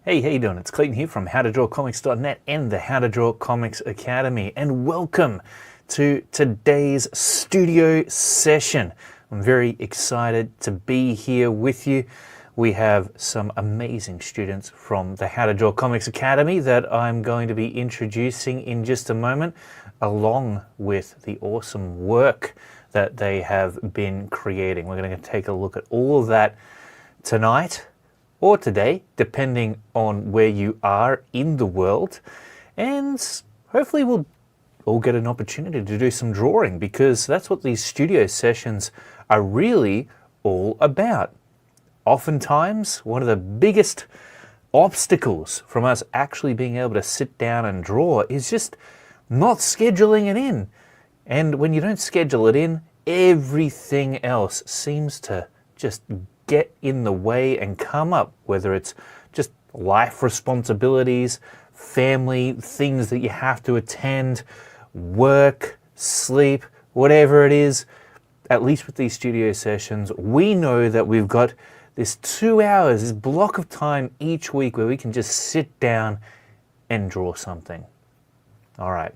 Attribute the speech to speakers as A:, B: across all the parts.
A: Hey, how you doing? It's Clayton here from howtodrawcomics.net and the How to Draw Comics Academy, and welcome to today's studio session. I'm very excited to be here with you. We have some amazing students from the How to Draw Comics Academy that I'm going to be introducing in just a moment, along with the awesome work that they have been creating. We're going to take a look at all of that tonight or today, depending on where you are in the world. And hopefully we'll all get an opportunity to do some drawing, because that's what these studio sessions are really all about. Oftentimes, one of the biggest obstacles from us actually being able to sit down and draw is just not scheduling it in. And when you don't schedule it in, everything else seems to just get in the way and come up, whether it's just life responsibilities, family, things that you have to attend, work, sleep, whatever it is. At least with these studio sessions, we know that we've got this 2 hours, this block of time each week where we can just sit down and draw something. All right.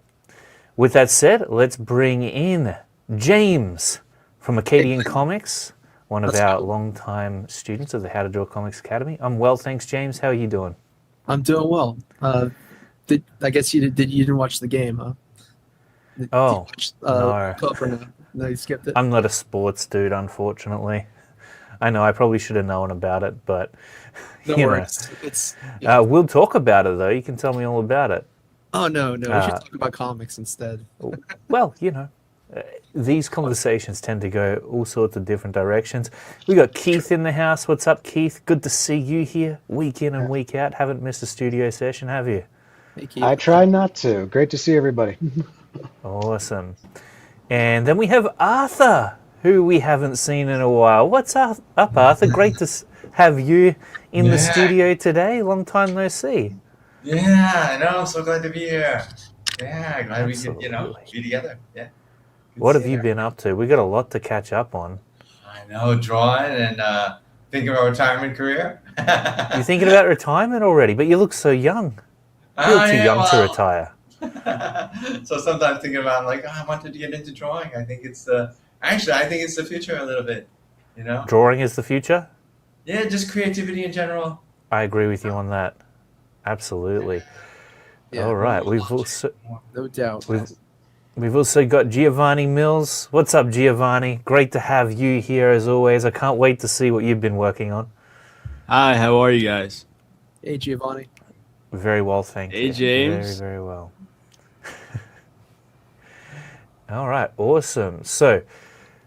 A: With that said, let's bring in James from Acadian Comics, one of our longtime students of the How to Draw Comics Academy. I'm well, thanks, James. How are you doing?
B: I'm doing well. I guess you didn't watch the game, huh? Did you
A: Oh,
B: watch,
A: no.
B: Cup or no? No, you skipped it.
A: I'm not a sports dude, unfortunately. I know I probably should have known about it, but
B: No
A: you know.
B: worries. Yeah.
A: We'll talk about it, though. You can tell me all about it.
B: Oh no, we should talk about comics instead.
A: Well, these conversations tend to go all sorts of different directions. We got Keith in the house. What's up, Keith? Good to see you here, week in and week out. Haven't missed a studio session, have you?
B: Hey, Keith.
C: I try not to. Great to see everybody.
A: Awesome. And then we have Arthur, who we haven't seen in a while. What's up, Arthur? Great to have you in the studio today. Long time no see.
D: Yeah, I know. I'm so glad to be here. Yeah, glad
A: Absolutely.
D: we could, be together. Yeah. Good
A: What
D: to
A: have
D: see
A: you been up to? We got a lot to catch up on.
D: I know, drawing and thinking about retirement career.
A: You're thinking about retirement already, but you look so young. You look too young to retire.
D: So sometimes thinking about I wanted to get into drawing. I think it's the future a little bit.
A: Drawing is the future?
D: Yeah, just creativity in general.
A: I agree with you on that. Absolutely.
B: Yeah,
A: All right. We've also
B: no doubt.
A: we've also got Giovanni Mills. What's up, Giovanni? Great to have you here as always. I can't wait to see what you've been working on.
E: Hi, how are you guys?
B: Hey, Giovanni.
A: Very well, thank you.
E: Hey, James.
A: Very, very well. All right, awesome. So,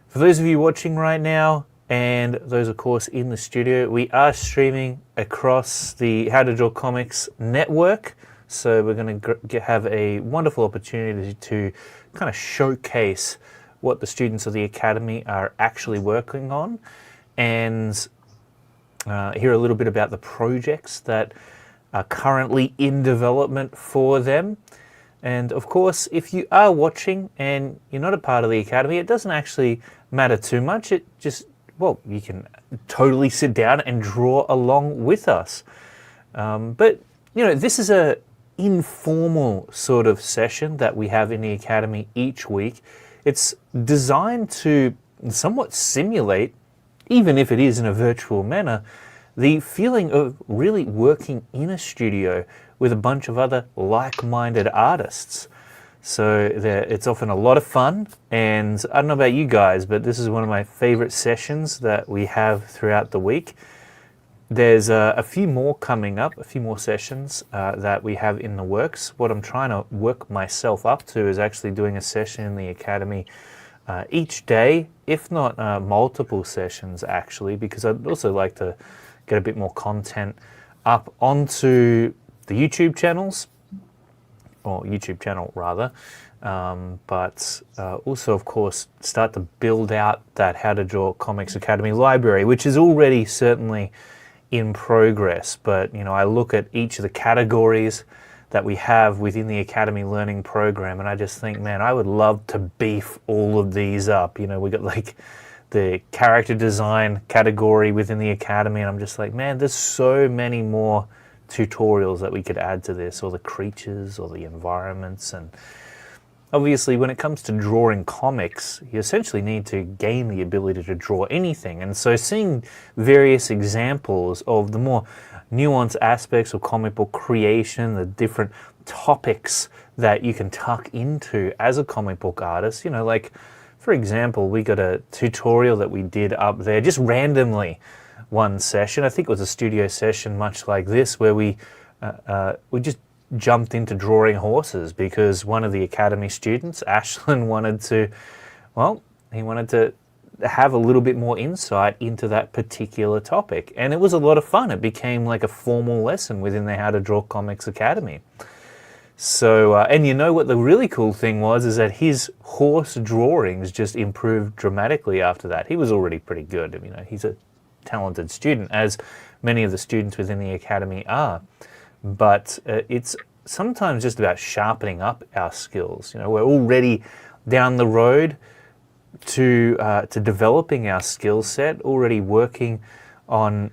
A: for those of you watching right now, and those, of course, in the studio, we are streaming across the How to Draw Comics network. So we're going to have a wonderful opportunity to kind of showcase what the students of the Academy are actually working on, and hear a little bit about the projects that are currently in development for them. And of course, if you are watching and you're not a part of the Academy, it doesn't actually matter too much. It just, you can totally sit down and draw along with us. But, this is a informal sort of session that we have in the Academy each week. It's designed to somewhat simulate, even if it is in a virtual manner, the feeling of really working in a studio with a bunch of other like-minded artists. So it's often a lot of fun, and I don't know about you guys, but this is one of my favorite sessions that we have throughout the week. There's a few more coming up, a few more sessions that we have in the works. What I'm trying to work myself up to is actually doing a session in the Academy each day, if not multiple sessions actually, because I'd also like to get a bit more content up onto the YouTube channels, or YouTube channel rather, but also, of course, start to build out that How to Draw Comics Academy library, which is already certainly in progress. But I look at each of the categories that we have within the Academy Learning Program, and I just think, man, I would love to beef all of these up. We got the character design category within the Academy, and I'm just like, man, there's so many more tutorials that we could add to this, or the creatures, or the environments. And obviously, when it comes to drawing comics, you essentially need to gain the ability to draw anything. And so seeing various examples of the more nuanced aspects of comic book creation, the different topics that you can tuck into as a comic book artist, like, for example, we got a tutorial that we did up there just randomly one session. I think it was a studio session much like this, where we just jumped into drawing horses because one of the academy students, Ashlyn, wanted to have a little bit more insight into that particular topic. And it was a lot of fun. It became like a formal lesson within the How to Draw Comics Academy. So, and what the really cool thing was is that his horse drawings just improved dramatically after that. He was already pretty good. He's a talented student, as many of the students within the academy are. But it's sometimes just about sharpening up our skills. We're already down the road to developing our skill set, already working on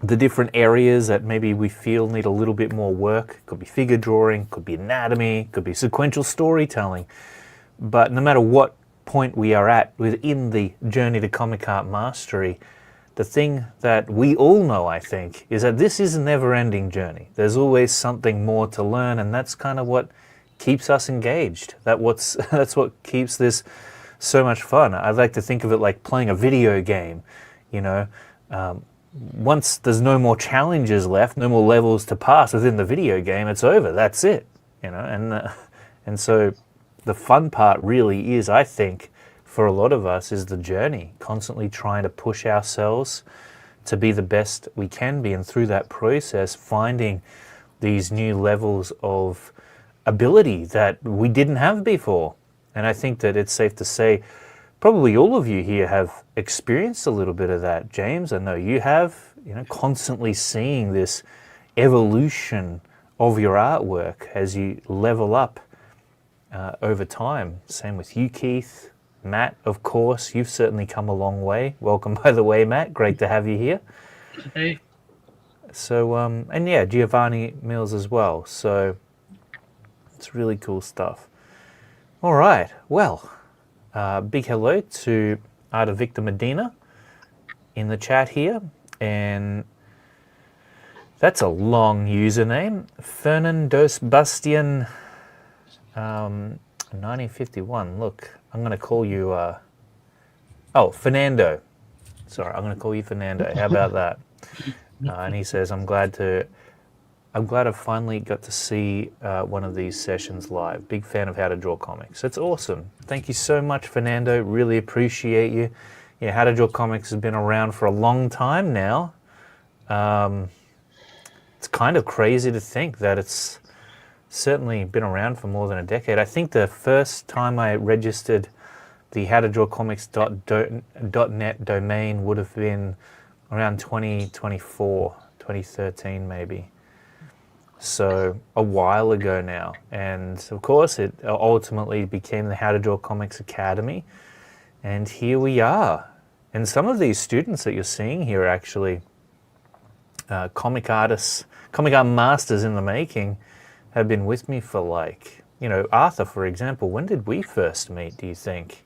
A: the different areas that maybe we feel need a little bit more work. Could be figure drawing, could be anatomy, could be sequential storytelling. But no matter what point we are at within the journey to comic art mastery, the thing that we all know, I think, is that this is a never-ending journey. There's always something more to learn, and that's kind of what keeps us engaged. That's what keeps this so much fun. I like to think of it like playing a video game. Once there's no more challenges left, no more levels to pass within the video game, it's over. That's it. And so the fun part really is, I think, for a lot of us, is the journey, constantly trying to push ourselves to be the best we can be, and through that process finding these new levels of ability that we didn't have before. And I think that it's safe to say probably all of you here have experienced a little bit of that. James, I know you have, constantly seeing this evolution of your artwork as you level up over time. Same with you, Keith. Matt, of course, you've certainly come a long way. Welcome, by the way, Matt. Great to have you here.
B: Hey.
A: So, and yeah, Giovanni Mills as well. So it's really cool stuff. All right. Well, big hello to Arta Victor Medina in the chat here. And that's a long username. Fernandos Bastian 1951. Look, I'm going to call you... Fernando. Sorry, I'm going to call you Fernando. How about that? And he says, I'm glad I've finally got to see one of these sessions live. Big fan of How to Draw Comics. That's awesome. Thank you so much, Fernando. Really appreciate you. Yeah, How to Draw Comics has been around for a long time now. It's kind of crazy to think that it's certainly been around for more than a decade. I think the first time I registered the howtodrawcomics.net domain would have been around 2024, 2013 maybe. So a while ago now. And of course it ultimately became the How to Draw Comics Academy. And here we are. And some of these students that you're seeing here are actually comic artists, comic art masters in the making, have been with me for Arthur, for example. When did we first meet, do you think?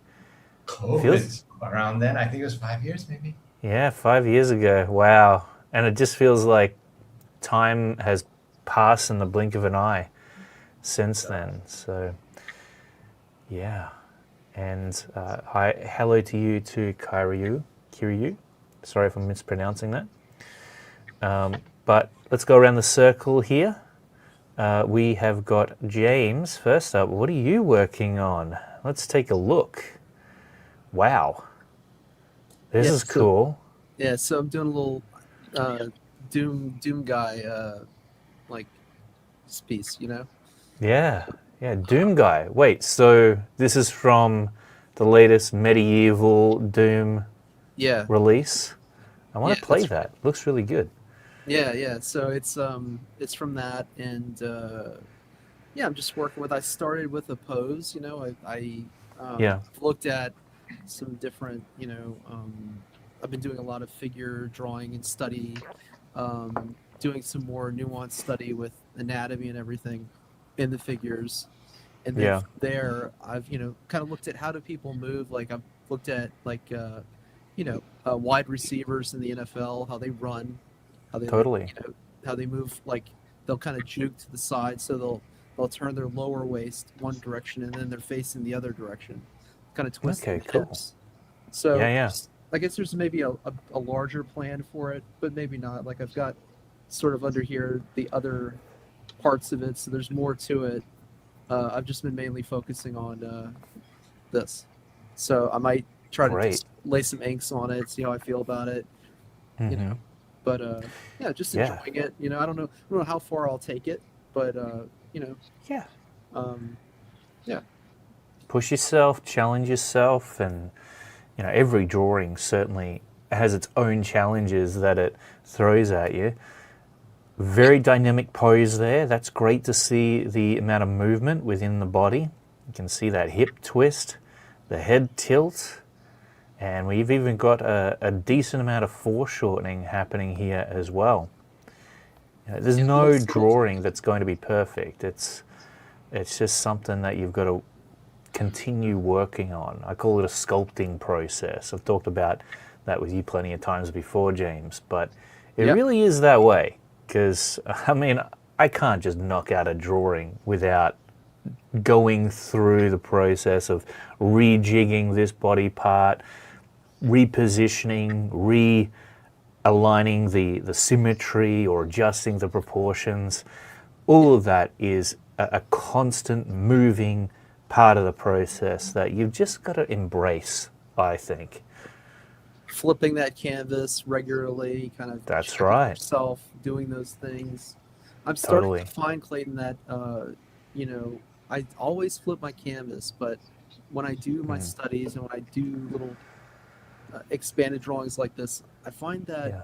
D: COVID, around then. I think it was 5 years, maybe.
A: Yeah, 5 years ago. Wow. And it just feels like time has passed in the blink of an eye since then. So, yeah. And hello to you too, Kiryu. Sorry if I'm mispronouncing that. But let's go around the circle here. We have got James first up. What are you working on? Let's take a look. Wow. This is cool.
B: So I'm doing a little Doom guy piece,
A: Yeah, Doom Guy. Wait, so this is from the latest medieval Doom release? I want to play that. Looks really good.
B: Yeah. So it's from that, and I'm just working with. I started with a pose. I looked at some different. I've been doing a lot of figure drawing and study, doing some more nuanced study with anatomy and everything in the figures. And then
A: Yeah.
B: from there, I've kind of looked at how do people move. Like I've looked at wide receivers in the NFL, how they run, how they
A: Totally.
B: how they move. Like they'll kind of juke to the side, so they'll turn their lower waist one direction and then they're facing the other direction, kind of twisting
A: Okay,
B: the
A: cool.
B: hips. So
A: Yeah.
B: I guess there's maybe a larger plan for it, but maybe not. Like I've got sort of under here the other parts of it, so there's more to it. I've just been mainly focusing on this, so I might try to
A: Great.
B: just lay some inks on it, see how I feel about it, you
A: Mm-hmm.
B: know. But yeah, just
A: Yeah.
B: enjoying it. I don't know how far I'll take it, but
A: Yeah.
B: um, yeah,
A: Push yourself, challenge yourself, and every drawing certainly has its own challenges that it throws at you. Very dynamic pose there. That's great to see the amount of movement within the body. You can see that hip twist, the head tilt, and we've even got a decent amount of foreshortening happening here as well. There's
B: Yeah,
A: no
B: looks cool.
A: drawing that's going to be perfect. It's just something that you've got to continue working on. I call it a sculpting process. I've talked about that with you plenty of times before, James, but it
B: Yep.
A: really is that way. Because, I can't just knock out a drawing without going through the process of rejigging this body part, repositioning, realigning the symmetry or adjusting the proportions. All of that is a constant moving part of the process that you've just got to embrace, I think.
B: Flipping that canvas regularly, kind of
A: That's
B: checking
A: right.
B: yourself, doing those things. I'm starting
A: Totally.
B: to find, Clayton, that I always flip my canvas, but when I do my studies and when I do little expanded drawings like this, I find that
A: Yeah.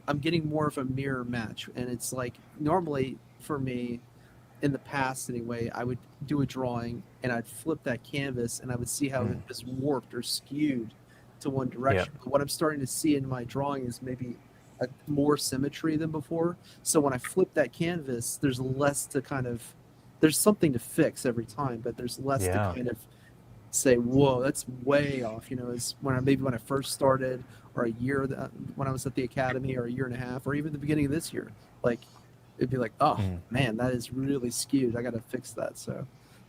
B: I'm getting more of a mirror match. And it's like normally for me, in the past anyway, I would do a drawing and I'd flip that canvas and I would see how it was warped or skewed to one direction. But what I'm starting to see in my drawing is maybe a more symmetry than before. So when I flip that canvas, there's less to there's something to fix every time, but there's less to
A: Yeah.
B: kind of say, whoa, that's way off. Is when I first started, or a year when I was at the academy, or a year and a half, or even the beginning of this year. Like it'd be like, oh man, that is really skewed. I got to fix that. So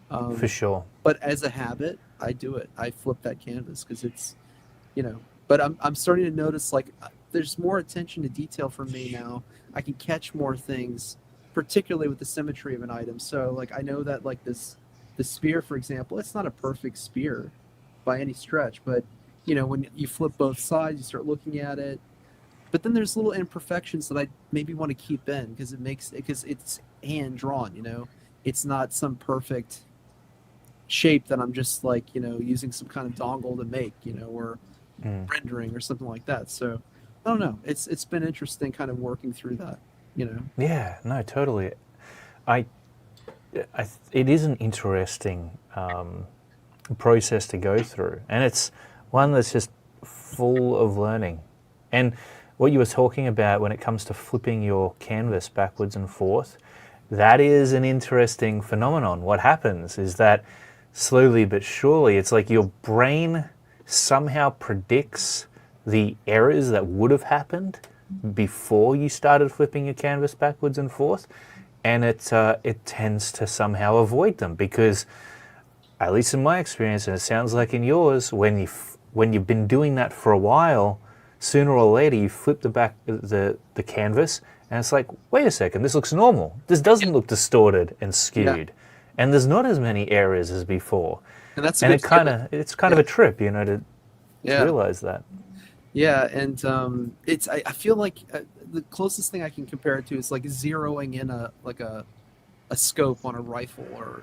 A: For sure.
B: but as a habit, I do it. I flip that canvas because it's but I'm starting to notice like there's more attention to detail for me now. I can catch more things, particularly with the symmetry of an item. So like I know that like the spear, for example, it's not a perfect spear by any stretch, but when you flip both sides, you start looking at it. But then there's little imperfections that I maybe want to keep in because it's hand drawn. It's not some perfect shape that I'm just like using some kind of dongle to make or rendering or something like that. So I don't know. It's been interesting kind of working through that.
A: Yeah, no, totally. I it is an interesting process to go through, and it's one that's just full of learning. And what you were talking about when it comes to flipping your canvas backwards and forth, that is an interesting phenomenon. What happens is that slowly but surely, it's like your brain somehow predicts the errors that would have happened before you started flipping your canvas backwards and forth, and it tends to somehow avoid them because, at least in my experience, and it sounds like in yours, when you've been doing that for a while, sooner or later you flip the canvas and it's like, wait a second, this looks normal. This doesn't look distorted and skewed, and there's not as many errors as before.
B: And that's a
A: And
B: good
A: it's kind of a trip, to realize that.
B: Yeah, and I feel like the closest thing I can compare it to is like zeroing in a scope on a rifle, or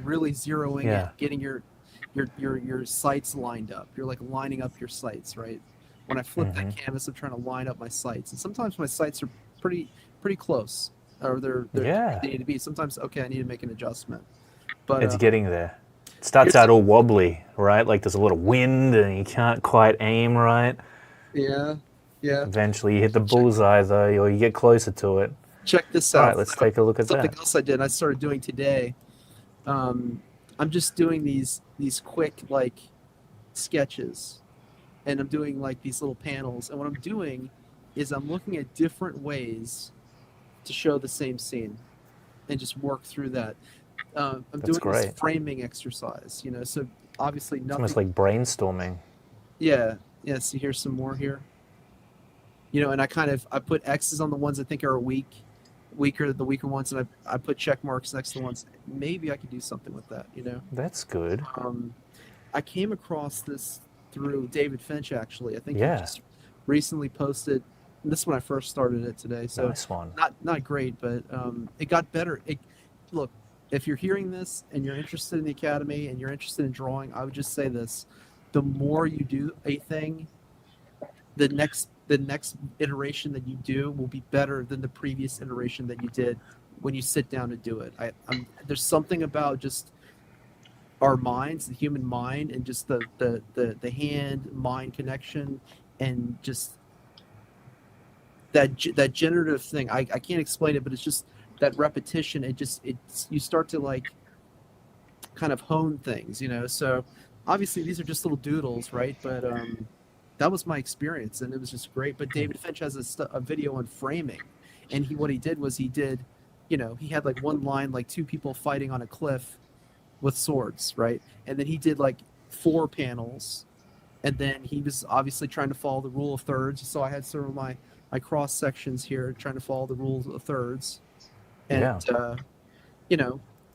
B: really zeroing in, getting your sights lined up. You're like lining up your sights, right? When I flip that canvas, I'm trying to line up my sights, and sometimes my sights are pretty close, or they're they need to be. Sometimes I need to make an adjustment, but
A: It's getting there. It starts out all wobbly, right? Like there's a little wind and you can't quite aim right.
B: Yeah, Yeah.
A: Eventually you hit the bullseye though, or you get closer to it.
B: Check this
A: All
B: out.
A: right, let's take a look at
B: Something
A: that.
B: else I did. I started doing today. I'm just doing these quick like sketches, and I'm doing like these little panels. And what I'm doing is I'm looking at different ways to show the same scene, and just work through that. I'm
A: That's
B: doing this
A: great.
B: framing exercise. So obviously
A: It's
B: nothing.
A: almost like brainstorming.
B: Yeah, yeah. See, here's some more here. And I put X's on the ones I think are weaker the weaker ones, and I put check marks next to the ones. Maybe I could do something with that.
A: That's good.
B: I came across this through David Finch actually. I think he
A: Yeah.
B: just recently posted. This is when I first started it today, so
A: Nice one.
B: not great, but it got better. Look, if you're hearing this and you're interested in the academy and you're interested in drawing, I would just say this: the more you do a thing, the next iteration that you do will be better than the previous iteration that you did when you sit down to do it. There's something about just our minds, the human mind, and just the hand mind connection, and just that generative thing. I can't explain it, but it's just that repetition. You start to like kind of hone things, So obviously these are just little doodles, right? But that was my experience, and it was just great. But David Finch has a video on framing, and what he did was he had like one line, like two people fighting on a cliff with swords, right? And then he did like 4 panels, and then he was obviously trying to follow the rule of thirds. So I had some of my cross sections here trying to follow the rules of thirds, and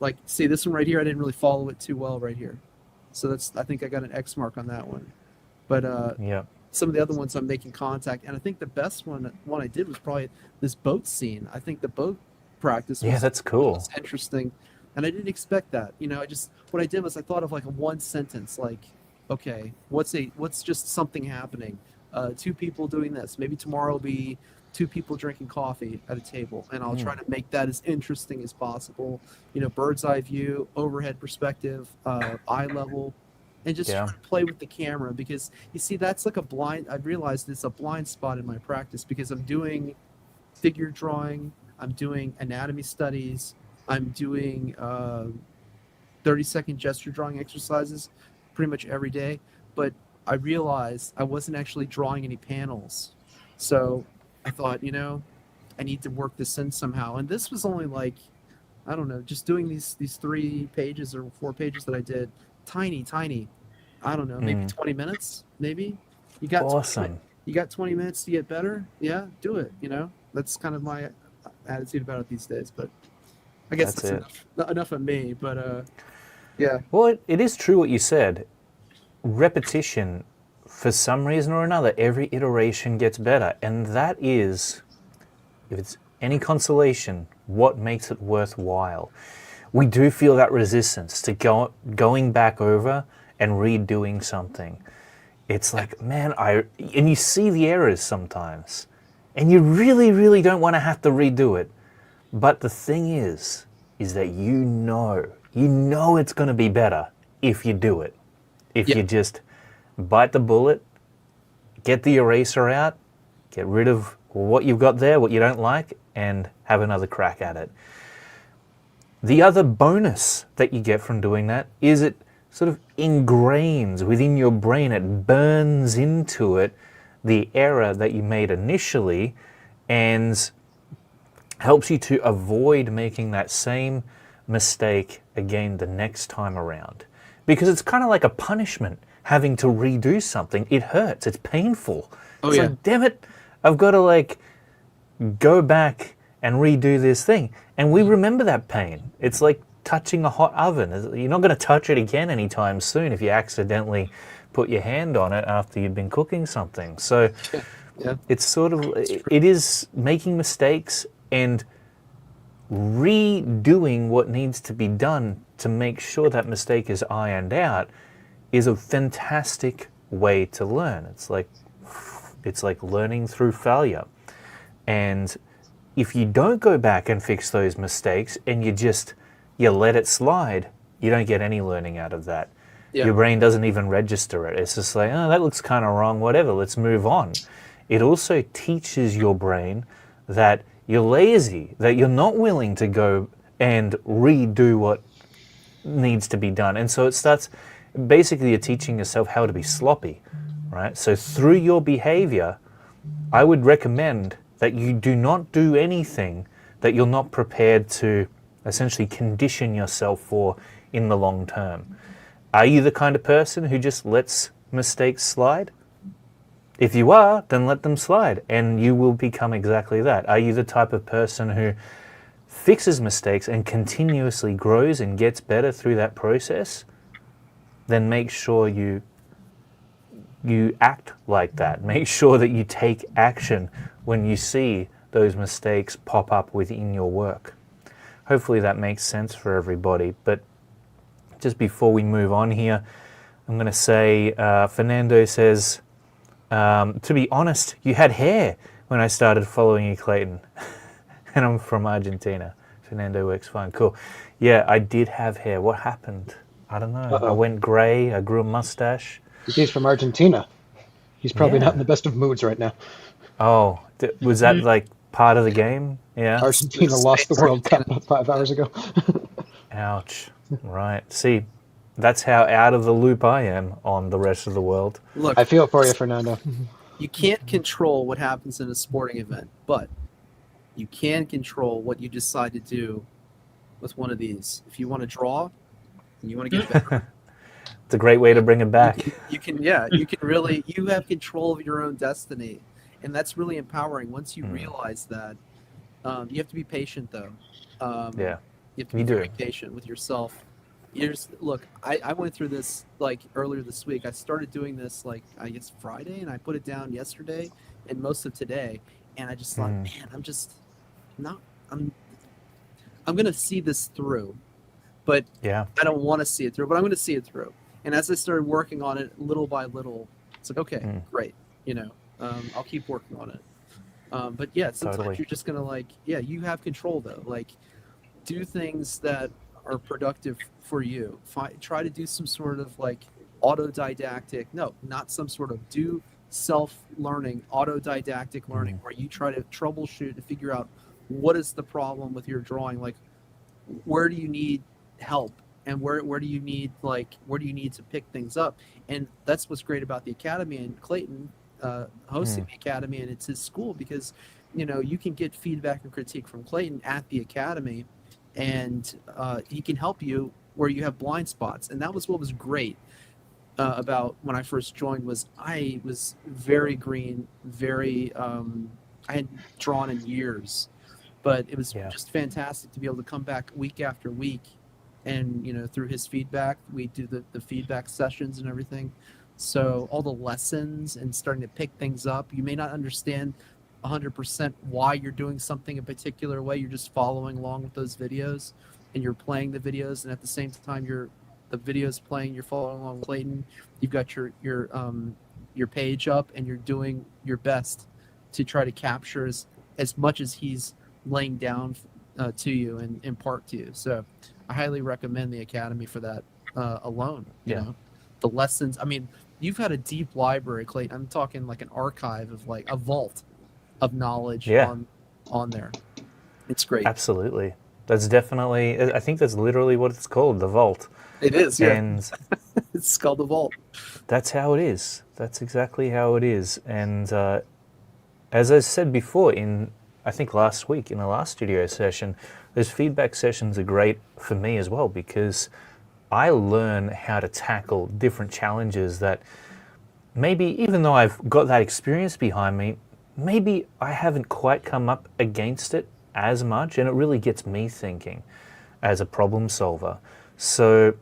B: like see this one right here, I didn't really follow it too well right here, so I think I got an X mark on that one. But
A: Yeah.
B: some of the other ones I'm making contact, and I think the best one I did was probably this boat scene. I think the boat practice was,
A: That's cool.
B: was interesting, and I didn't expect that. What I did was I thought of like a one sentence, like, okay, what's just something happening, 2 people doing this. Maybe tomorrow will be 2 people drinking coffee at a table, and I'll try to make that as interesting as possible. Bird's eye view, overhead perspective, eye level. And just try to play with the camera, because you see that's like I've realized it's a blind spot in my practice, because I'm doing figure drawing, I'm doing anatomy studies, I'm doing 30-second gesture drawing exercises pretty much every day, but I realized I wasn't actually drawing any panels. So I thought, I need to work this in somehow. And this was only like, I don't know, just doing these 3 pages or 4 pages that I did, tiny, I don't know, maybe 20 minutes, maybe. You got
A: Awesome.
B: You got 20 minutes to get better? Yeah, do it, That's kind of my attitude about it these days, but I guess that's enough of me, but yeah.
A: Well, it is true what you said. Repetition, for some reason or another, every iteration gets better. And that is, if it's any consolation, what makes it worthwhile. We do feel that resistance to going back over and redoing something. It's like, man, and you see the errors sometimes, and you really, really don't want to have to redo it. But the thing is that you know it's going to be better if you do it. If you just bite the bullet, get the eraser out, get rid of what you've got there, what you don't like, and have another crack at it. The other bonus that you get from doing that is it sort of ingrains within your brain, it burns into it the error that you made initially, and helps you to avoid making that same mistake again the next time around. Because it's kind of like a punishment having to redo something. It hurts, it's painful. It's like, damn it, I've got to like go back and redo this thing. And we remember that pain. It's like touching a hot oven. You're not going to touch it again anytime soon if you accidentally put your hand on it after you've been cooking something. So it's sort of, it is making mistakes and redoing what needs to be done to make sure that mistake is ironed out is a fantastic way to learn. It's like learning through failure. And if you don't go back and fix those mistakes and you let it slide, you don't get any learning out of that. Your brain doesn't even register it. It's just like, oh, that looks kind of wrong, whatever, let's move on. it also teaches your brain that you're lazy, that you're not willing to go and redo what needs to be done. And so it starts, basically you're teaching yourself how to be sloppy, right? So through your behavior, I would recommend that you do not do anything that you're not prepared to essentially condition yourself for in the long term. Are you the kind of person who just lets mistakes slide? If you are, then let them slide and you will become exactly that. Are you the type of person who fixes mistakes and continuously grows and gets better through that process? Then make sure you act like that. Make sure that you take action when you see those mistakes pop up within your work. Hopefully that makes sense for everybody. But just before we move on here, I'm going to say, Fernando says, to be honest, you had hair when I started following you, Clayton. And I'm from Argentina. Fernando works fine. Cool. Yeah, I did have hair. What happened? I don't know.
C: Uh-oh.
A: I went gray. I grew a mustache.
C: He's from Argentina. He's probably
A: Yeah.
C: not in the best of moods right now.
A: Oh, was that like part of the game? Yeah.
C: Argentina lost the World Cup about 5 hours ago.
A: Ouch. Right. See, that's how out of the loop I am on the rest of the world.
B: Look,
C: I feel for you, Fernando.
B: you can't control what happens in a sporting event, but you can control what you decide to do with one of these. If you want to draw and you want to get better,
A: It's a great way to bring it back.
B: you can really, you have control of your own destiny. And that's really empowering. Once you realize that, you have to be patient though.
A: Yeah.
B: You have to be
A: You do.
B: very patient with yourself. Look, I went through this like earlier this week. I started doing this like, I guess Friday, and I put it down yesterday and most of today. And I just thought, man, I'm going to see this through, but
A: Yeah.
B: I don't want to see it through, but I'm going to see it through. And as I started working on it little by little, it's like, okay, great. I'll keep working on it. But yeah, sometimes
A: Totally.
B: you're just going to like, yeah, you have control though. Like do things that are productive for you. Try to do some sort of like autodidactic, no, not some sort of do self-learning, autodidactic learning where you try to troubleshoot to figure out what is the problem with your drawing, like where do you need help and where do you need to pick things up. And that's what's great about the Academy and Clayton hosting the Academy, and it's his school because you can get feedback and critique from Clayton at the Academy, and he can help you where you have blind spots. And that was what was great about when I first joined. Was I was very green, very I had drawn in years, but it was just fantastic to be able to come back week after week, and through his feedback we do the feedback sessions and everything. So all the lessons and starting to pick things up, you may not understand 100% why you're doing something a particular way. You're just following along with those videos and you're playing the videos, and at the same time the video's playing, you're following along with Clayton. You've got your page up and you're doing your best to try to capture as much as he's laying down to you and impart to you. So I highly recommend the Academy for that alone. You know, the lessons, I mean, you've had a deep library, Clayton. I'm talking like an archive of like a vault of knowledge on there. It's great.
A: Absolutely. That's definitely, I think that's literally what it's called, the vault.
B: It is, yeah.
A: And
B: it's called the vault.
A: That's how it is. That's exactly how it is. And as I said before, I think last week in the last studio session, those feedback sessions are great for me as well, because I learn how to tackle different challenges that maybe, even though I've got that experience behind me, maybe I haven't quite come up against it as much, and it really gets me thinking as a problem solver. So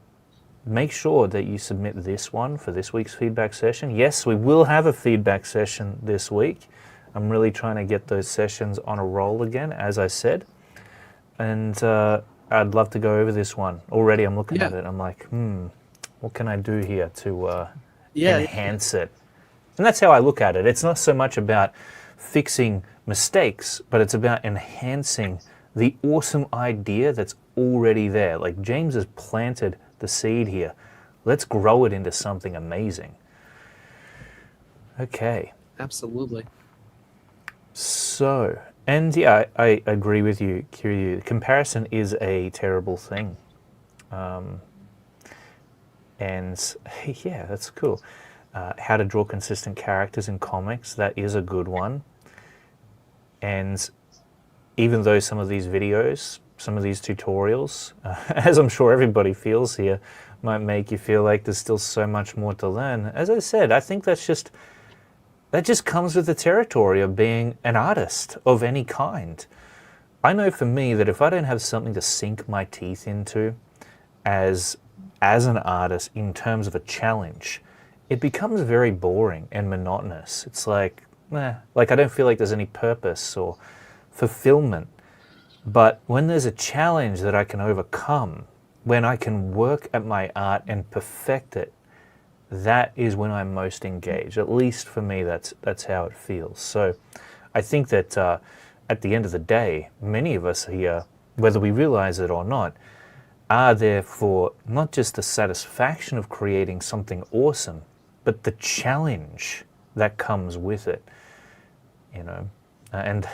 A: make sure that you submit this one for this week's feedback session. Yes, we will have a feedback session this week. I'm really trying to get those sessions on a roll again, as I said. And I'd love to go over this one. Already I'm looking at it. I'm like, what can I do here to enhance it? And that's how I look at it. It's not so much about fixing mistakes, but it's about enhancing the awesome idea that's already there. Like James has planted the seed here. Let's grow it into something amazing. Okay.
B: Absolutely.
A: So, and yeah, I agree with you, Kiryu. Comparison is a terrible thing. And yeah, that's cool. How to draw consistent characters in comics, that is a good one. And even though some of these videos, some of these tutorials, as I'm sure everybody feels here, might make you feel like there's still so much more to learn. As I said, I think that just comes with the territory of being an artist of any kind. I know for me that if I don't have something to sink my teeth into as an artist in terms of a challenge, it becomes very boring and monotonous. It's like, like I don't feel like there's any purpose or fulfillment. But when there's a challenge that I can overcome, when I can work at my art and perfect it, that is when I'm most engaged. At least for me, that's how it feels. So I think that at the end of the day, many of us here, whether we realize it or not, are there for not just the satisfaction of creating something awesome, but the challenge that comes with it. And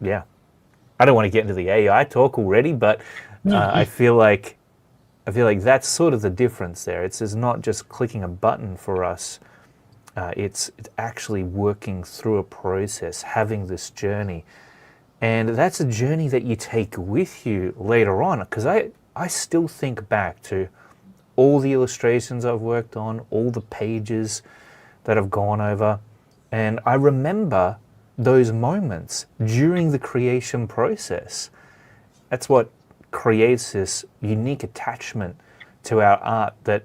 A: yeah, I don't want to get into the AI talk already, but I feel like that's sort of the difference there. It's not just clicking a button for us. It's actually working through a process, having this journey. And that's a journey that you take with you later on, because I still think back to all the illustrations I've worked on, all the pages that I've gone over, and I remember those moments during the creation process. That's what creates this unique attachment to our art that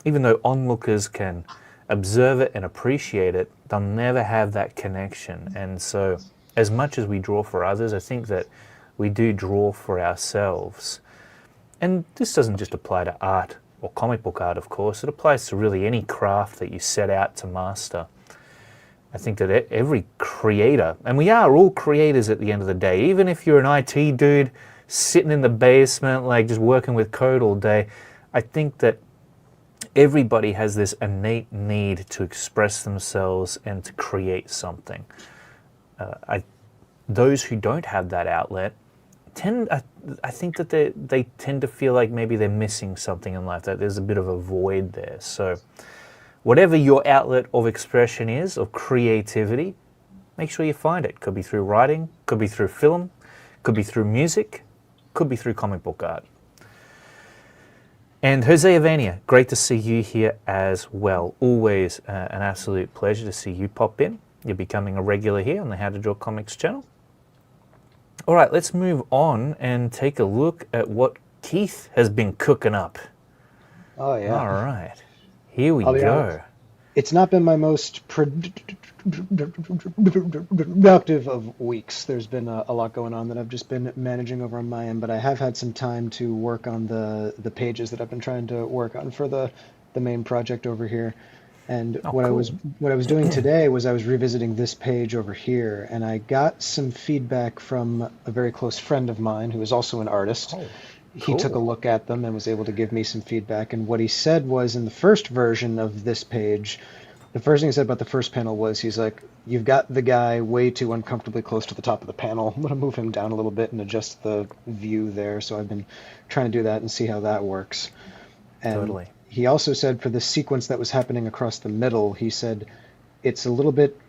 A: even though onlookers can observe it and appreciate it, they'll never have that connection. And so as much as we draw for others, I think that we do draw for ourselves. And this doesn't just apply to art or comic book art, of course. It applies to really any craft that you set out to master. I think that every creator, and we are all creators at the end of the day, even if you're an IT dude sitting in the basement, like just working with code all day, I think that everybody has this innate need to express themselves and to create something. Those who don't have that outlet I think that they tend to feel like maybe they're missing something in life, that there's a bit of a void there. So whatever your outlet of expression is, of creativity, make sure you find it. Could be through writing, could be through film, could be through music, could be through comic book art. And Jose Avania, great to see you here as well. Always an absolute pleasure to see you pop in. You're becoming a regular here on the How to Draw Comics channel. All right, let's move on and take a look at what Keith has been cooking up.
C: Oh, yeah.
A: All right, here we
C: I'll be
A: go.
C: honest. It's not been my most productive of weeks. There's been a lot going on that I've just been managing over on my end, but I have had some time to work on the pages that I've been trying to work on for the main project over here. And what
A: cool.
C: I was doing today was I was revisiting this page over here, and I got some feedback from a very close friend of mine who is also an artist.
A: Oh,
C: He took a
A: cool.
C: look at them and was able to give me some feedback. And what he said was, in the first version of this page, the first thing he said about the first panel was, he's like, you've got the guy way too uncomfortably close to the top of the panel. I'm going to move him down a little bit and adjust the view there. So I've been trying to do that and see how that works. And
A: Totally.
C: he also said for the sequence that was happening across the middle, he said it's a little bit,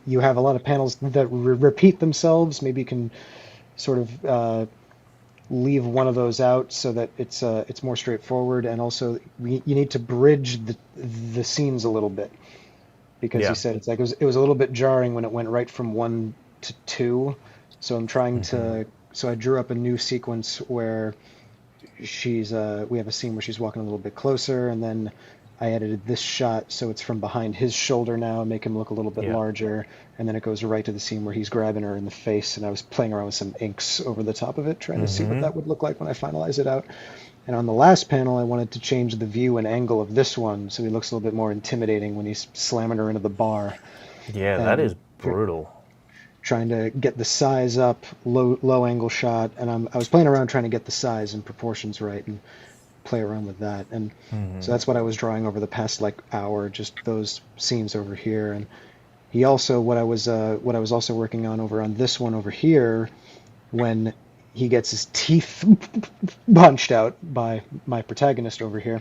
C: you have a lot of panels that repeat themselves. Maybe you can sort of leave one of those out so that it's more straightforward, and also you need to bridge the scenes a little bit, because
A: Yeah.
C: he said it's like it was a little bit jarring when it went right from 1 to 2. So I'm trying to, so I drew up a new sequence where we have a scene where she's walking a little bit closer, and then I edited this shot so it's from behind his shoulder now, make him look a little bit
A: Yeah.
C: larger, and then it goes right to the scene where he's grabbing her in the face, and I was playing around with some inks over the top of it, trying to see what that would look like when I finalize it out. And on the last panel, I wanted to change the view and angle of this one so he looks a little bit more intimidating when he's slamming her into the bar.
A: Yeah, that
C: And
A: is brutal.
C: trying to get the size up, low angle shot, and I was playing around trying to get the size and proportions right and play around with that. And so that's what I was drawing over the past like hour, just those scenes over here. And he also what I was also working on over on this one over here when he gets his teeth punched out by my protagonist over here.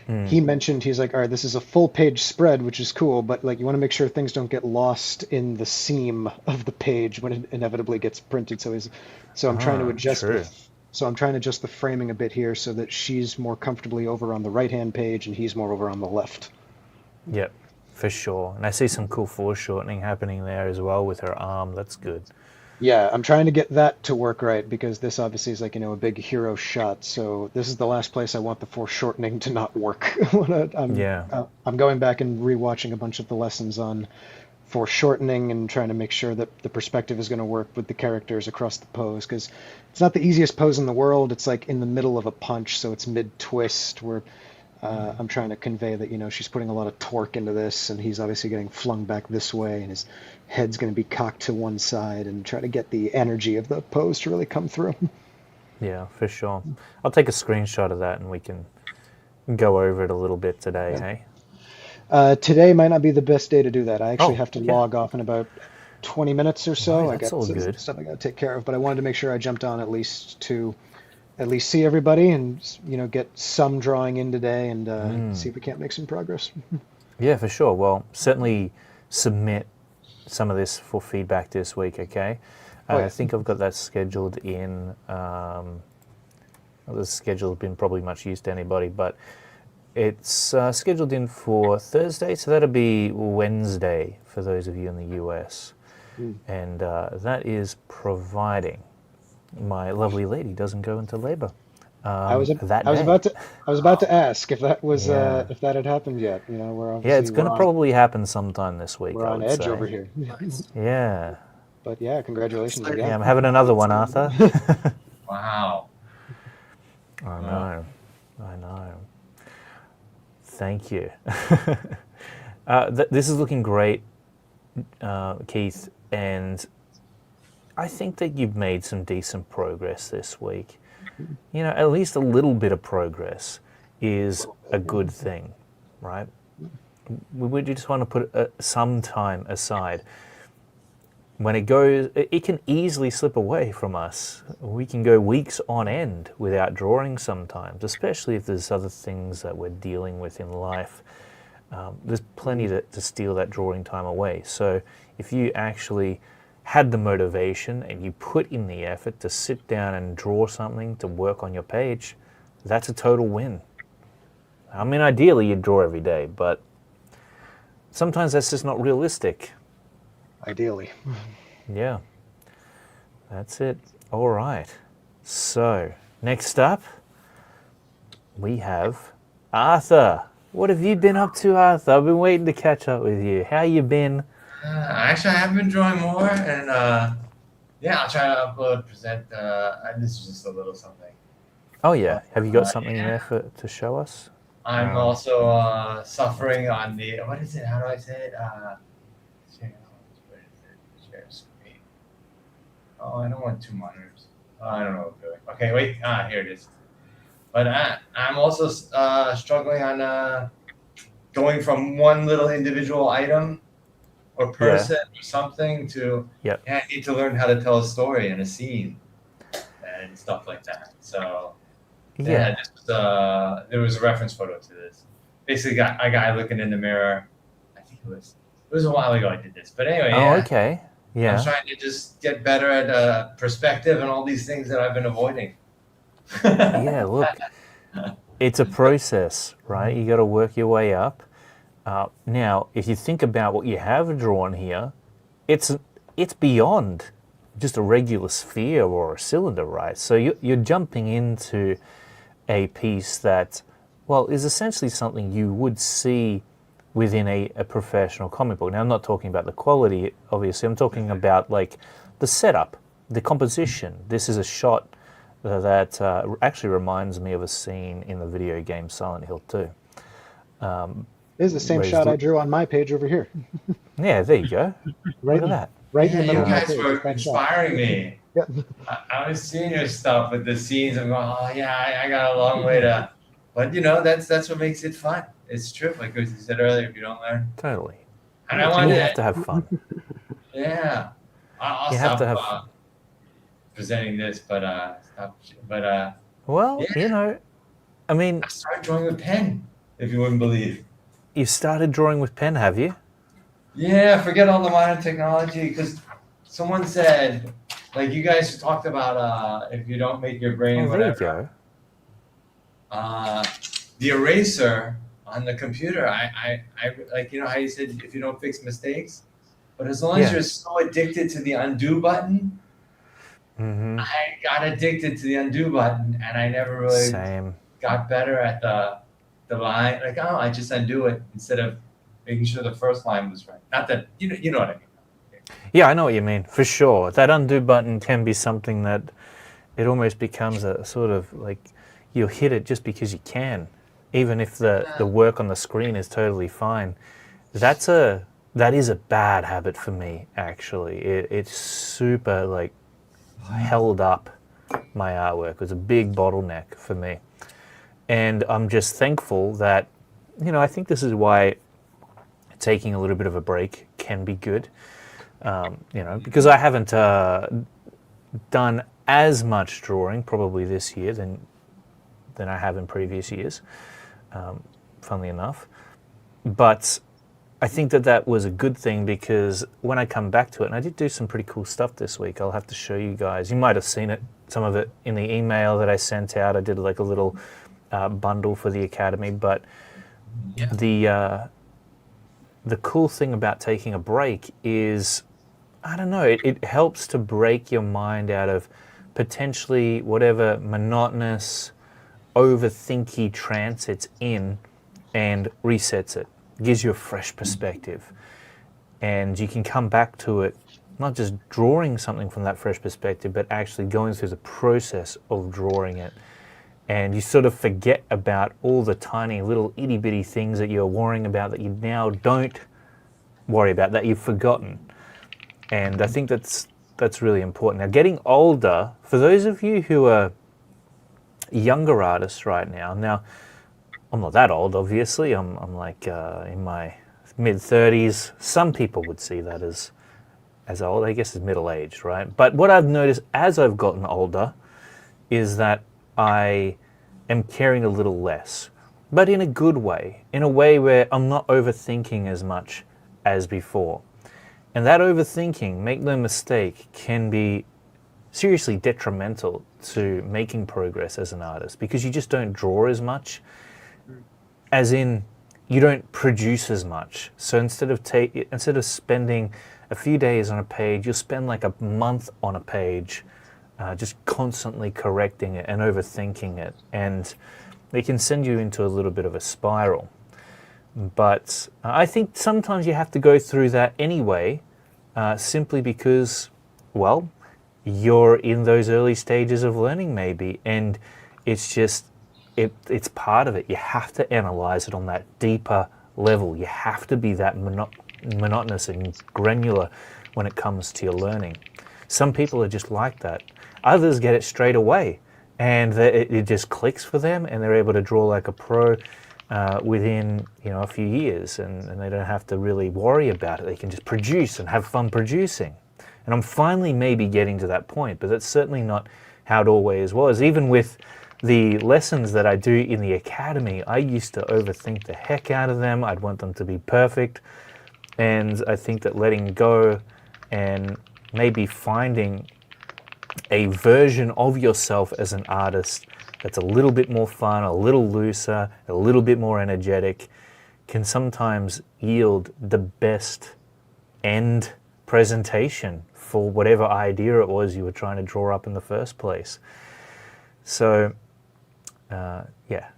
A: Mm.
C: He mentioned he's like, all right, this is a full page spread, which is cool, but like you want to make sure things don't get lost in the seam of the page when it inevitably gets printed. So I'm trying to adjust
A: True.
C: so I'm trying to adjust the framing a bit here so that she's more comfortably over on the right hand page and he's more over on the left.
A: Yep, for sure. And I see some cool foreshortening happening there as well with her arm. That's good.
C: Yeah, I'm trying to get that to work right because this obviously is like, a big hero shot. So this is the last place I want the foreshortening to not work.
A: Yeah.
C: I'm going back and rewatching a bunch of the lessons on foreshortening and trying to make sure that the perspective is going to work with the characters across the pose because it's not the easiest pose in the world. It's like in the middle of a punch, so it's mid twist where I'm trying to convey that, she's putting a lot of torque into this, and he's obviously getting flung back this way, and his head's going to be cocked to one side, and try to get the energy of the pose to really come through.
A: Yeah, for sure. I'll take a screenshot of that and we can go over it a little bit today, hey?
C: Today might not be the best day to do that. I actually
A: Oh,
C: have to
A: okay.
C: log off in about 20 minutes or so.
A: No,
C: I
A: that's
C: got
A: all
C: some
A: good.
C: stuff I got to take care of, but I wanted to make sure I jumped on at least to see everybody and get some drawing in today and see if we can't make some progress.
A: Yeah, for sure. Well, certainly submit some of this for feedback this week, okay?
C: Oh, yeah.
A: I think I've got that scheduled in. The schedule's been probably much use to anybody, but it's scheduled in for Thursday, so that'll be Wednesday for those of you in the US. And that is providing my lovely lady doesn't go into labor.
C: I was
A: that
C: I was
A: day.
C: about to ask if that was
A: Yeah.
C: if that had happened yet. We're
A: Yeah,
C: obviously
A: it's going to probably happen sometime this week,
C: we're
A: I
C: on
A: would
C: edge
A: say.
C: over here.
B: Nice.
A: Yeah.
C: But yeah, congratulations
B: Yeah,
A: Yeah,
C: again.
A: I'm having another one, Arthur.
D: Wow.
A: I know. I know. Thank you. This is looking great, Keith, and I think that you've made some decent progress this week. At least a little bit of progress is a good thing, right? We just want to put some time aside. When it can easily slip away from us. We can go weeks on end without drawing sometimes, especially if there's other things that we're dealing with in life. There's plenty to steal that drawing time away. So if you actually had the motivation and you put in the effort to sit down and draw something, to work on your page, that's a total win. I mean, ideally you'd draw every day, but sometimes that's just not realistic.
C: Ideally.
A: Yeah, that's it. All right. So, next up, we have Arthur. What have you been up to, Arthur? I've been waiting to catch up with you. How you been?
D: Actually, I have been drawing more, and yeah, I'll try to present. This is just a little something.
A: Oh yeah, have you got something in there to show us?
D: I'm also suffering on the what is it? How do I say it? Share screen. Oh, I don't want two monitors. Oh, I don't know what I'm doing. Okay, wait. Here it is. But I'm also struggling on going from one little individual item or person or something to
A: Yep.
D: I need to learn how to tell a story and a scene and stuff like that. So
A: Yeah.
D: this was, there was a reference photo to this. Basically, got a guy looking in the mirror. I think it was a while ago I did this, but anyway.
A: Oh, okay. Yeah.
D: I'm trying to just get better at perspective and all these things that I've been avoiding.
A: Yeah, look, it's a process, right? You got to work your way up. Now, if you think about what you have drawn here, it's beyond just a regular sphere or a cylinder, right? So you're jumping into a piece that, well, is essentially something you would see within a professional comic book. Now, I'm not talking about the quality, obviously. I'm talking about like the setup, the composition. This is a shot that actually reminds me of a scene in the video game Silent Hill 2.
C: This is the same shot I drew on my page over here.
A: Yeah, there you go.
C: Right,
A: Look at that.
C: right in the
D: Yeah,
C: middle
D: you
C: of my
D: guys
C: page.
D: were
C: That shot.
D: inspiring me.
C: Yeah.
D: I was seeing your stuff with the scenes. I'm going, oh yeah, I got a long way to. But that's what makes it fun. It's true. Like you said earlier, if you don't learn
A: Totally.
D: And I
A: You
D: wanted
A: have to have fun.
D: yeah. I'll
A: You have
D: stop
A: to have.
D: presenting this, but
A: Well,
D: yeah,
A: I mean,
D: I started drawing with pen, if you wouldn't believe.
A: you started drawing with pen, have you?
D: Yeah, forget all the modern technology, because someone said, like you guys talked about, if you don't make your brain
A: Oh, there you
D: whatever,
A: go.
D: the eraser on the computer. I like, you know how you said if you don't fix mistakes, but as long as
A: Yeah.
D: you're so addicted to the undo button,
A: Mm-hmm.
D: I got addicted to the undo button, and I never really
A: Same.
D: got better at the line. Like, oh, I just undo it instead of making sure the first line was right. Not that you know what I mean.
A: Yeah, I know what you mean, for sure. That undo button can be something that it almost becomes a sort of like you'll hit it just because you can, even if the work on the screen is totally fine. That is a bad habit for me, actually. It's super like held up my artwork. It was a big bottleneck for me. And I'm just thankful that, I think this is why taking a little bit of a break can be good. Because I haven't done as much drawing probably this year than I have in previous years, funnily enough. But I think that was a good thing because when I come back to it, and I did do some pretty cool stuff this week, I'll have to show you guys. You might have seen it, some of it in the email that I sent out. I did like a little bundle for the Academy, but the cool thing about taking a break is, I don't know, it helps to break your mind out of potentially whatever monotonous, overthinky trance it's in and resets it. Gives you a fresh perspective. And you can come back to it, not just drawing something from that fresh perspective, but actually going through the process of drawing it. And you sort of forget about all the tiny little itty bitty things that you're worrying about that you now don't worry about, that you've forgotten. And I think that's really important. Now, getting older, for those of you who are younger artists right now, I'm not that old, obviously. I'm like in my mid-30s. Some people would see that as old. I guess as middle-aged, right? But what I've noticed as I've gotten older is that I am caring a little less, but in a good way, in a way where I'm not overthinking as much as before. And that overthinking, make no mistake, can be seriously detrimental to making progress as an artist because you just don't draw as much, as in you don't produce as much. So instead of spending a few days on a page, you'll spend like a month on a page, just constantly correcting it and overthinking it, and they can send you into a little bit of a spiral. But I think sometimes you have to go through that anyway, simply because, well, you're in those early stages of learning maybe, and it's just, it's part of it. You have to analyze it on that deeper level. You have to be that monotonous and granular when it comes to your learning. Some people are just like that. Others get it straight away, and it just clicks for them, and they're able to draw like a pro within a few years, and they don't have to really worry about it. They can just produce and have fun producing. And I'm finally maybe getting to that point, but that's certainly not how it always was. Even with the lessons that I do in the Academy, I used to overthink the heck out of them. I'd want them to be perfect. And I think that letting go and maybe finding a version of yourself as an artist that's a little bit more fun, a little looser, a little bit more energetic, can sometimes yield the best end presentation for whatever idea it was you were trying to draw up in the first place. So, yeah.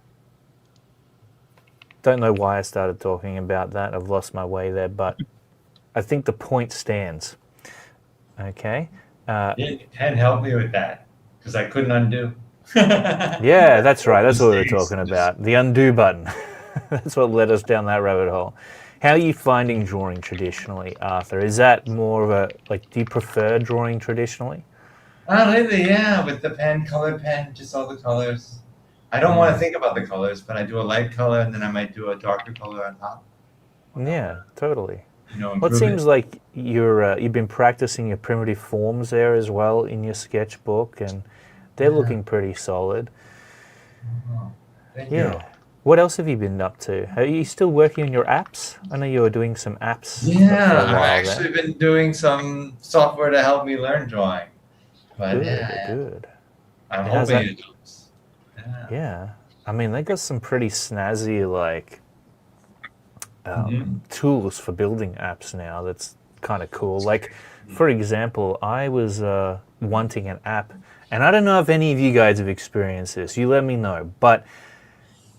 A: Don't know why I started talking about that. I've lost my way there, but I think the point stands. Okay?
D: Pen helped me with that because I couldn't undo.
A: Yeah, that's right. That's what we were
D: Mistakes,
A: talking
D: just-
A: about. The undo button. That's what led us down that rabbit hole. How are you finding drawing traditionally, Arthur? Is that more of a, like, do you prefer drawing traditionally?
D: Lately, yeah, with the pen, color pen, just all the colors. I don't want to think about the colors, but I do a light color and then I might do a darker color on top.
A: Yeah, totally. Well, it
D: improve
A: seems like you've been practicing your primitive forms there as well in your sketchbook, and they're
D: Yeah.
A: looking pretty solid.
D: Oh, thank
A: Yeah.
D: you.
A: What else have you been up to? Are you still working on your apps? I know you were doing some apps for
D: Yeah,
A: a
D: I've
A: while
D: actually
A: there.
D: been doing some software to help me learn drawing. But
A: Good, good.
D: I'm
A: How's
D: hoping
A: that?
D: it helps. Yeah.
A: Yeah. I mean, they got some pretty snazzy like
D: Mhm.
A: tools for building apps now. That's kind of cool. Like, for example, I was wanting an app, and I don't know if any of you guys have experienced this. You let me know. But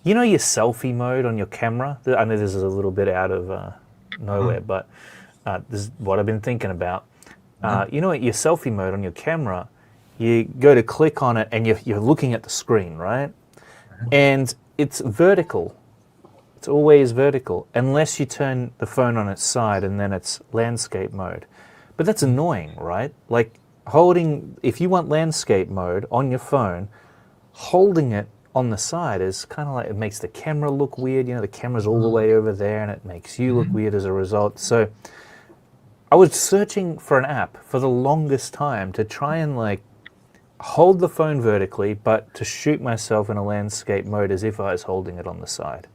A: you know your selfie mode on your camera? I know this is a little bit out of nowhere, but this is what I've been thinking about. You know, your selfie mode on your camera, you go to click on it and you're looking at the screen, right? And it's vertical. It's always vertical, unless you turn the phone on its side and then it's landscape mode. But that's annoying, right? Like if you want landscape mode on your phone, holding it on the side is kind of like, it makes the camera look weird. You know, the camera's all the way over there and it makes you look weird as a result. So I was searching for an app for the longest time to try and like hold the phone vertically, but to shoot myself in a landscape mode as if I was holding it on the side.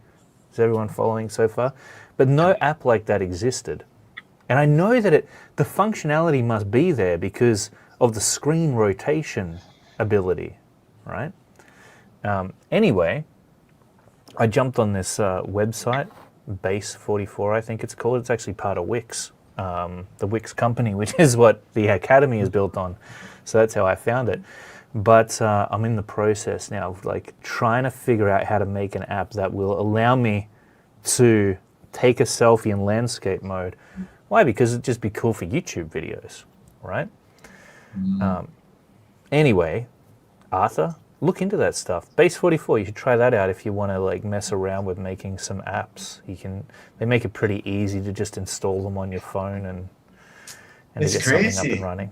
A: Is everyone following so far? But no app like that existed. And I know that the functionality must be there because of the screen rotation ability, right? Anyway, I jumped on this website, Base44, I think it's called. It's actually part of Wix, the Wix company, which is what the Academy is built on. So that's how I found it. But I'm in the process now of like trying to figure out how to make an app that will allow me to take a selfie in landscape mode. Why? Because it'd just be cool for YouTube videos, right? Anyway, Arthur, look into that stuff. Base44, you should try that out if you want to like mess around with making some apps. They make it pretty easy to just install them on your phone and to
D: It's
A: get something up
D: crazy.
A: and running.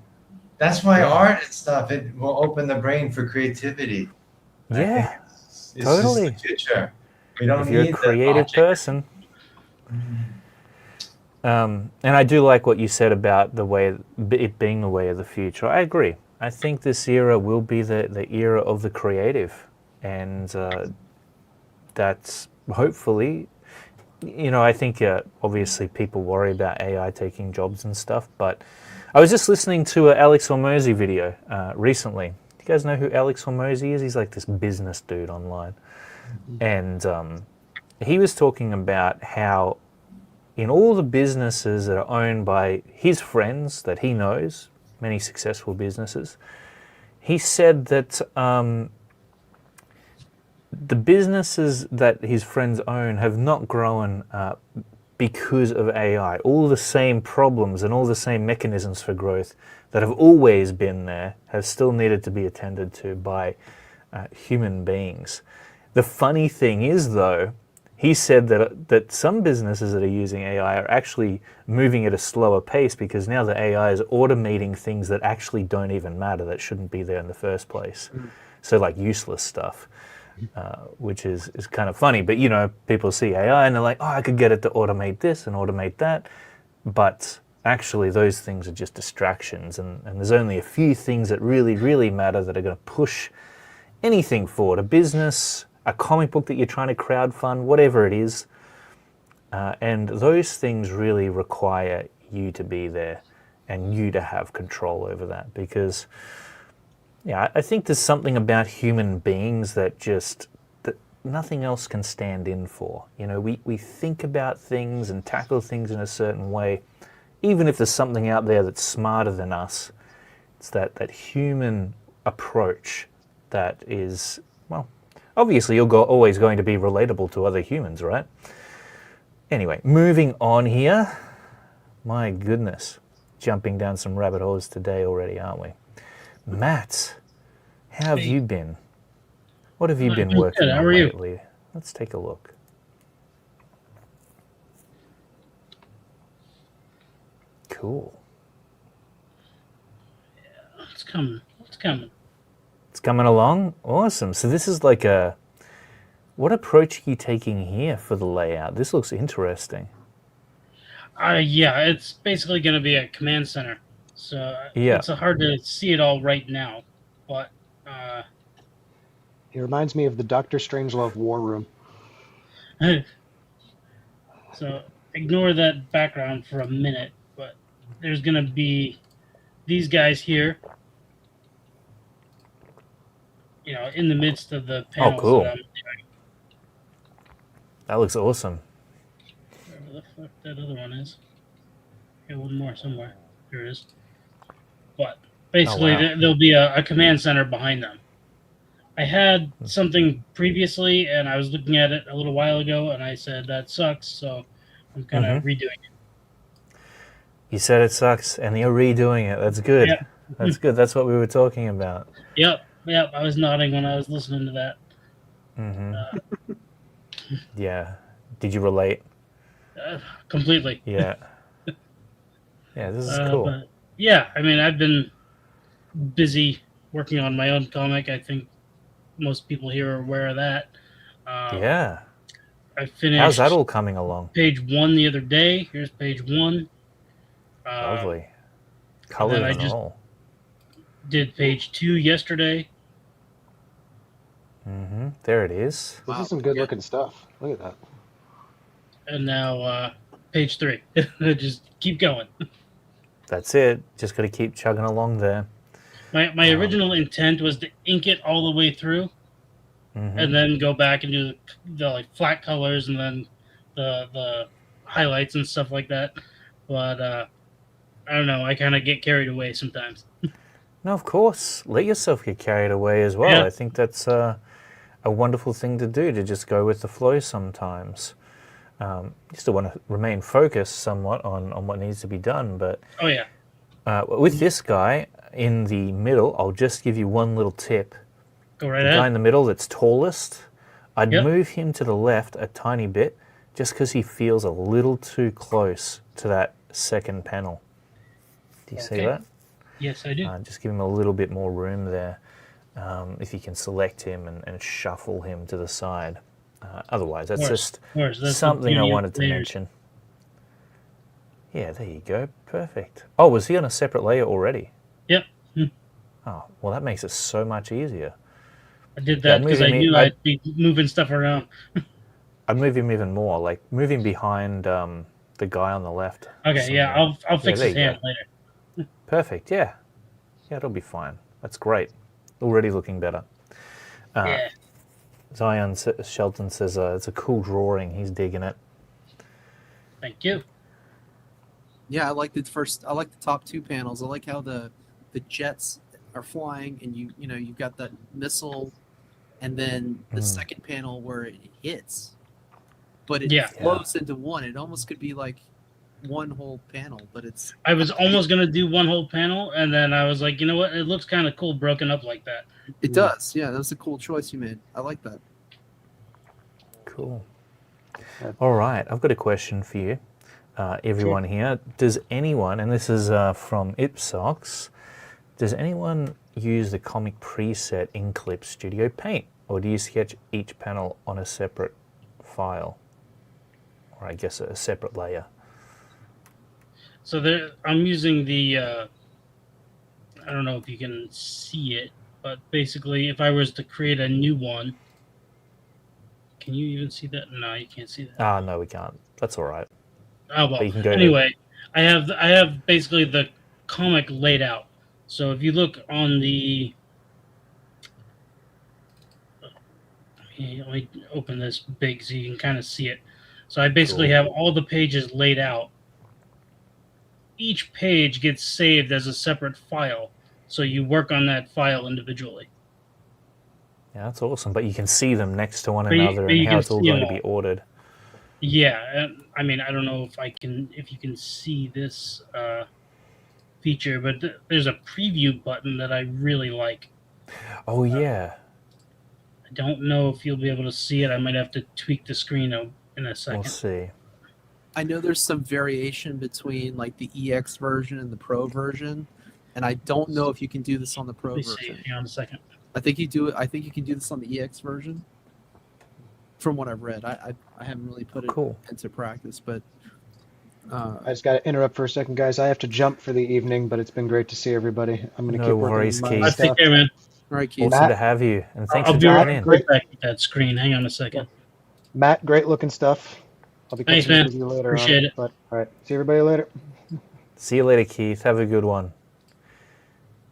D: That's why
A: Yeah.
D: art and stuff, it will open the brain for creativity. I think
A: Yeah,
D: it's
A: totally.
D: just the future. We don't
A: If you're a
D: need the
A: creative
D: logic.
A: person. And I do like what you said about it being the way of the future. I agree. I think this era will be the era of the creative, and that's hopefully, I think obviously people worry about AI taking jobs and stuff, but I was just listening to an Alex Hormozy video recently. Do you guys know who Alex Hormozy is? He's like this business dude online, and he was talking about how in all the businesses that are owned by his friends that he knows, many successful businesses, he said that the businesses that his friends own have not grown because of AI. All the same problems and all the same mechanisms for growth that have always been there have still needed to be attended to by human beings. The funny thing is, though, he said that some businesses that are using AI are actually moving at a slower pace because now the AI is automating things that actually don't even matter, that shouldn't be there in the first place. So like useless stuff, which is kind of funny. But people see AI and they're like, oh, I could get it to automate this and automate that. But actually those things are just distractions, and there's only a few things that really, really matter that are going to push anything forward. A business, a comic book that you're trying to crowdfund, whatever it is. And those things really require you to be there and you to have control over that, because I think there's something about human beings that nothing else can stand in for. We think about things and tackle things in a certain way, even if there's something out there that's smarter than us. It's that human approach that is, well, obviously you're always going to be relatable to other humans, right? Anyway, moving on here. My goodness, jumping down some rabbit holes today already, aren't we? Matt, how have you been? What have you been working on lately? Let's take a look. Cool.
F: It's coming.
A: It's coming along? Awesome. So this is like what approach are you taking here for the layout? This looks interesting.
F: Yeah, it's basically going to be a command center, so
A: Yeah.
F: it's hard to see it all right now. But
C: He reminds me of the Doctor Strangelove War Room.
F: so ignore that background for a minute. But there's going to be these guys here, in the midst of the
A: Oh,
F: panels
A: cool.
F: that I'm doing.
A: That looks awesome.
F: Wherever the fuck that other one is. Okay, one more somewhere. Here it is. But basically,
A: wow.
F: there'll be a command center behind them. I had something previously, and I was looking at it a little while ago, and I said that sucks, so I'm kind of redoing it.
A: You said it sucks, and you're redoing it. That's good.
F: Yeah.
A: That's good. That's what we were talking about.
F: Yep. I was nodding when I was listening to that.
A: Yeah. Did you relate?
F: Completely.
A: Yeah. Yeah, this is cool.
F: But yeah, I mean, I've been busy working on my own comic. I think most people here are aware of that.
A: Yeah.
F: I finished
A: How's that all coming along?
F: page 1 the other day. Here's page 1.
A: Lovely. Colors
F: I
A: and
F: just
A: all.
F: did page 2 yesterday.
A: There it is.
C: This is some good looking stuff. Look at that.
F: And now page 3. Just keep going.
A: That's it. Just got to keep chugging along there.
F: My original intent was to ink it all the way through, and then go back and do the like flat colors and then the highlights and stuff like that. But I don't know. I kind of get carried away sometimes.
A: No, of course. Let yourself get carried away as well.
F: Yeah.
A: I think that's a wonderful thing to do, to just go with the flow sometimes. You still want to remain focused somewhat on what needs to be done. But
F: Oh yeah.
A: with this guy in the middle, I'll just give you one little tip.
F: Go right
A: The guy
F: ahead.
A: in the middle that's tallest, I'd
F: Yep.
A: move him to the left a tiny bit just because he feels a little too close to that second panel. Do you see
F: Okay.
A: that?
F: Yes, I do.
A: Just give him a little bit more room there. If you can select him and shuffle him to the side. Otherwise, that's just
F: Of course, that's the
A: something I
F: beauty of
A: wanted to
F: layers.
A: mention. Yeah, there you go. Perfect. Oh, was he on a separate layer already?
F: Yep.
A: Oh, well, that makes it so much easier.
F: I did that because I knew I'd be moving stuff around.
A: I'd move him even more, like move him behind the guy on the left.
F: Okay, yeah, I'll fix
A: there
F: his
A: you
F: hand
A: go.
F: later.
A: Perfect, yeah. Yeah, it'll be fine. That's great. Already looking better.
F: Yeah.
A: Zion Shelton says it's a cool drawing. He's digging it.
F: Thank you.
B: Yeah, I like the top 2 panels. I like how the jets are flying, and you've got that missile, and then the second panel where it hits, but it
F: Yeah.
B: flows into one. It almost could be like one whole panel, but it's
F: I was almost gonna do one whole panel, and then I was like, you know what? It looks kind of cool broken up like that.
B: it does. Yeah, that was a cool choice you made. I like that.
A: Cool. All right, I've got a question for you, everyone here. Does anyone, and this is from Ipsox, does anyone use the comic preset in Clip Studio Paint, or do you sketch each panel on a separate file, or I guess a separate layer?
F: So there, I'm using the. I don't know if you can see it, but basically, if I was to create a new one, can you even see that? No, you can't see that.
A: No, we can't. That's all right.
F: Oh well.
A: But you can go
F: Anyway, I have basically the comic laid out. So if you look on the, let me open this big so you can kind of see it. So I basically have all the pages laid out. Each page gets saved as a separate file, so you work on that file individually.
A: Yeah, that's awesome. But you can see them next to one
F: But you-
A: another
F: but
A: and
F: you
A: how
F: can
A: it's all
F: see
A: going to
F: them
A: be
F: all.
A: ordered.
F: Yeah, and I mean, I don't know if you can see this feature, but there's a preview button that I really like.
A: Oh, yeah.
F: I don't know if you'll be able to see it. I might have to tweak the screen in a second.
A: We'll see.
B: I know there's some variation between like the EX version and the Pro version, and I don't know if you can do this on the Pro
F: Let me see.
B: version.
F: Hang on a second.
B: I think you do it. I think you can do this on the EX version. From what I've read, I haven't really put it
A: Cool.
B: into practice, but
C: I just got to interrupt for a second, guys. I have to jump for the evening, but it's been great to see everybody. I'm going to
A: No
C: keep working
A: worries,
C: on
A: Keith.
C: my
F: I take
C: stuff.
F: care, man.
B: All right, Keith.
A: Awesome
C: Matt?
A: to have you, and thanks
F: I'll
A: for
F: be
A: jumping
F: right,
A: in.
C: Great.
F: back with that screen. Hang on a second.
C: Matt, great looking stuff. I'll be
F: Thanks,
C: catching up
F: man.
C: with you later
F: Appreciate
C: on
F: it.
C: But all right, see everybody later.
A: See you later, Keith. Have a good one.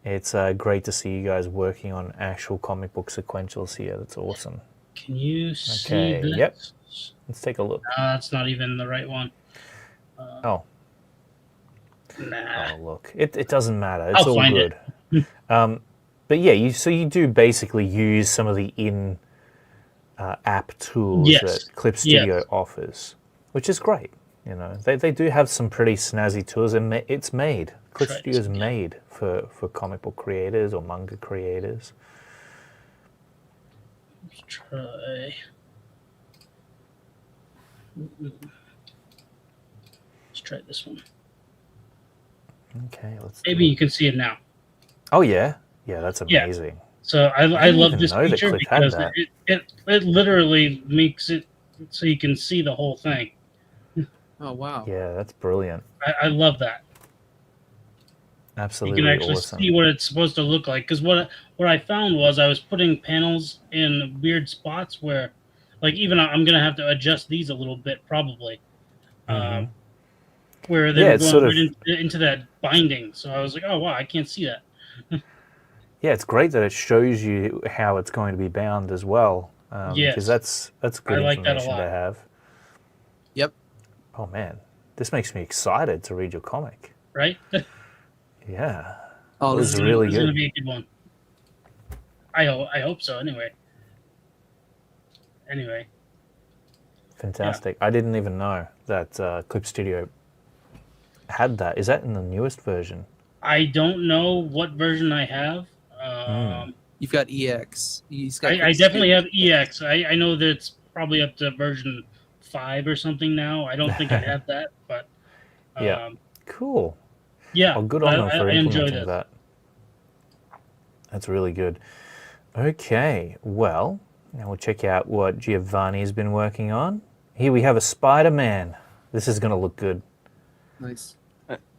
A: It's great to see you guys working on actual comic book sequentials here. That's awesome.
F: Can you see
A: Okay,
F: this?
A: yep. Let's take a look.
F: That's not even the right one.
A: Oh.
F: Nah.
A: Oh, look. It doesn't matter. It's
F: I'll
A: all
F: find
A: good. But yeah, you do basically use some of the app tools
F: Yes.
A: that Clip Studio
F: Yes.
A: offers, which is great. You know, they do have some pretty snazzy tools, and it's made. Clip
F: Try
A: Studio is
F: this again.
A: made for comic book creators or manga creators.
F: Let's try. Let's try this one.
A: Okay, let's.
F: Maybe you can see it now.
A: Oh yeah, that's
F: Yeah.
A: amazing.
F: So I
A: didn't
F: love
A: even
F: this
A: know that
F: feature
A: Clip had
F: because
A: that.
F: it literally makes it so you can see the whole thing.
B: Oh wow.
A: Yeah, that's brilliant.
F: I love that.
A: Absolutely
F: You can actually
A: awesome.
F: see what it's supposed to look like. Because what I found was I was putting panels in weird spots where, like, even I'm gonna have to adjust these a little bit probably,
A: Mhm.
F: where they
A: Yeah,
F: were
A: it's
F: going
A: sort
F: right
A: of-
F: into that binding. So I was like, oh wow, I can't see that.
A: Yeah, it's great that it shows you how it's going to be bound as well.
F: Yes.
A: Because that's good
F: I like that a
A: information to
F: lot.
A: have.
B: Yep.
A: Oh man, this makes me excited to read your comic.
F: Right?
A: Yeah.
B: Oh,
A: This
B: this
A: is
B: is
A: really
F: This is gonna
A: good.
F: be a good one. I hope so. Anyway.
A: Fantastic. I didn't even know that Clip Studio had that. Is that in the newest version?
F: I don't know what version I have.
B: You've got EX. He's got
F: I definitely have EX. I know that it's probably up to version 5 or something now. I don't think I have that, but
A: Yeah. Cool.
F: yeah,
A: Well, good on them for
F: I enjoy
A: implementing
F: this.
A: that. That's really good. Okay, well, now we'll check out what Giovanni has been working on. Here we have a Spider-Man. This is going to look good.
B: Nice.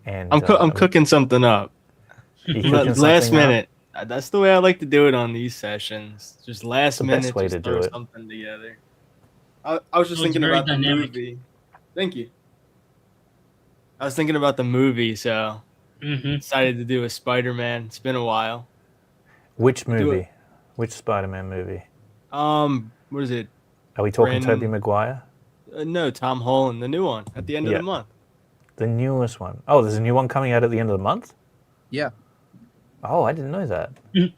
A: And
E: I'm cooking something up.
A: you cooking
E: Last
A: something up?
E: minute. That's the way I like to do it on these sessions. Just last
A: the
E: minute,
A: best way
E: just
A: to do
E: throw
A: it.
E: something together. I was just
F: So it's
E: thinking
F: very
E: about
F: dynamic.
E: the movie. Thank you. I was thinking about the movie, so decided to do a Spider-Man. It's been a while.
A: Which
E: Do
A: movie?
E: it.
A: Which Spider-Man movie?
E: What is it?
A: Are we talking
E: Brandon-
A: Tobey Maguire?
E: No, Tom Holland, the new one at the end of
A: Yeah.
E: the month.
A: The newest one. Oh, there's a new one coming out at the end of the month?
B: Yeah.
A: Oh, I didn't know that.
E: I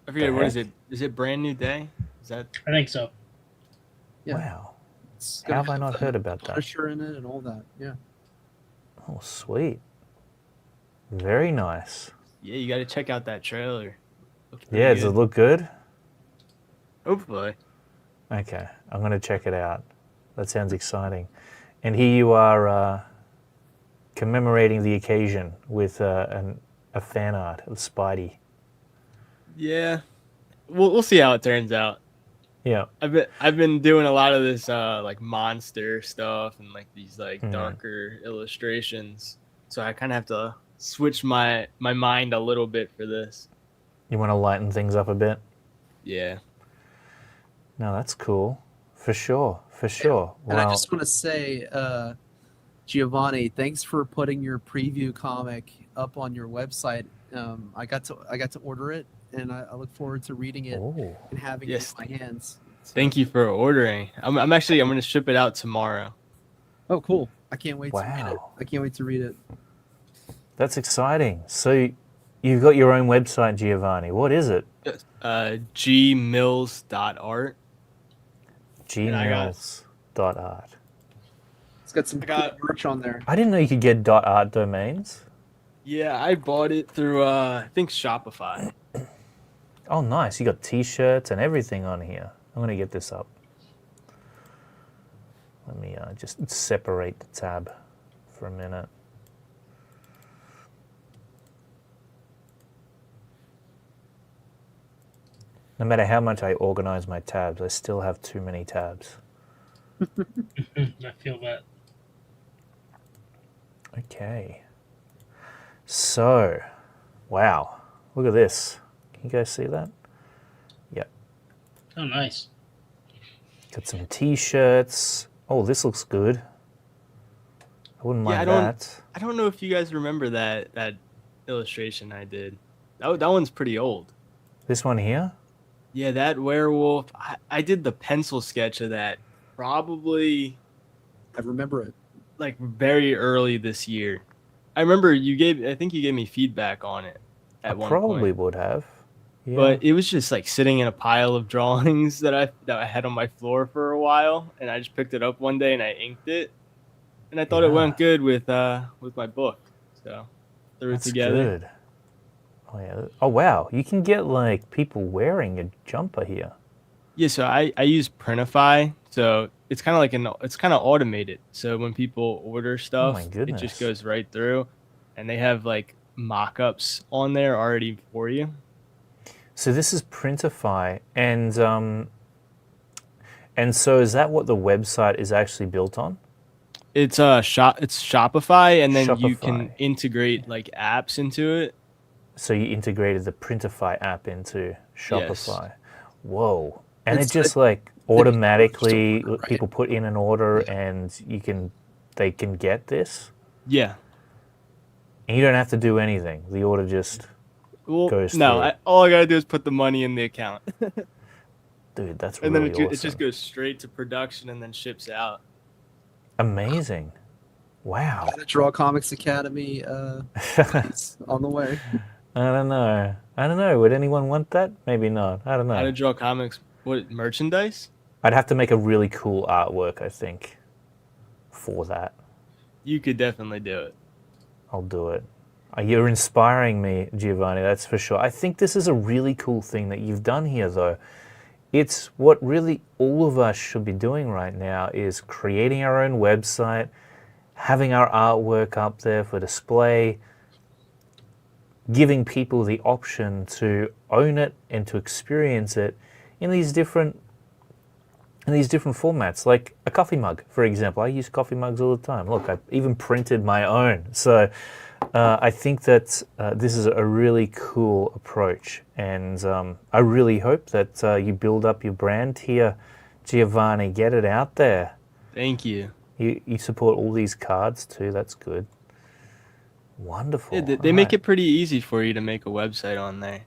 E: forget
A: The
E: what is
A: heck?
E: it? Is it Brand New Day? Is that?
F: I think so.
B: Yeah.
A: Wow.
B: It's
A: How
B: gonna
A: have I not
B: the
A: heard about that?
B: Punisher in it and all that. Yeah.
A: Oh, sweet. Very nice.
E: Yeah, you got to check out that trailer. Looks pretty
A: Yeah, does it
E: good.
A: look good?
E: Hopefully.
A: Okay, I'm going to check it out. That sounds exciting. And here you are commemorating the occasion with a fan art of Spidey.
E: Yeah, we'll see how it turns out.
A: Yeah.
E: I've been doing a lot of this like monster stuff and like these like
A: Mhm.
E: darker illustrations. So I kind of have to switch my mind a little bit for this.
A: You want to lighten things up a bit?
E: Yeah.
A: No, that's cool. For sure. For sure.
B: And I
A: Well,
B: just want to say, Giovanni, thanks for putting your preview comic up on your website. I got to order it, and I look forward to reading it
A: oh,
B: and having
E: Yes.
B: it in my hands. So-
E: Thank you for ordering. I'm going to ship it out tomorrow.
B: Oh, cool! I can't wait to read it.
A: Wow.
B: I can't wait to read it.
A: that's exciting. So you've got your own website, Giovanni. What is it?
E: gmills.art. And I got-
A: gmills.art.
B: It's got some
E: I got-
B: cool merch on there.
A: I didn't know you could get .art domains.
E: Yeah, I bought it through I think Shopify.
A: Oh, nice. You got T-shirts and everything on here. I'm going to get this up. Let me just separate the tab for a minute. No matter how much I organize my tabs, I still have too many tabs.
F: I feel that.
A: Okay. So, wow. Look at this. Can you guys see that? Yep.
F: Oh, nice.
A: Got some t-shirts. Oh, this looks good. I wouldn't
E: Yeah,
A: mind that.
E: I don't know if you guys remember that illustration I did. That one's pretty old.
A: This one here?
E: Yeah, that werewolf. I did the pencil sketch of that probably
B: I remember it.
E: like very early this year. I think you gave me feedback on it
A: I
E: at one
A: probably
E: point.
A: would have. Yeah.
E: But it was just like sitting in a pile of drawings that I had on my floor for a while, and I just picked it up one day and I inked it, and I thought it went good with my book, so threw it
A: That's
E: together.
A: good. Oh yeah. Oh wow. You can get like people wearing a jumper here.
E: Yeah, so I use Printify, so it's kind of like it's kind of automated. So when people order
A: Oh my
E: stuff, it
A: goodness.
E: just goes right through, and they have like mock-ups on there already for you.
A: So this is Printify, and so is that what the website is actually built on?
E: It's it's Shopify, and then you can
A: Shopify.
E: integrate like apps into it.
A: So you integrated the Printify app into Shopify. Whoa. And
B: It's
A: it just
B: a-
A: like automatically
B: Right.
A: people put in an order and they can get this.
E: Yeah.
A: And you don't have to do anything. The order just
E: Well,
A: goes
E: no,
A: through.
E: all I gotta do is put the money in the account,
A: Dude, that's
E: and
A: really
E: then
A: awesome.
E: it just goes straight to production and then ships out.
A: Amazing. Wow.
B: How to Draw Comics Academy it's on the way.
A: I don't know. Would anyone want that? Maybe not. I don't
E: How to
A: know.
E: Draw Comics? What, merchandise?
A: I'd have to make a really cool artwork, I think, for that.
E: You could definitely do it.
A: I'll do it. You're inspiring me, Giovanni, that's for sure. I think this is a really cool thing that you've done here, though. It's what really all of us should be doing right now is creating our own website, having our artwork up there for display, giving people the option to own it and to experience it in these different formats, like a coffee mug, for example. I use coffee mugs all the time. Look, I've even printed my own. So I think that this is a really cool approach, and I really hope that you build up your brand here, Giovanni. Get it out there.
E: Thank you.
A: You support all these cards too. That's good. Wonderful.
E: Yeah, they make it pretty easy for you to make a website on there.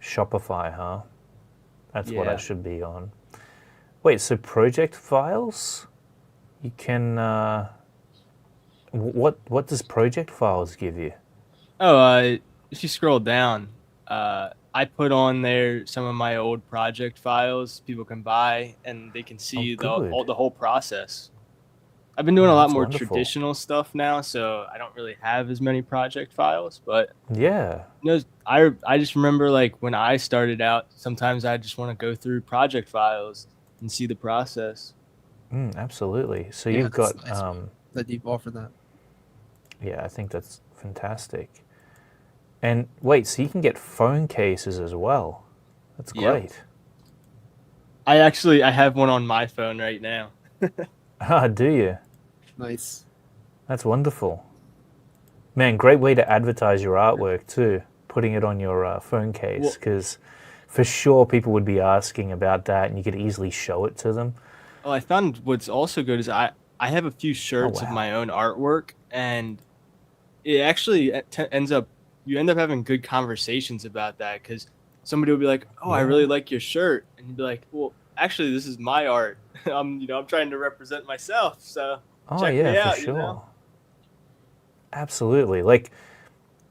A: Shopify, huh? That's what I
E: Yeah.
A: should be on. Wait, so project files? You can. What does project files give you?
E: Oh, if you scroll down, I put on there some of my old project files people can buy, and they can see
A: good.
E: the whole process. I've been doing a lot
A: That's
E: more
A: wonderful.
E: traditional stuff now, so I don't really have as many project files. But
A: Yeah.
E: I just remember like when I started out, sometimes I just want to go through project files and see the process.
A: Absolutely. So
B: Yeah,
A: you've
B: that's
A: got
B: nice, that you've offered that.
A: yeah, I think that's fantastic. And wait, so you can get phone cases as well. That's
E: Yep.
A: great.
E: I have one on my phone right now.
A: Ah, do you?
B: Nice.
A: That's wonderful. Man, great way to advertise your artwork too, putting it on your phone case,
E: Well-
A: because for sure people would be asking about that and you could easily show it to them.
E: Well, I found what's also good is I have a few shirts of
A: wow.
E: my own artwork, and it actually ends up you end up having good conversations about that because somebody will be like, "Oh, I really like your shirt," and you'd be like, "Well, actually, this is my art. I'm trying to represent myself, so
A: Oh
E: check
A: yeah,
E: me out."
A: for sure. Absolutely. Like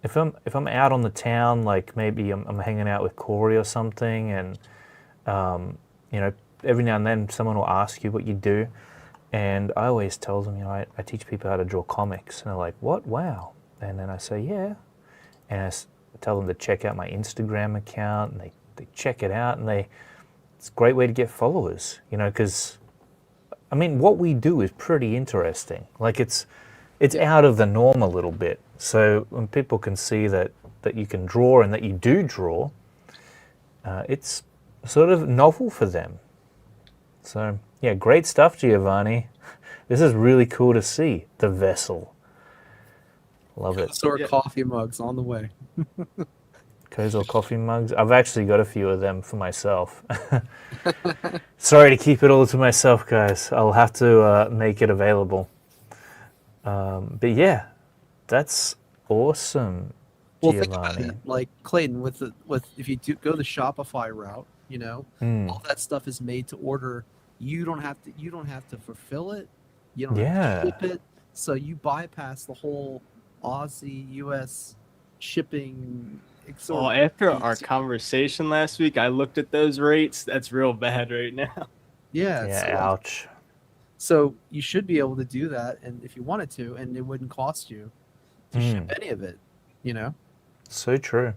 A: if I'm out on the town, like maybe I'm hanging out with Corey or something, and every now and then someone will ask you what you do, and I always tell them, I teach people how to draw comics, and they're like, "What? Wow!" And then I say, "Yeah," and I tell them to check out my Instagram account, and they check it out, and it's a great way to get followers, because I mean, what we do is pretty interesting. Like it's out of the norm a little bit. So when people can see that you can draw and that you do draw, it's sort of novel for them. So yeah, great stuff, Giovanni. This is really cool to see, the vessel. Love it.
B: Sort
E: Yeah.
B: coffee mugs on the way.
A: Kozel coffee mugs. I've actually got a few of them for myself. Sorry to keep it all to myself, guys. I'll have to make it available. But yeah, that's awesome,
B: Well, think about
A: Giovanni.
B: it, like Clayton, with if you do go the Shopify route, all that stuff is made to order. You don't have to fulfill it. You don't have
A: Yeah.
B: to ship it. So you bypass the whole Aussie US shipping.
E: Well, after our conversation last week, I looked at those rates. That's real bad right now.
B: Yeah.
A: Yeah, ouch.
B: So you should be able to do that, and if you wanted to, and it wouldn't cost you to ship any of it.
A: So true.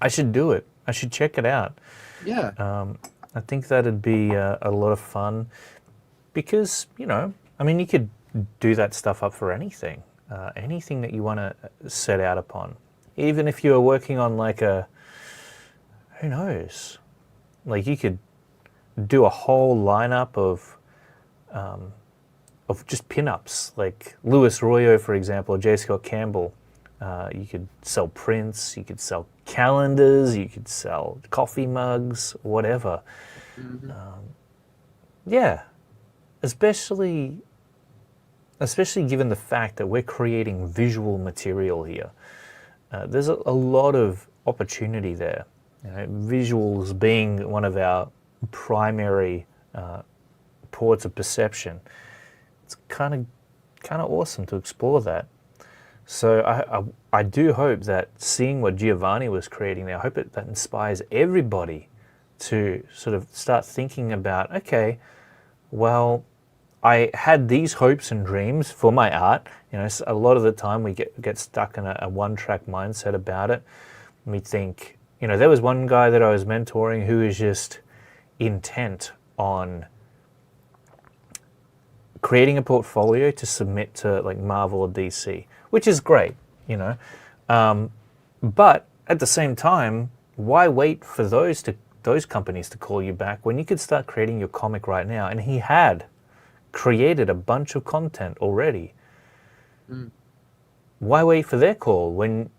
A: I should do it. I should check it out.
B: Yeah.
A: I think that'd be a lot of fun because, I mean, you could do that stuff up for anything, anything that you want to set out upon. Even if you were working on who knows, like you could do a whole lineup of just pinups, like Louis Royo, for example, or J. Scott Campbell. You could sell prints, you could sell calendars, you could sell coffee mugs, whatever. Yeah, especially given the fact that we're creating visual material here. There's a lot of opportunity there. Visuals being one of our primary ports of perception. It's kind of awesome to explore that. So I do hope that seeing what Giovanni was creating there, I hope that inspires everybody to sort of start thinking about, okay, well, I had these hopes and dreams for my art. A lot of the time we get stuck in a one-track mindset about it. We think, there was one guy that I was mentoring who was just intent on creating a portfolio to submit to like Marvel or DC, which is great, but at the same time, why wait for those companies to call you back when you could start creating your comic right now? And he had created a bunch of content already. Why wait for their call when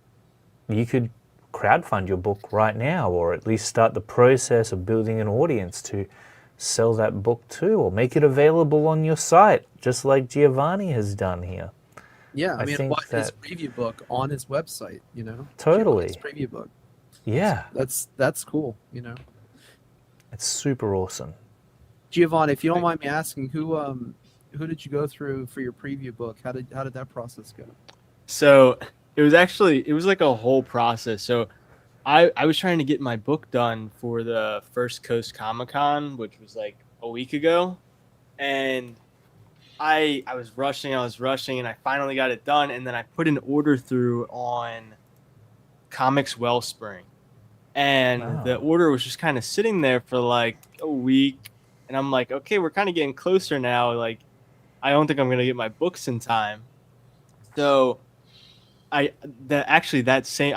A: you could crowdfund your book right now, or at least start the process of building an audience to sell that book to, or make it available on your site, just like Giovanni has done here.
B: Yeah, I mean,
A: think
B: what his preview book on his website,
A: Totally.
B: His preview book.
A: Yeah.
B: That's cool,
A: It's super awesome.
B: Giovanni, if you don't mind me asking, who did you go through for your preview book? How did that process go?
E: So it was like a whole process. So I was trying to get my book done for the First Coast Comic-Con, which was like a week ago. And I was rushing, and I finally got it done. And then I put an order through on Comics Wellspring. And the order was just kind of sitting there for like a week. And I'm like, okay, we're kind of getting closer now. Like, I don't think I'm going to get my books in time. So I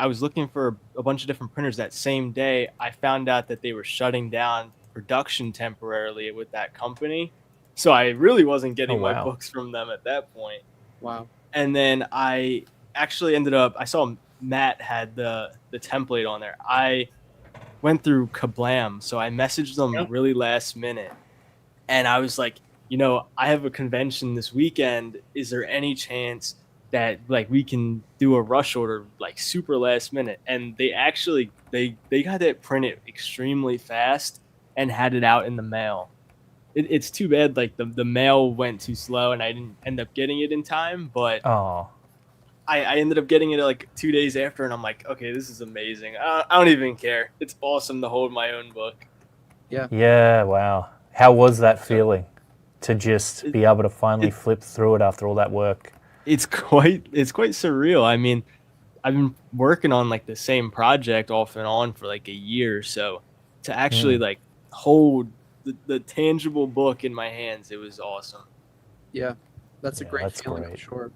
E: was looking for a bunch of different printers that same day. I found out that they were shutting down production temporarily with that company. So I really wasn't getting my books from them at that point.
B: Wow.
E: And then I actually I saw Matt had the template on there. I went through Kablam. So I messaged them really last minute. And I was like, I have a convention this weekend. Is there any chance that like we can do a rush order like super last minute? And they actually they got that printed extremely fast and had it out in the mail. It's too bad like the mail went too slow and I didn't end up getting it in time, but I ended up getting it like 2 days after, and I'm like, okay, this is amazing. I don't even care. It's awesome to hold my own book.
A: Yeah, wow. How was that feeling to just be able to finally flip through it after all that work?
E: It's quite surreal. I mean, I've been working on like the same project off and on for like a year, so to actually like hold the tangible book in my hands, it was awesome.
B: Yeah, that's a great feeling, I'm sure.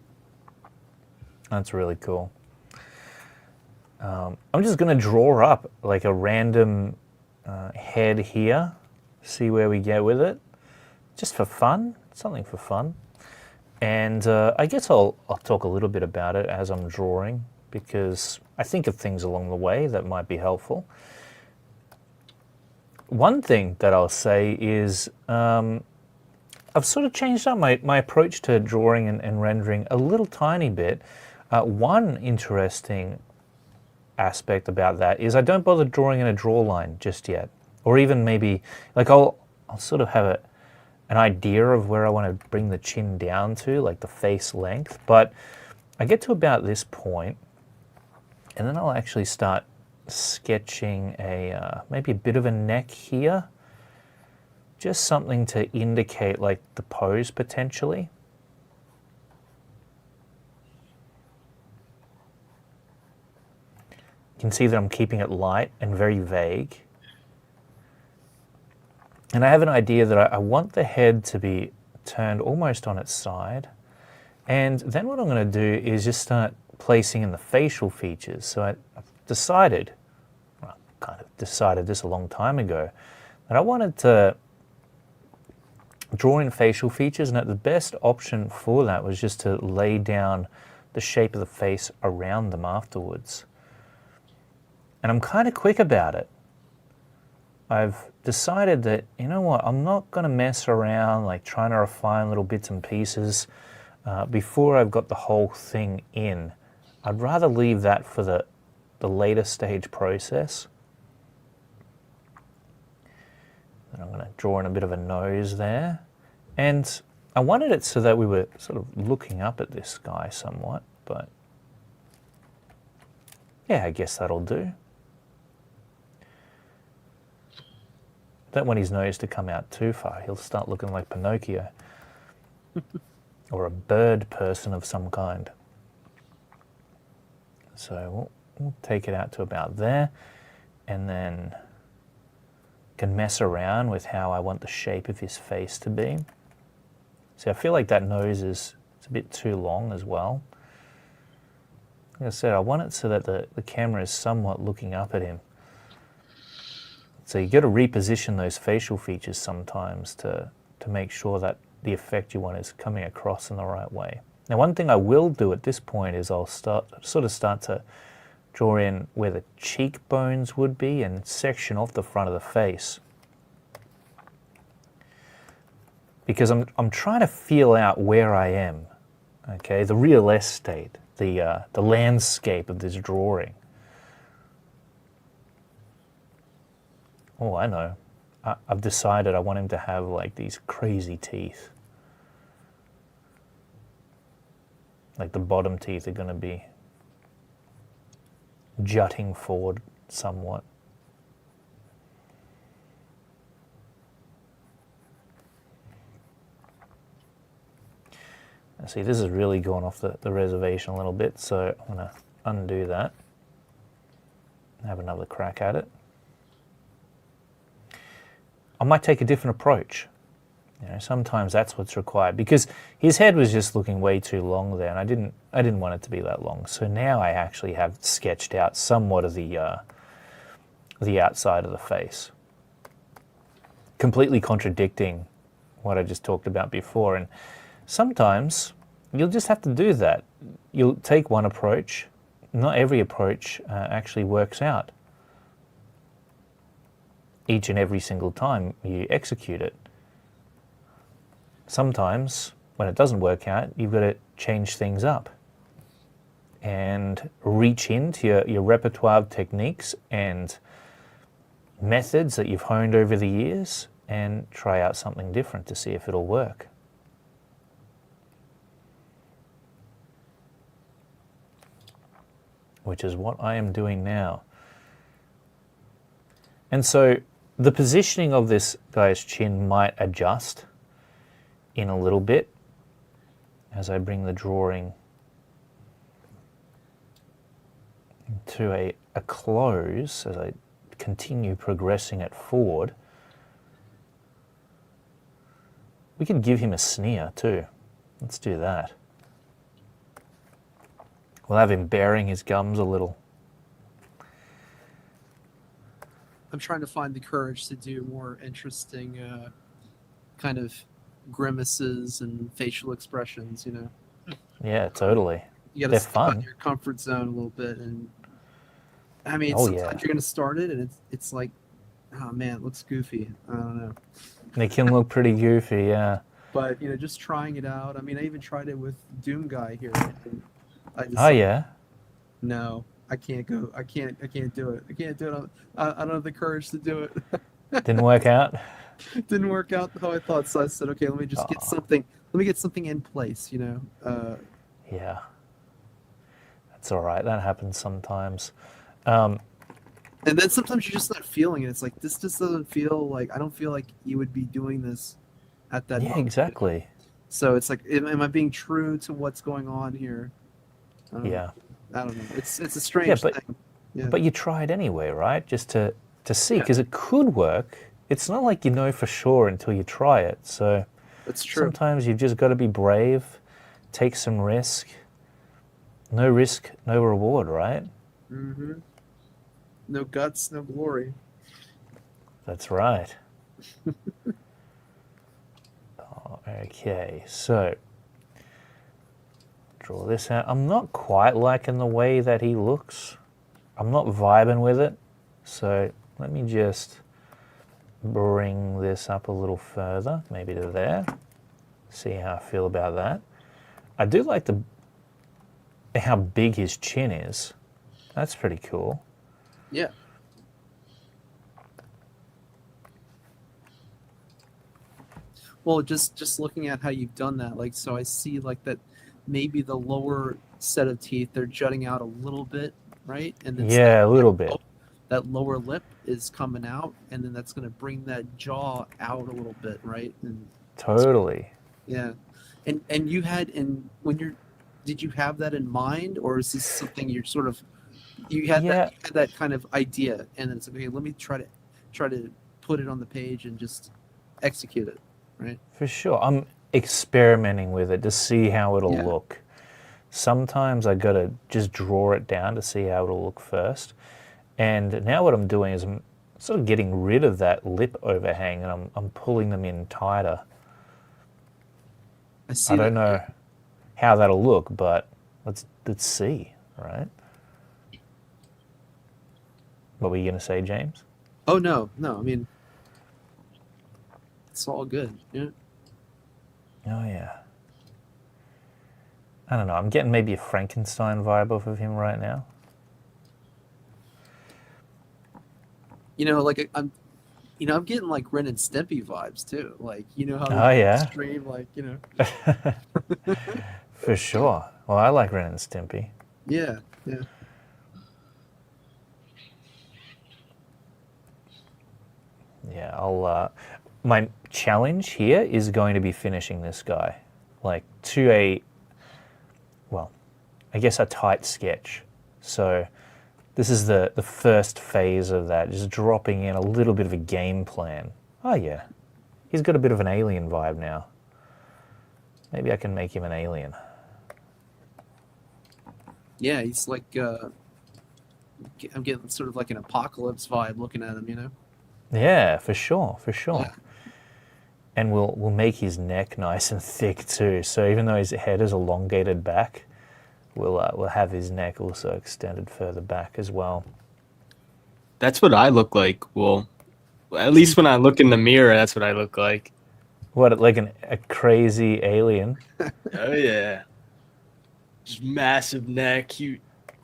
A: That's really cool. I'm just going to draw up like a random head here, see where we get with it, just for fun, something for fun. And I guess I'll talk a little bit about it as I'm drawing, because I think of things along the way that might be helpful. One thing that I'll say is I've sort of changed up my approach to drawing and rendering a little tiny bit. One interesting aspect about that is I don't bother drawing in a draw line just yet, or even maybe like I'll sort of have an idea of where I want to bring the chin down to, like the face length, but I get to about this point and then I'll actually start sketching maybe a bit of a neck here, just something to indicate like the pose potentially. You can see that I'm keeping it light and very vague. And I have an idea that I want the head to be turned almost on its side. And then what I'm going to do is just start placing in the facial features. So I've decided, well, kind of decided this a long time ago, that I wanted to draw in facial features, and that the best option for that was just to lay down the shape of the face around them afterwards. And I'm kind of quick about it. I've decided that, you know what, I'm not going to mess around like trying to refine little bits and pieces before I've got the whole thing in. I'd rather leave that for the later stage process. And I'm going to draw in a bit of a nose there. And I wanted it so that we were sort of looking up at this guy somewhat, but yeah, I guess that'll do. Don't want his nose to come out too far. He'll start looking like Pinocchio or a bird person of some kind. So we'll take it out to about there, and then can mess around with how I want the shape of his face to be. See, I feel like that nose it's a bit too long as well. Like I said, I want it so that the camera is somewhat looking up at him. So you got to reposition those facial features sometimes to make sure that the effect you want is coming across in the right way. Now, one thing I will do at this point is I'll start to draw in where the cheekbones would be and section off the front of the face. Because I'm trying to feel out where I am, okay, the real estate, the landscape of this drawing. Oh, I know. I've decided I want him to have like these crazy teeth. Like the bottom teeth are going to be jutting forward somewhat. See, this is really going off the reservation a little bit, so I'm going to undo that and have another crack at it. I might take a different approach. You know, sometimes that's what's required, because his head was just looking way too long there, and I didn't want it to be that long. So now I actually have sketched out somewhat of the outside of the face, completely contradicting what I just talked about before. And sometimes you'll just have to do that. You'll take one approach. Not every approach actually works out each and every single time you execute it. Sometimes, when it doesn't work out, you've got to change things up and reach into your repertoire of techniques and methods that you've honed over the years and try out something different to see if it'll work. Which is what I am doing now. And so the positioning of this guy's chin might adjust in a little bit as I bring the drawing to a close, as I continue progressing it forward. We could give him a sneer too. Let's do that. We'll have him baring his gums a little.
B: I'm trying to find the courage to do more interesting kind of grimaces and facial expressions.
A: Yeah, totally.
B: You got
A: They're
B: to step out
A: fun.
B: of your comfort zone a little bit, and I mean,
A: Oh,
B: sometimes
A: yeah.
B: you're gonna start it, and it's like, oh man, it looks goofy. I don't know,
A: They can look pretty goofy, yeah.
B: but just trying it out. I mean, I even tried it with Doom Guy here. And I
A: Oh,
B: decided,
A: yeah.
B: no, I can't go. I can't do it. I can't do it. I don't have the courage to do it.
A: Didn't work out?
B: It didn't work out how I thought. So I said, okay, let me just get
A: Aw.
B: something. Let me get something in place.
A: Yeah. That's all right. That happens sometimes.
B: And then sometimes you're just not feeling it. It's like this just doesn't feel like I don't feel like you would be doing this at that
A: Yeah,
B: moment.
A: exactly.
B: So it's like, am I being true to what's going on here?
A: Yeah.
B: I don't know. It's a strange
A: but-
B: thing. Yeah.
A: But you tried anyway, right? Just to see, because it could work. It's not like you know for sure until you try it. So
B: That's true.
A: sometimes you've just got to be brave, take some risk. No risk, no reward, right?
B: Mm-hmm. No guts, no glory.
A: That's right. Oh, okay, so draw this out. I'm not quite liking the way that he looks. I'm not vibing with it. So let me just bring this up a little further, maybe to there. See how I feel about that. I do like how big his chin is. That's pretty cool.
B: Yeah. Well, just looking at how you've done that, like, so I see like that maybe the lower set of teeth, they're jutting out a little bit, right? And then
A: Yeah, a little bit.
B: that lower lip is coming out, and then that's going to bring that jaw out a little bit, right? And
A: Totally.
B: yeah, and you had did you have that in mind, or is this something you're sort of you had that kind of idea, and then it's like, okay, let me try to put it on the page and just execute it, right?
A: For sure. I'm experimenting with it to see how it'll
B: Yeah.
A: look. Sometimes I gotta just draw it down to see how it'll look first. And now what I'm doing is I'm sort of getting rid of that lip overhang, and I'm pulling them in tighter.
B: I see.
A: I don't know how that'll look, but let's see, right? What were you gonna say, James?
B: Oh no. I mean, it's all good. Yeah.
A: Oh yeah. I don't know. I'm getting maybe a Frankenstein vibe off of him right now.
B: Like I'm getting like Ren and Stimpy vibes too. Like, how
A: Oh, yeah.
B: extreme, like,
A: For sure. Well, I like Ren and Stimpy.
B: yeah.
A: Yeah, I'll. My challenge here is going to be finishing this guy, like to I guess a tight sketch. So this is the first phase of that, just dropping in a little bit of a game plan. Oh yeah, he's got a bit of an alien vibe now. Maybe I can make him an alien.
B: Yeah, he's like I'm getting sort of like an apocalypse vibe looking at him.
A: Yeah, for sure.
B: Yeah.
A: And we'll make his neck nice and thick too. So even though his head is elongated back, we'll have his neck also extended further back as well.
E: That's what I look like. Well, at least when I look in the mirror, that's what I look like.
A: What, like a crazy alien?
E: Oh yeah, just massive neck, cute,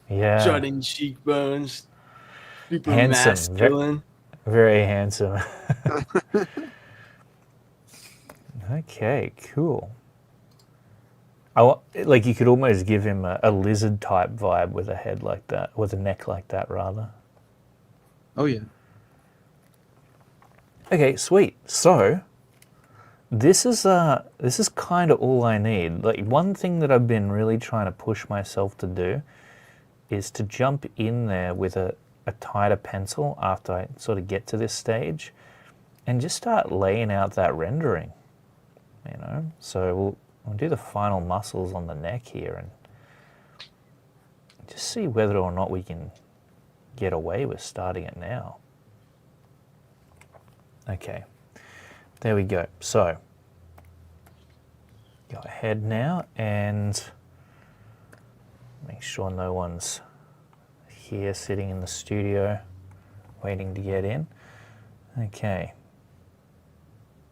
A: Yeah,
E: jutting cheekbones, super
A: Handsome.
E: masculine.
A: very handsome. Okay, cool. Like you could almost give him a lizard type vibe with a head like that, with a neck like that rather.
B: Oh yeah.
A: Okay, sweet. So this is kind of all I need. Like one thing that I've been really trying to push myself to do is to jump in there with a tighter pencil after I sort of get to this stage and just start laying out that rendering. So we'll do the final muscles on the neck here and just see whether or not we can get away with starting it now. Okay, there we go. So go ahead now and make sure no one's here sitting in the studio waiting to get in. Okay.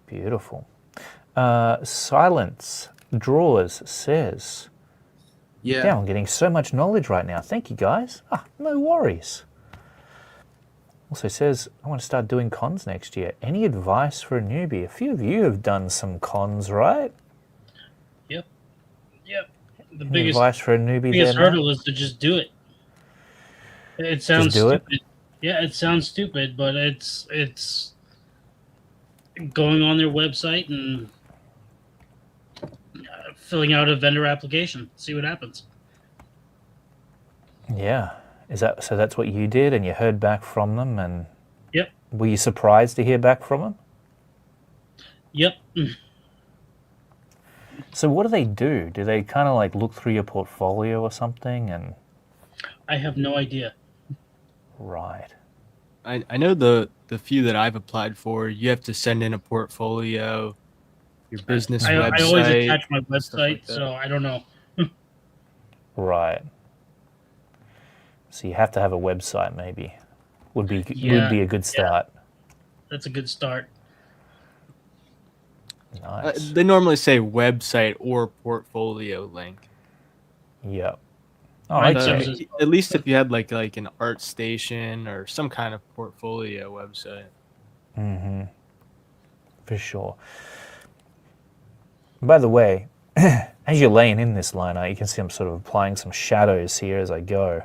A: Beautiful. Silence Drawers says,
B: Yeah.
A: "Damn, I'm getting so much knowledge right now. Thank you, guys. No worries." Also says, "I want to start doing cons next year. Any advice for a newbie?" A few of you have done some cons, right?
F: Yep. The
A: Any
F: biggest
A: advice for a newbie
F: biggest
A: there, Matt?
F: hurdle is to just do it. It sounds
A: do it?
F: stupid. Yeah, it sounds stupid, but it's going on their website and filling out a vendor application. See what happens.
A: Yeah. Is that so? That's what you did, and you heard back from them, and
F: Yep.
A: were you surprised to hear back from them?
F: Yep.
A: So what do they do? Do they kind of like look through your portfolio or something? And
F: I have no idea.
A: right.
E: I know the few that I've applied for, you have to send in a portfolio, your business
F: I
E: website.
F: always attach my
E: stuff
F: website,
E: like that.
F: so I don't know.
A: Right. So you have to have a website, maybe. Would be
F: Yeah,
A: a good start.
F: That's a good start.
A: Nice.
E: They normally say website or portfolio link.
A: Yep. Oh,
F: Mine
A: okay.
F: says-
E: At least if you had like an art station or some kind of portfolio website.
A: Mm-hmm. For sure. By the way, as you're laying in this liner, you can see I'm sort of applying some shadows here as I go.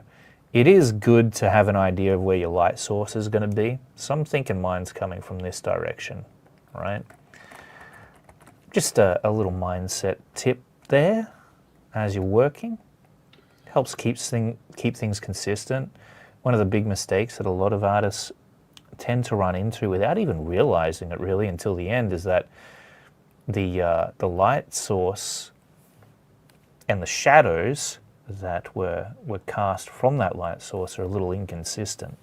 A: It is good to have an idea of where your light source is going to be. So I'm thinking mine's coming from this direction, right? Just a little mindset tip there as you're working. Helps keep things consistent. One of the big mistakes that a lot of artists tend to run into without even realizing it really until the end is that the light source and the shadows that were cast from that light source are a little inconsistent.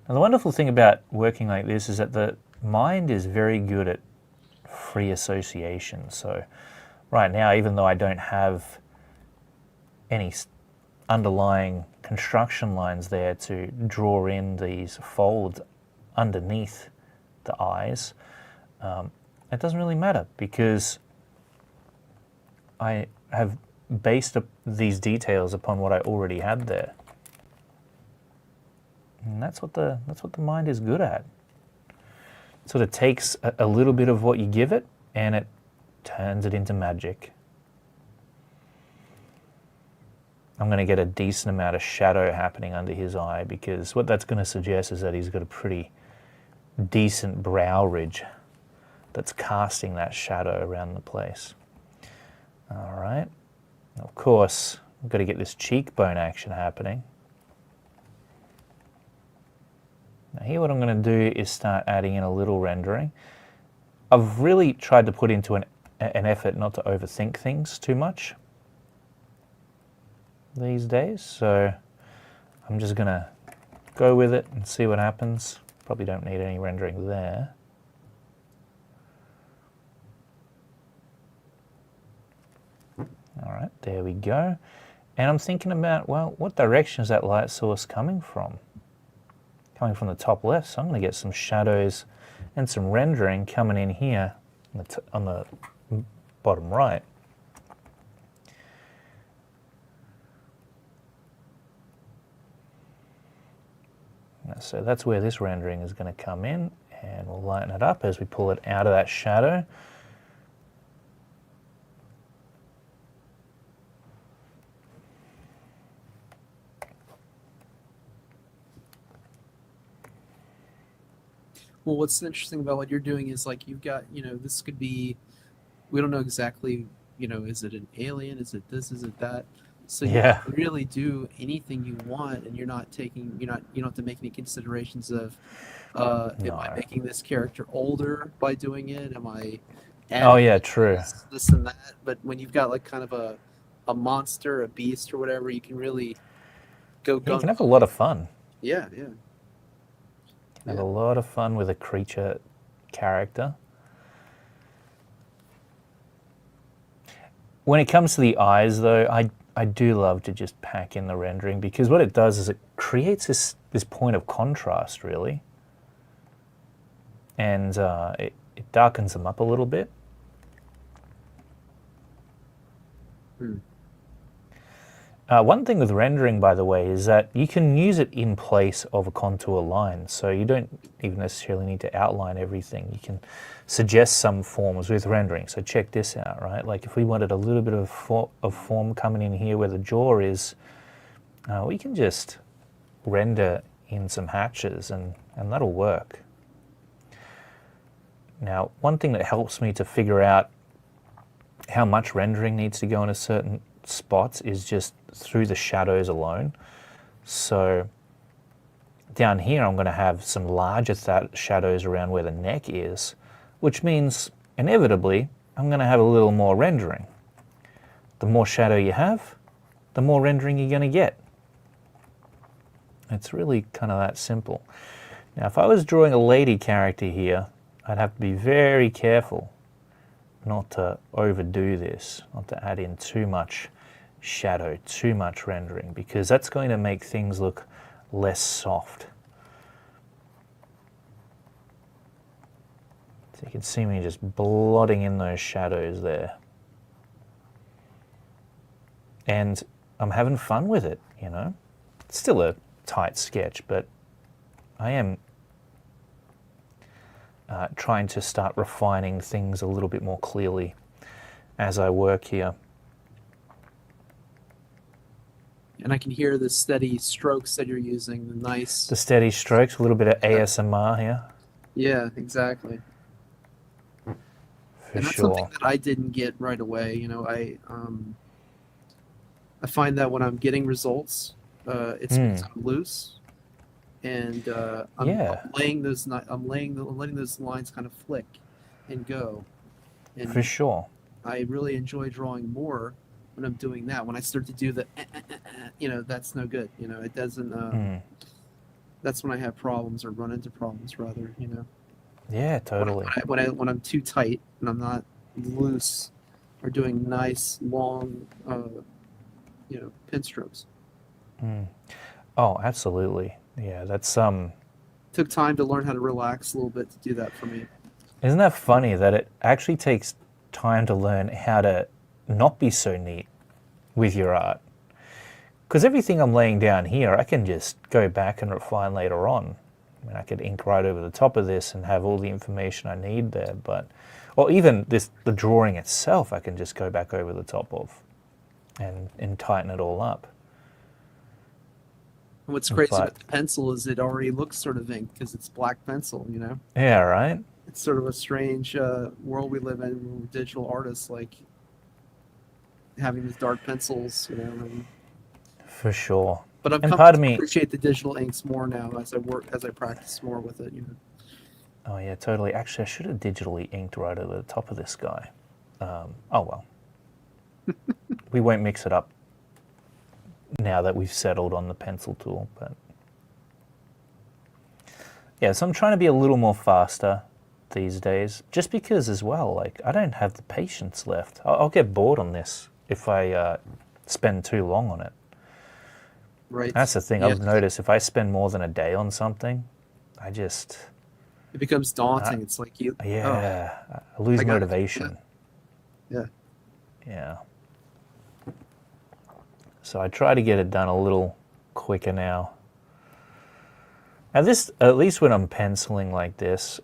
A: Now the wonderful thing about working like this is that the mind is very good at free association. So right now, even though I don't have any underlying construction lines there to draw in these folds underneath the eyes, it doesn't really matter because I have based these details upon what I already had there. And that's what the mind is good at. It sort of takes a little bit of what you give it and it turns it into magic. I'm going to get a decent amount of shadow happening under his eye because what that's going to suggest is that he's got a pretty decent brow ridge that's casting that shadow around the place. All right. Of course, I've got to get this cheekbone action happening. Now here what I'm going to do is start adding in a little rendering. I've really tried to put into an effort not to overthink things too much these days, so I'm just going to go with it and see what happens. Probably don't need any rendering there. All right, there we go. And I'm thinking about, well, what direction is that light source coming from? Coming from the top left, so I'm going to get some shadows and some rendering coming in here on the bottom right. So that's where this rendering is going to come in, and we'll lighten it up as we pull it out of that shadow.
B: Well, what's interesting about what you're doing is like you've got, this could be, we don't know exactly, is it an alien? Is it this? Is it that? So you
A: Yeah.
B: can really do anything you want, and you don't have to make any considerations of, am I
A: No.
B: making this character older by doing it? Am I
A: Oh
B: adding
A: yeah, true.
B: this and that? But when you've got like kind of a monster, a beast, or whatever, you can really go.
A: Yeah, you can have a lot of fun.
B: Yeah.
A: Have a lot of fun with a creature character. When it comes to the eyes, though, I do love to just pack in the rendering, because what it does is it creates this point of contrast, really. And it darkens them up a little bit. One thing with rendering, by the way, is that you can use it in place of a contour line, so you don't even necessarily need to outline everything. You can suggest some forms with rendering. So check this out, right? Like if we wanted a little bit of form coming in here where the jaw is, we can just render in some hatches, and that'll work. Now, one thing that helps me to figure out how much rendering needs to go in a certain spots is just through the shadows alone. So down here I'm going to have some larger shadows around where the neck is, which means inevitably I'm going to have a little more rendering. The more shadow you have, the more rendering you're going to get. It's really kind of that simple. Now if I was drawing a lady character here, I'd have to be very careful not to overdo this, not to add in too much shadow, too much rendering, because that's going to make things look less soft. So you can see me just blotting in those shadows there. And I'm having fun with it, you know. It's still a tight sketch, but I am trying to start refining things a little bit more clearly as I work here.
B: And I can hear the steady strokes that you're using, the nice...
A: The steady strokes, a little bit of ASMR here.
B: Yeah, exactly.
A: For
B: And that's
A: sure.
B: something that I didn't get right away. You know, I find that when I'm getting results, it's because I'm loose, and I'm letting those lines kind of flick and go. And
A: For sure.
B: I really enjoy drawing more when I'm doing that. When I start to do the, you know, that's no good. You know, it doesn't. That's when I have problems, or run into problems, rather. You know.
A: Yeah, totally.
B: When I'm too tight and I'm not loose, or doing nice long, you know, pin strokes.
A: Oh, absolutely. Yeah, that's
B: Took time to learn how to relax a little bit to do that for me.
A: Isn't that funny that it actually takes time to learn how to not be so neat with your art? Because everything I'm laying down here, I can just go back and refine later on. I mean, I could ink right over the top of this and have all the information I need there, or even the drawing itself, I can just go back over the top of and tighten it all up.
B: And what's crazy with the pencil is it already looks sort of inked because it's black pencil, you know?
A: Yeah, right?
B: It's sort of a strange world we live in with digital artists, like having these dark pencils, you know.
A: For sure.
B: But I've
A: and
B: come
A: part
B: to
A: of me
B: appreciate the digital inks more now as I practice more with it, you know.
A: Oh yeah, totally. Actually, I should have digitally inked right over the top of this guy. Oh well. We won't mix it up now that we've settled on the pencil tool, but yeah, so I'm trying to be a little more faster these days, just because as well, like, I don't have the patience left. I'll get bored on this if I spend too long on it.
B: Right.
A: That's the thing.
B: Yeah.
A: I've noticed if I spend more than a day on something, it
B: becomes daunting. It's like you.
A: Yeah, I lose motivation.
B: Yeah.
A: Yeah. So I try to get it done a little quicker now. Now this, at least when I'm penciling like this,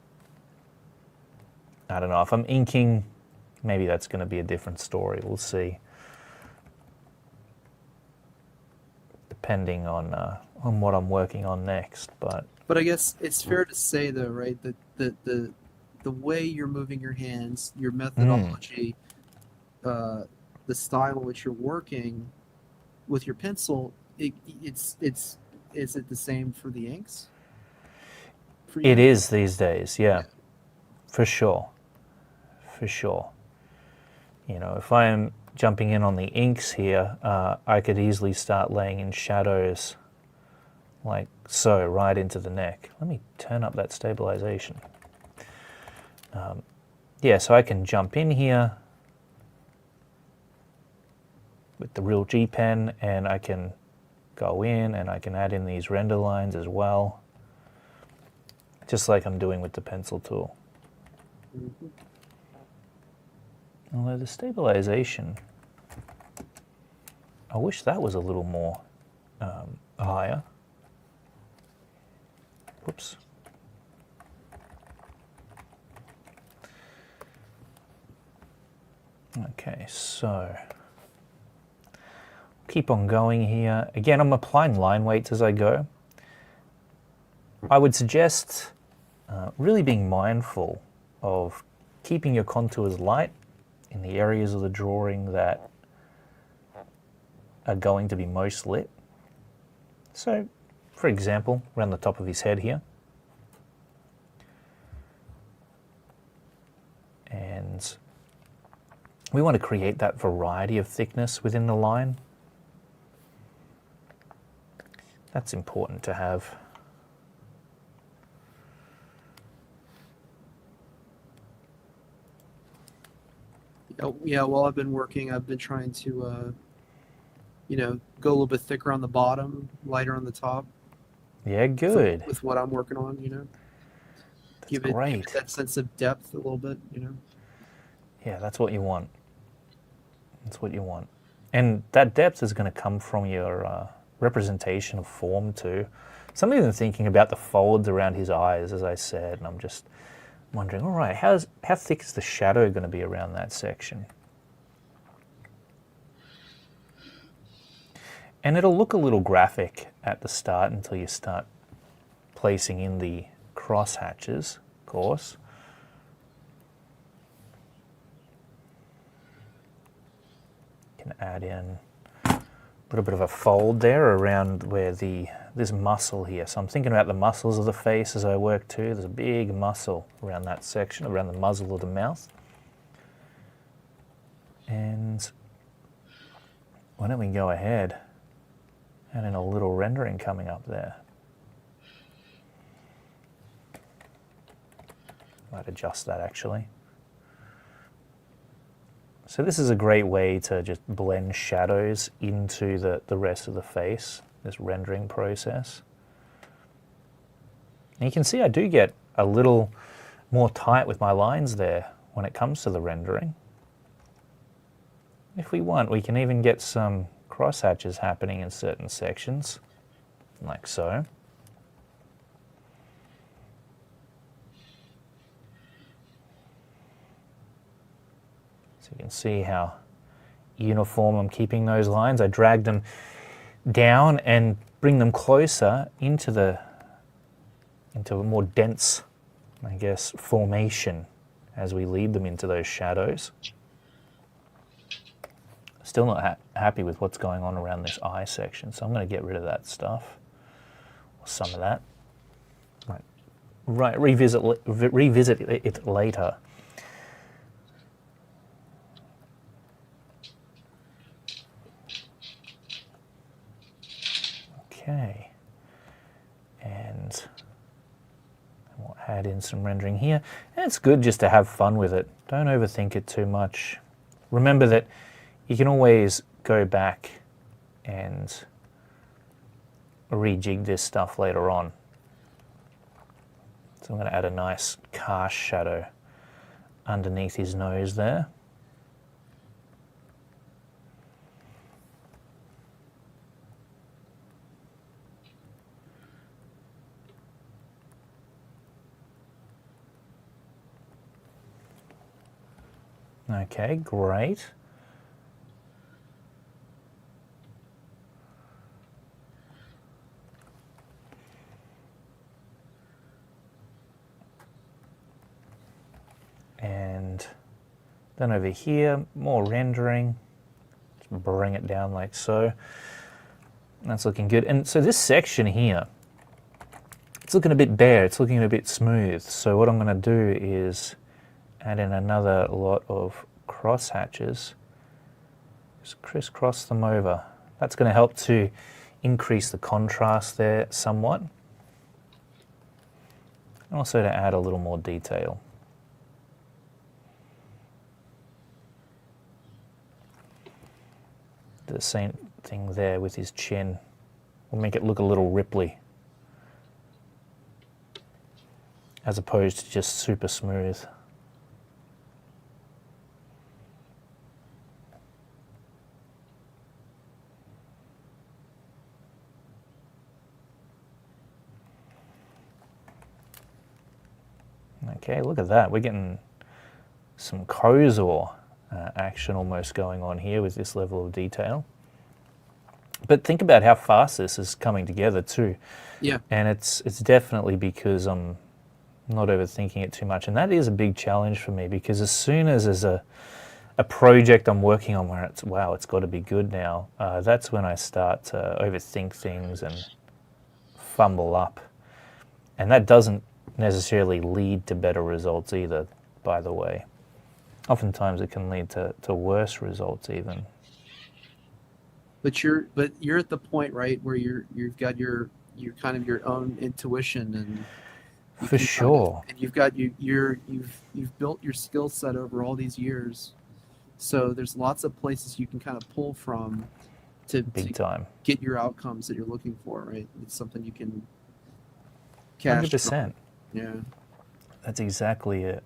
A: I don't know, if I'm inking, maybe that's going to be a different story. We'll see. Depending on what I'm working on next, but
B: I guess it's fair to say, though, right, that the way you're moving your hands, your methodology, the style in which you're working with your pencil, is it the same for the inks? For you?
A: It is these days, yeah, for sure, for sure. You know, if I'm jumping in on the inks here, I could easily start laying in shadows like so right into the neck. Let me turn up that stabilization. Yeah, so I can jump in here with the real G pen, and I can go in and I can add in these render lines as well, just like I'm doing with the pencil tool.
B: Mhm.
A: Although the stabilization, I wish that was a little more higher. Whoops. Okay, so keep on going here. Again, I'm applying line weights as I go. I would suggest really being mindful of keeping your contours light in the areas of the drawing that are going to be most lit. So, for example, around the top of his head here. And we want to create that variety of thickness within the line. That's important to have.
B: Yeah, while I've been working, I've been trying to, go a little bit thicker on the bottom, lighter on the top.
A: Yeah, good.
B: With what I'm working on,
A: That's
B: give it
A: great.
B: that sense of depth a little bit,
A: Yeah, that's what you want. That's what you want. And that depth is going to come from your representation of form too. So I'm even thinking about the folds around his eyes, as I said, and I'm just wondering, all right, how thick is the shadow going to be around that section? And it'll look a little graphic at the start until you start placing in the cross hatches, of course. You can add in a little bit of a fold there around where this muscle here. So I'm thinking about the muscles of the face as I work too. There's a big muscle around that section, around the muzzle of the mouth. And why don't we go ahead and in a little rendering coming up there. Might adjust that actually. So this is a great way to just blend shadows into the rest of the face, this rendering process. And you can see I do get a little more tight with my lines there when it comes to the rendering. If we want, we can even get some cross hatches happening in certain sections, like so. So you can see how uniform I'm keeping those lines. I drag them down and bring them closer into a more dense, I guess, formation as we lead them into those shadows. Still not happy with what's going on around this eye section, so I'm going to get rid of that stuff, or some of that. Right, revisit it later. Okay, and we'll add in some rendering here. And it's good just to have fun with it. Don't overthink it too much. Remember that you can always go back and rejig this stuff later on. So I'm going to add a nice cast shadow underneath his nose there. Okay, great. And then over here, more rendering. Just bring it down like so. That's looking good. And so this section here, it's looking a bit bare, it's looking a bit smooth. So what I'm going to do is add in another lot of cross hatches. Just crisscross them over. That's going to help to increase the contrast there somewhat. And also to add a little more detail. The same thing there with his chin. We'll make it look a little ripply, as opposed to just super smooth. Okay, look at that. We're getting some Kozor action almost going on here with this level of detail. But think about how fast this is coming together too.
B: Yeah.
A: And it's definitely because I'm not overthinking it too much. And that is a big challenge for me, because as soon as there's a project I'm working on where it's, wow, it's got to be good now, that's when I start to overthink things and fumble up. And that doesn't necessarily lead to better results either, by the way. Oftentimes it can lead to worse results even.
B: But you're at the point, right, where you've got your kind of your own intuition, and you
A: For
B: can
A: sure.
B: and you've got you've built your skill set over all these years. So there's lots of places you can kind of pull from to
A: Big time.
B: get your outcomes that you're looking for, right? It's something you can cash
A: 100%.
B: Yeah.
A: That's exactly it.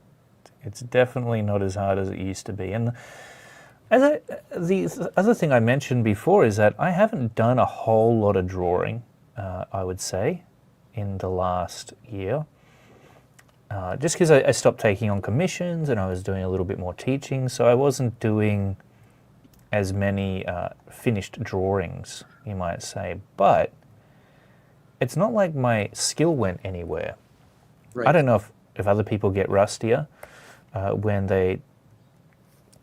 A: It's definitely not as hard as it used to be. And the other thing I mentioned before is that I haven't done a whole lot of drawing, I would say, in the last year. Just because I stopped taking on commissions and I was doing a little bit more teaching, so I wasn't doing as many finished drawings, you might say. But it's not like my skill went anywhere.
B: Right.
A: I don't know if other people get rustier when they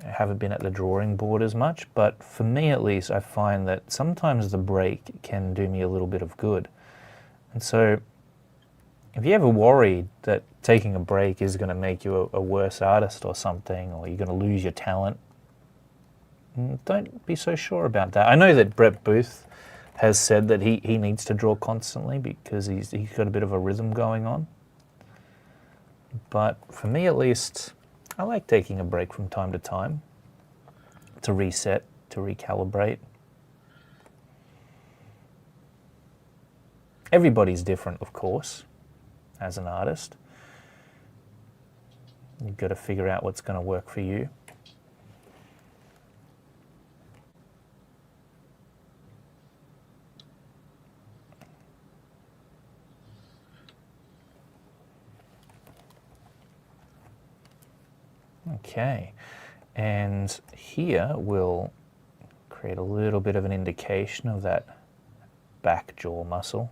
A: haven't been at the drawing board as much, but for me at least, I find that sometimes the break can do me a little bit of good. And so if you ever worried that taking a break is going to make you a worse artist or something, or you're going to lose your talent, don't be so sure about that. I know that Brett Booth has said that he needs to draw constantly because he's got a bit of a rhythm going on. But for me at least, I like taking a break from time to time to reset, to recalibrate. Everybody's different, of course, as an artist. You've got to figure out what's going to work for you. Okay, and here we'll create a little bit of an indication of that back jaw muscle.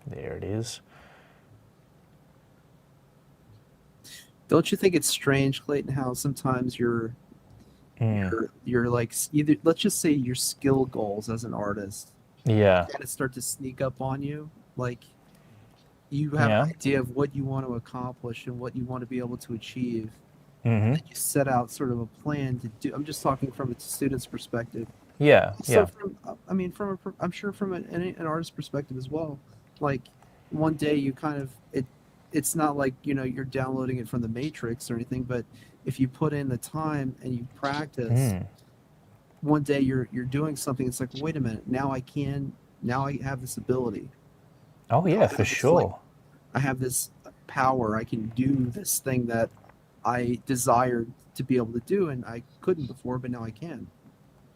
A: There it is.
B: Don't you think it's strange, Clayton, how sometimes you're like either, let's just say, your skill goals as an artist
A: Yeah.
B: kind of start to sneak up on you? Like you have
A: Yeah.
B: an idea of what you want to accomplish and what you want to be able to achieve.
A: Mm-hmm.
B: And you set out sort of a plan to do. I'm just talking from a student's perspective.
A: Yeah.
B: So
A: Yeah.
B: I'm sure from an artist's perspective as well. Like one day you kind of it's not like you're downloading it from the Matrix or anything, but if you put in the time and you practice, one day you're doing something. It's like, wait a minute, now I have this ability.
A: Oh yeah, for sure.
B: I have this power. I can do this thing that I desired to be able to do, and I couldn't before, but now I can.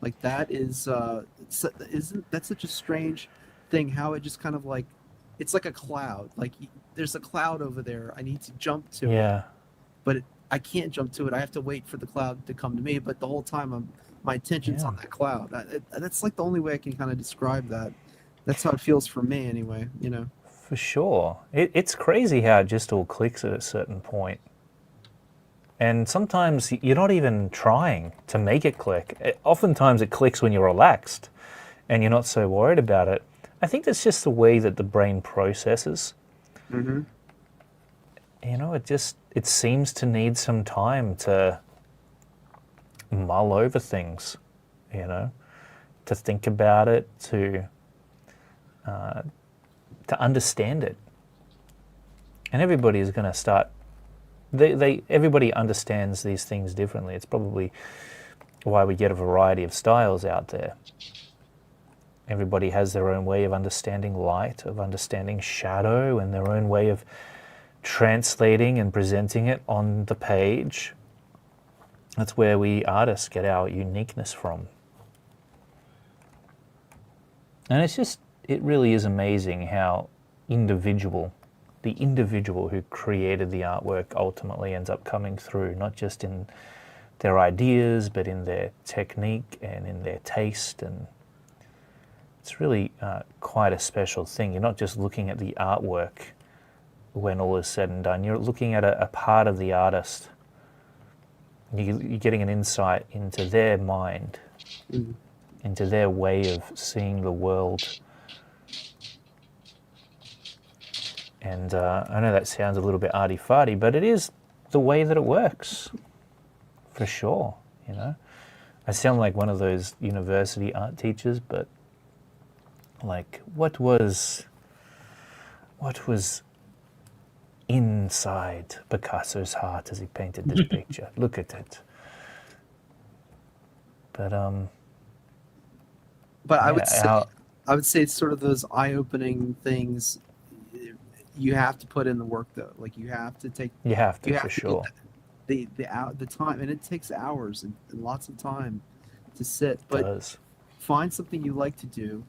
B: Like that is isn't that such a strange thing? How it just kind of like it's like a cloud. Like there's a cloud over there. I need to jump to it,
A: Yeah.
B: but I can't jump to it. I have to wait for the cloud to come to me. But the whole time my attention's on that cloud. That's like the only way I can kind of describe that. That's how it feels for me, anyway.
A: For sure. It's crazy how it just all clicks at a certain point. And sometimes you're not even trying to make it click. Oftentimes it clicks when you're relaxed and you're not so worried about it. I think that's just the way that the brain processes.
B: Mm-hmm.
A: It seems to need some time to mull over things, to think about it, to understand it. And everybody is going to start. Everybody understands these things differently. It's probably why we get a variety of styles out there. Everybody has their own way of understanding light, of understanding shadow, and their own way of translating and presenting it on the page. That's where we artists get our uniqueness from. And it really is amazing how the individual who created the artwork ultimately ends up coming through, not just in their ideas, but in their technique and in their taste. And it's really quite a special thing. You're not just looking at the artwork when all is said and done. You're looking at a part of the artist. You're getting an insight into their mind, into their way of seeing the world. And I know that sounds a little bit arty-farty, but it is the way that it works, for sure, you know. I sound like one of those university art teachers, but like, what was inside Picasso's heart as he painted this picture? Look at it. But
B: I would say it's sort of those eye-opening things. You have to put in the work, though. Like, you have to
A: for sure.
B: The time, and it takes hours and lots of time to sit. But find something you like to do.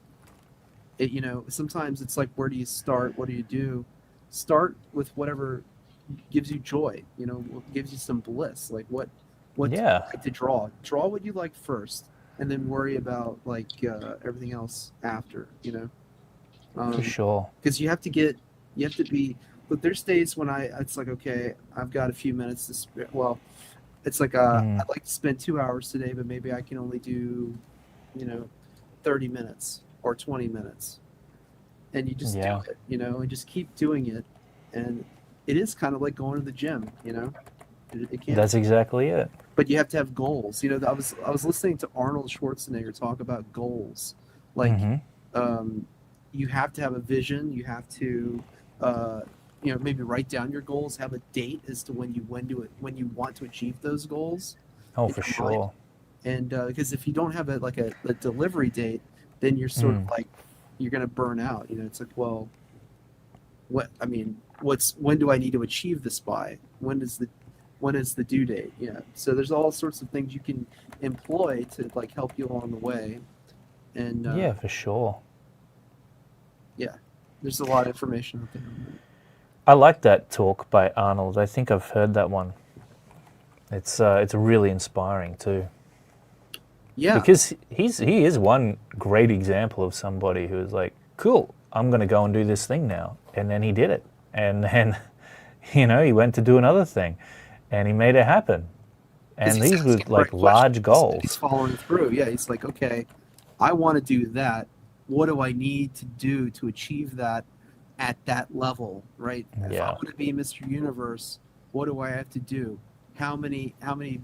B: Sometimes it's like, where do you start? What do you do? Start with whatever gives you joy. What gives you some bliss. Like what do you like to draw? Draw what you like first, and then worry about everything else after.
A: For sure.
B: Because you have to be. But there's days when it's like, okay, I've got a few minutes to spare. Well, it's like I'd like to spend 2 hours today, but maybe I can only do 30 minutes or 20 minutes. And you just do it, and just keep doing it. And it is kind of like going to the gym, It can't.
A: That's exactly it.
B: But you have to have goals. I was listening to Arnold Schwarzenegger talk about goals. Like, you have to have a vision. You have to, maybe write down your goals. Have a date as to when you want to achieve those goals.
A: Oh, for sure.
B: And because if you don't have a delivery date, then you're sort of like, you're going to burn out. It's like, well, when do I need to achieve this by? When is the due date? Yeah. So there's all sorts of things you can employ to help you along the way. And
A: for sure.
B: Yeah, there's a lot of information out there.
A: I like that talk by Arnold. I think I've heard that one. It's really inspiring too.
B: Yeah,
A: because he is one great example of somebody who is like, cool, I'm going to go and do this thing now. And then he did it. And then, he went to do another thing and he made it happen. And these were like large goals.
B: He's following through. Yeah, he's like, okay, I want to do that. What do I need to do to achieve that at that level, right? If I want to be Mr. Universe, what do I have to do? How many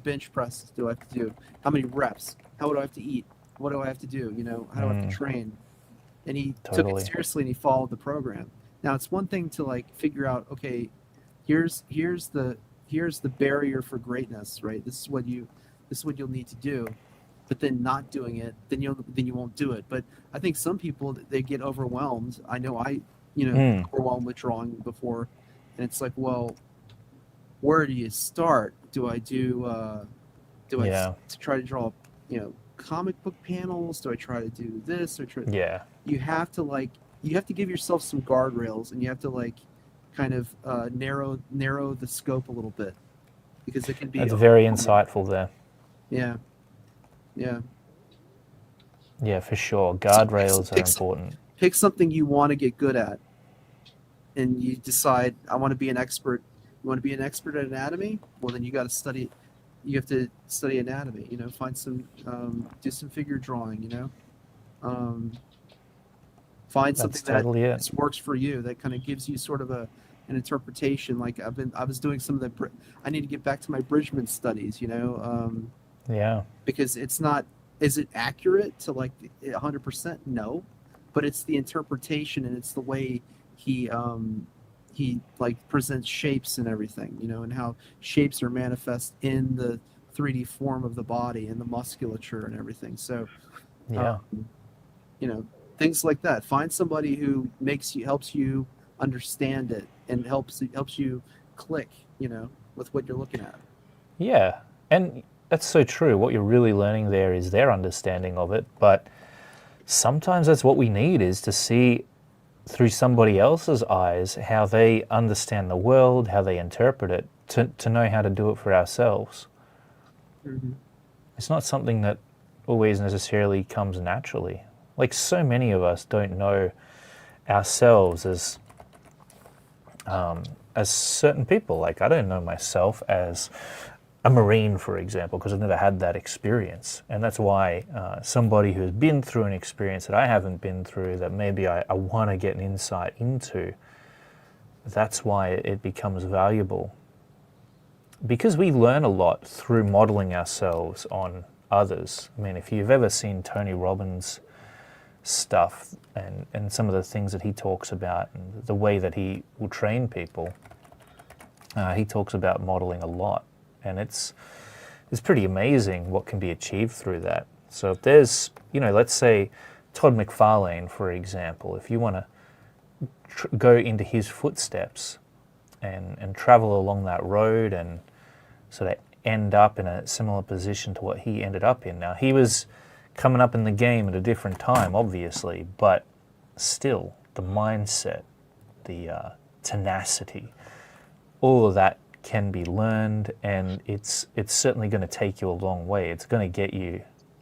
B: bench presses do I have to do? How many reps? How do I have to eat? What do I have to do? How do I have to train? And he took it seriously and he followed the program. Now it's one thing to figure out, okay, here's the barrier for greatness, right? This is what you'll need to do. But then not doing it, then you won't do it. But I think some people, they get overwhelmed. I know overwhelmed with drawing before, and it's like, well, where do you start? Do I try to draw comic book panels? Do I try to do this or You have to give yourself some guardrails, and you have to kind of narrow the scope a little bit, because it can be.
A: That's very insightful there.
B: Yeah. Yeah.
A: Yeah, for sure. Guardrails are important.
B: Pick something you want to get good at, and you decide, I want to be an expert. You want to be an expert at anatomy? Well, then you got to study. You have to study anatomy. Find some, do some figure drawing. Find something that works for you, that kind of gives you sort of an interpretation. Like I was doing some of the. I need to get back to my Bridgman studies. Because it's not. Is it accurate to 100%? No, but it's the interpretation, and it's the way he he like presents shapes and everything, and how shapes are manifest in the 3D form of the body and the musculature and everything. So,
A: Yeah.
B: you know, things like that. Find somebody who helps you understand it and helps you click, with what you're looking at.
A: Yeah. And that's so true. What you're really learning there is their understanding of it. But sometimes that's what we need, is to see through somebody else's eyes how they understand the world, how they interpret it, to know how to do it for ourselves.
B: Mm-hmm.
A: It's not something that always necessarily comes naturally. Like, so many of us don't know ourselves as certain people. Like, I don't know myself as a Marine, for example, because I've never had that experience. And that's why somebody who's been through an experience that I haven't been through, that maybe I want to get an insight into, that's why it becomes valuable. Because we learn a lot through modeling ourselves on others. I mean, if you've ever seen Tony Robbins' stuff and some of the things that he talks about and the way that he will train people, he talks about modeling a lot. And it's pretty amazing what can be achieved through that. So if there's, let's say Todd McFarlane, for example, if you want to go into his footsteps and travel along that road and sort of end up in a similar position to what he ended up in. Now, he was coming up in the game at a different time, obviously, but still, the mindset, the tenacity, all of that can be learned, and it's certainly going to take you a long way. It's going to get you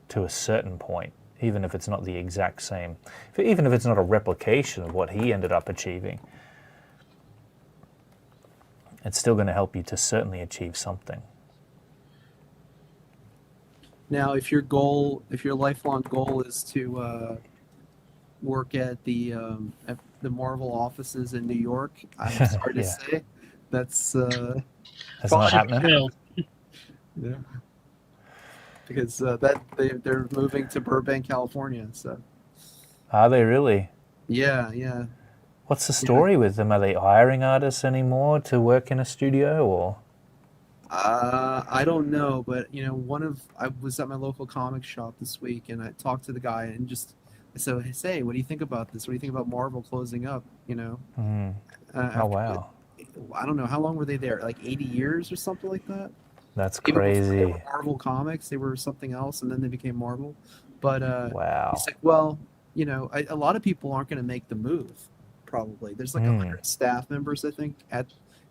A: to a certain point, even if it's not the exact same, even if it's not a replication of what he ended up achieving. It's still going to help you to certainly achieve something.
B: Now, if your lifelong goal is to work at the Marvel offices in New York, I'm sorry to
A: Yeah.
B: say, that's
A: That's
B: probably
A: not happening.
F: Failed.
B: yeah, because they're moving to Burbank, California. So
A: Are they really?
B: yeah.
A: What's the story with them? Are they hiring artists anymore to work in a studio, or?
B: I don't know, but I was at my local comic shop this week, and I talked to the guy, and I said, "Hey, what do you think about this? What do you think about Marvel closing up?"
A: Oh,
B: After
A: wow.
B: I don't know how long were they there, like 80 years or something like that.
A: That's
B: Even before they
A: crazy.
B: were Marvel Comics, they were something else, and then they became Marvel. But
A: Wow.
B: he's like, well, a lot of people aren't going to make the move. Probably there's like 100 staff members, I think, at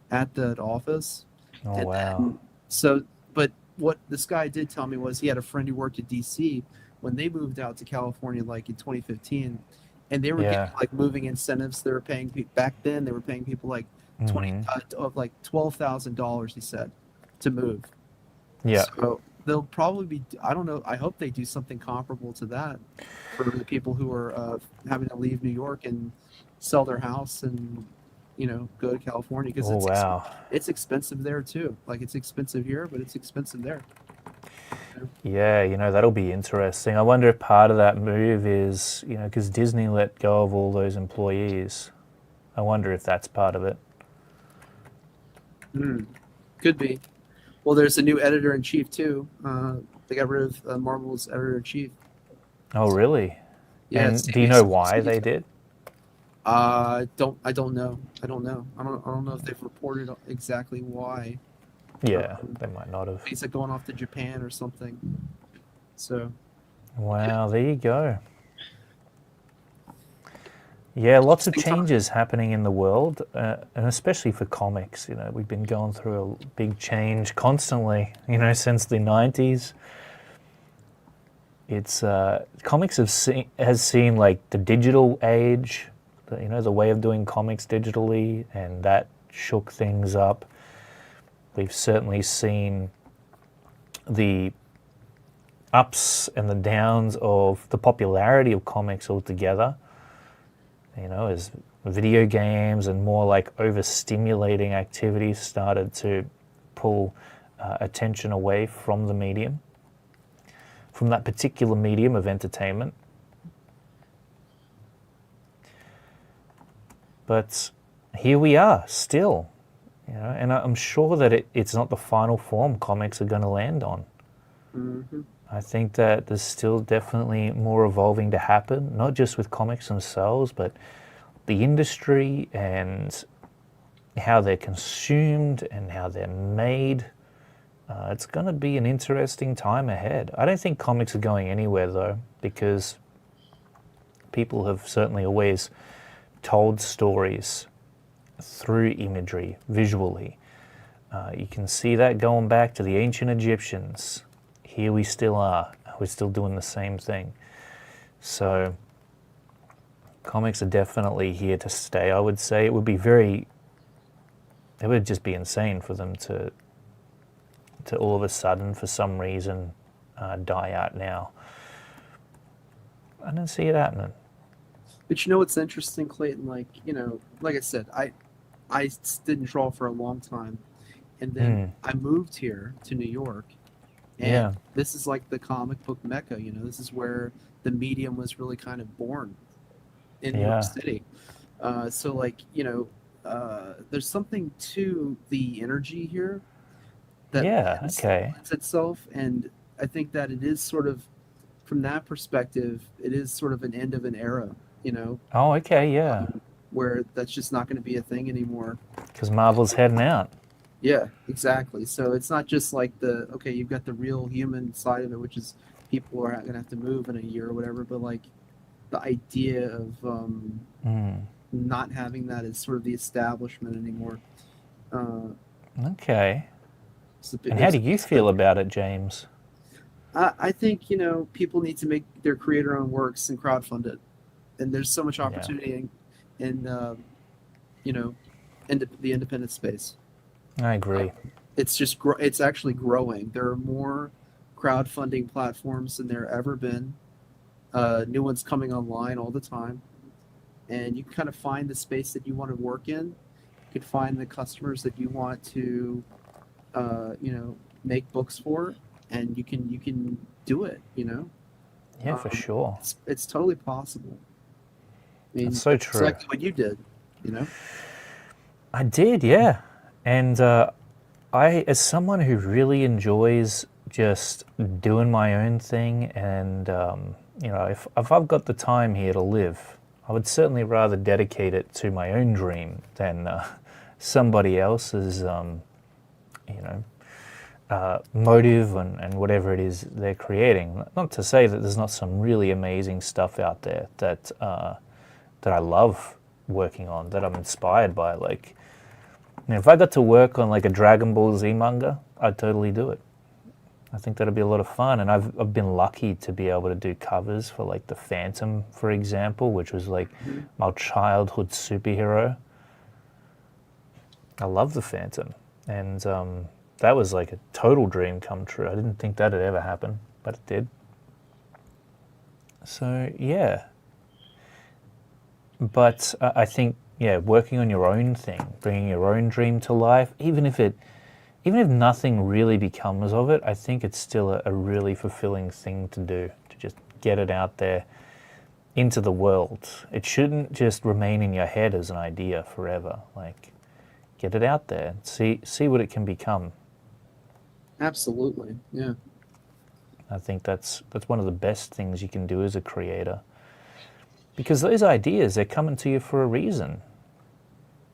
B: that office.
A: Oh,
B: And
A: wow.
B: then, but what this guy did tell me was he had a friend who worked at DC when they moved out to California, like in 2015, and they were
A: Yeah.
B: getting like moving incentives. They were paying back then. They were paying people like like $12,000. He said to move.
A: Yeah.
B: So they'll probably be. I don't know. I hope they do something comparable to that for the people who are having to leave New York and sell their house and go to California, because
A: Oh, wow.
B: it's expensive there too. Like, it's expensive here, but it's expensive there.
A: Yeah, that'll be interesting. I wonder if part of that move is, because Disney let go of all those employees. I wonder if that's part of it.
B: Could be. Well, there's a new editor-in-chief too. They got rid of Marvel's editor-in-chief.
A: Oh, really?
B: Yeah.
A: And do you know why they did?
B: I don't know. I don't know if they've reported exactly why.
A: Yeah, they might not have.
B: He's like going off to Japan or something. So.
A: Wow, there you go. Yeah, lots of changes happening in the world, and especially for comics. We've been going through a big change constantly, since the 90s. It's comics has seen like the digital age, the way of doing comics digitally, and that shook things up. We've certainly seen the ups and the downs of the popularity of comics altogether. As video games and more like overstimulating activities started to pull attention away from the medium, from that particular medium of entertainment. But here we are still, and I'm sure that it's not the final form comics are going to land on.
B: Mm-hmm.
A: I think that there's still definitely more evolving to happen, not just with comics themselves, but the industry and how they're consumed and how they're made. It's going to be an interesting time ahead. I don't think comics are going anywhere, though, because people have certainly always told stories through imagery, visually. You can see that going back to the ancient Egyptians. Here we still are. We're still doing the same thing. So comics are definitely here to stay. I would say it would just be insane for them to all of a sudden, for some reason, die out now. I don't see it happening.
B: But you know what's interesting, Clayton? Like, like I said, I didn't draw for a long time, and then I moved here to New York, and this is like the comic book mecca. This is where the medium was really kind of born in New York City. So like, there's something to the energy here that lends itself, and I think that it is sort of, from that perspective, it is sort of an end of an era.
A: Oh, okay, yeah.
B: Where that's just not going to be a thing anymore.
A: Because Marvel's heading out.
B: Yeah, exactly. So it's not just like you've got the real human side of it, which is people are going to have to move in a year or whatever, but like the idea of not having that as sort of the establishment anymore.
A: Okay. And how do you feel about it, James?
B: I think, people need to make their creator-owned works and crowdfund it. And there's so much opportunity in the independent space.
A: I agree.
B: It's just it's actually growing. There are more crowdfunding platforms than there ever been. New ones coming online all the time, and you can kind of find the space that you want to work in. You can find the customers that you want to, make books for, and you can do it.
A: Yeah, for sure.
B: It's totally possible. I mean,
A: that's so true.
B: Exactly what you did,
A: I did, yeah. And as someone who really enjoys just doing my own thing, and if I've got the time here to live, I would certainly rather dedicate it to my own dream than somebody else's, motive and whatever it is they're creating. Not to say that there's not some really amazing stuff out there that I love working on, that I'm inspired by. Like, if I got to work on like a Dragon Ball Z manga, I'd totally do it. I think that'd be a lot of fun, and I've been lucky to be able to do covers for like the Phantom, for example, which was like my childhood superhero. I love the Phantom, and that was like a total dream come true. I didn't think that'd ever happen, but it did. So yeah. But I think, working on your own thing, bringing your own dream to life, even if nothing really becomes of it, I think it's still a really fulfilling thing to do, to just get it out there into the world. It shouldn't just remain in your head as an idea forever. Like, get it out there, see what it can become.
B: Absolutely, yeah.
A: I think that's one of the best things you can do as a creator. Because those ideas, they're coming to you for a reason.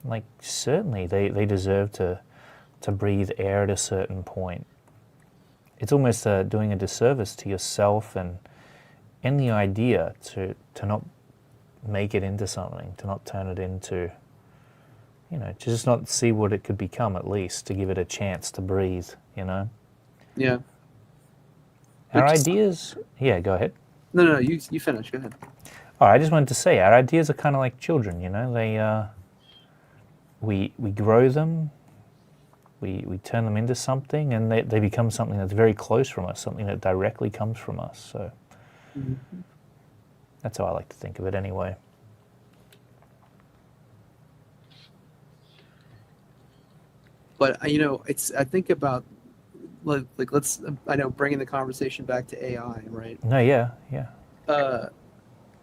A: Like, certainly they deserve to breathe air at a certain point. It's almost doing a disservice to yourself and the idea to not make it into something, to not turn it into, to just not see what it could become, at least, to give it a chance to breathe,
B: Yeah.
A: Our ideas... Yeah, go ahead.
B: No, you finish. Go ahead.
A: Oh, I just wanted to say, our ideas are kind of like children, They, we grow them, we turn them into something, and they become something that's very close from us, something that directly comes from us. So that's how I like to think of it, anyway.
B: But I think about like let's bringing the conversation back to AI, right?
A: No, yeah.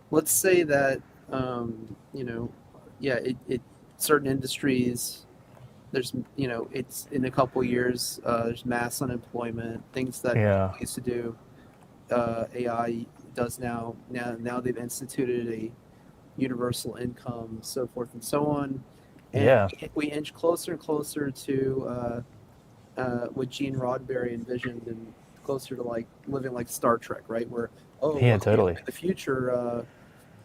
B: Let's say that it certain industries, there's it's in a couple years there's mass unemployment, things that
A: Yeah.
B: people used to do. AI does now. Now they've instituted a universal income, so forth and so on, and
A: Yeah.
B: we inch closer and closer to what Gene Roddenberry envisioned, and closer to like living like Star Trek, right? Where
A: Yeah, totally.
B: in the future,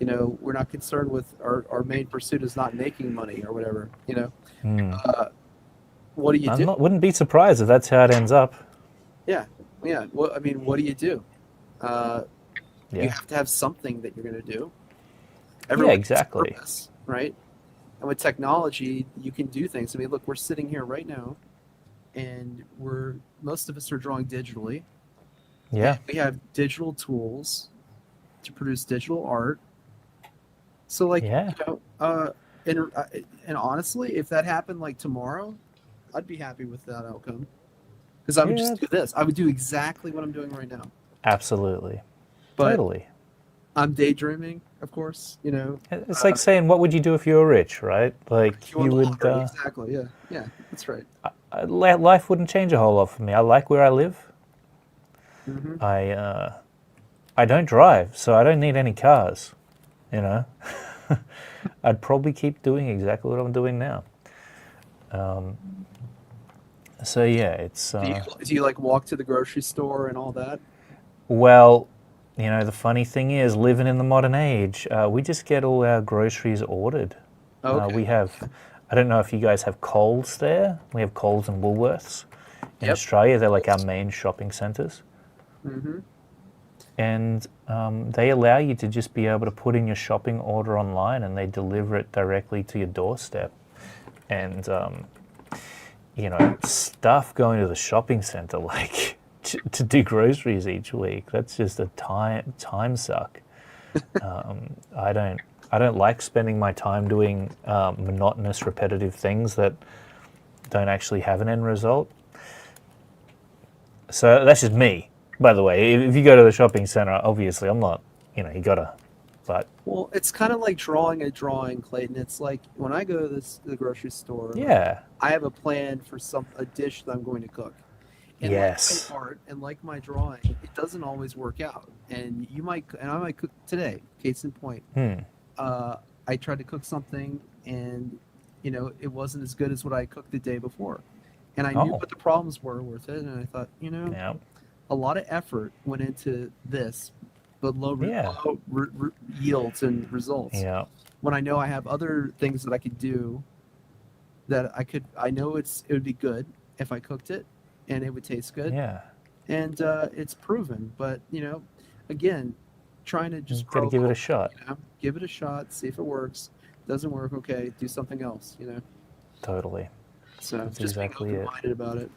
B: we're not concerned with our main pursuit is not making money or whatever.
A: Hmm.
B: What do you do?
A: Wouldn't be surprised if that's how it ends up.
B: Yeah. Well, I mean, what do you do? You
A: Yeah.
B: have to have something that you're going to do.
A: Yeah,
B: Everyone has a
A: exactly.
B: purpose, right? And with technology, you can do things. I mean, look, we're sitting here right now, and most of us are drawing digitally.
A: Yeah.
B: We have digital tools to produce digital art. So, like,
A: Yeah.
B: and honestly, if that happened like tomorrow, I'd be happy with that outcome, because I would
A: Yeah.
B: just do this. I would do exactly what I'm doing right now.
A: Absolutely.
B: But
A: Totally.
B: I'm daydreaming, of course.
A: It's like saying, what would you do if you were rich, right? Like
B: You won
A: you
B: the
A: would.
B: lottery, exactly. Yeah, that's right.
A: Life wouldn't change a whole lot for me. I like where I live.
B: Hmm.
A: I don't drive, so I don't need any cars. You know, I'd probably keep doing exactly what I'm doing now. So yeah, it's
B: Do you like walk to the grocery store and all that?
A: well, the funny thing is, living in the modern age, we just get all our groceries ordered.
B: Okay.
A: We have, I don't know if you guys have Coles there. We have Coles and Woolworths in
B: Yep.
A: Australia. They're like our main shopping centres.
B: Hmm.
A: And they allow you to just be able to put in your shopping order online, and they deliver it directly to your doorstep. And stuff going to the shopping center like to do groceries each week, that's just a time suck. I don't like spending my time doing monotonous, repetitive things that don't actually have an end result. So that's just me. By the way, if you go to the shopping center, obviously I'm not, you gotta, but
B: Well, it's kind of like drawing a drawing, Clayton. It's like when I go to the grocery store,
A: yeah,
B: I have a plan for a dish that I'm going to cook. And
A: yes,
B: like my art and like my drawing, it doesn't always work out. And I might cook today. Case in point, I tried to cook something, and it wasn't as good as what I cooked the day before. And I knew
A: Oh.
B: what the problems were with it, and I thought,
A: yeah,
B: a lot of effort went into this, but low
A: Yeah.
B: yields and results.
A: yeah,
B: When I know I have other things that I could do, I know it would be good if I cooked it, and it would taste good,
A: yeah.
B: and it's proven. But again, trying to just
A: Got to
B: grow
A: give it a
B: culture,
A: shot.
B: give it a shot, see if it works. Doesn't work, okay, do something else.
A: Totally,
B: So
A: That's
B: just
A: exactly it.
B: being open-minded about it.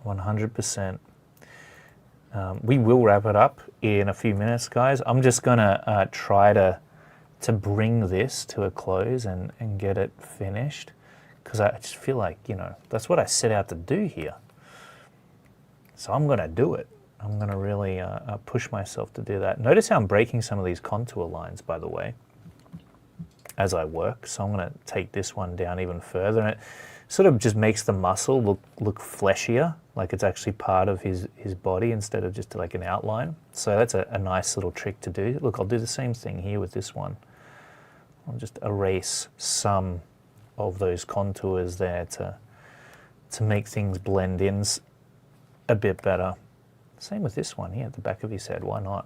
A: 100%. We will wrap it up in a few minutes, guys. I'm just gonna try to bring this to a close and get it finished, because I just feel like that's what I set out to do here. So I'm gonna do it. I'm gonna really push myself to do that. Notice how I'm breaking some of these contour lines, by the way, as I work. So I'm gonna take this one down even further, and it sort of just makes the muscle look fleshier, like it's actually part of his body instead of just like an outline. So that's a nice little trick to do. Look, I'll do the same thing here with this one. I'll just erase some of those contours there to make things blend in a bit better. Same with this one here at the back of his head, why not?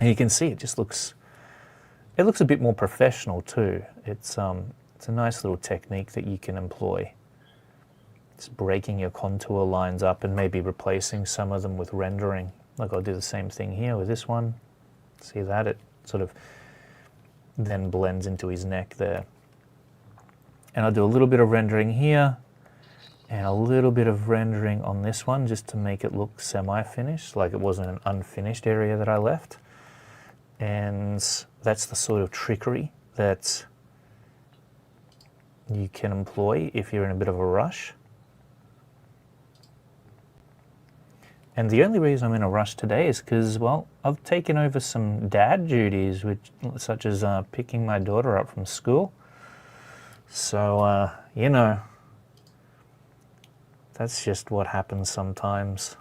A: And you can see it just looks a bit more professional too. It's a nice little technique that you can employ. It's breaking your contour lines up and maybe replacing some of them with rendering. Like I'll do the same thing here with this one. See that? It sort of then blends into his neck there. And I'll do a little bit of rendering here and a little bit of rendering on this one just to make it look semi-finished, like it wasn't an unfinished area that I left. And that's the sort of trickery that you can employ if you're in a bit of a rush. And the only reason I'm in a rush today is because, well, I've taken over some dad duties, such as picking my daughter up from school. So, that's just what happens sometimes.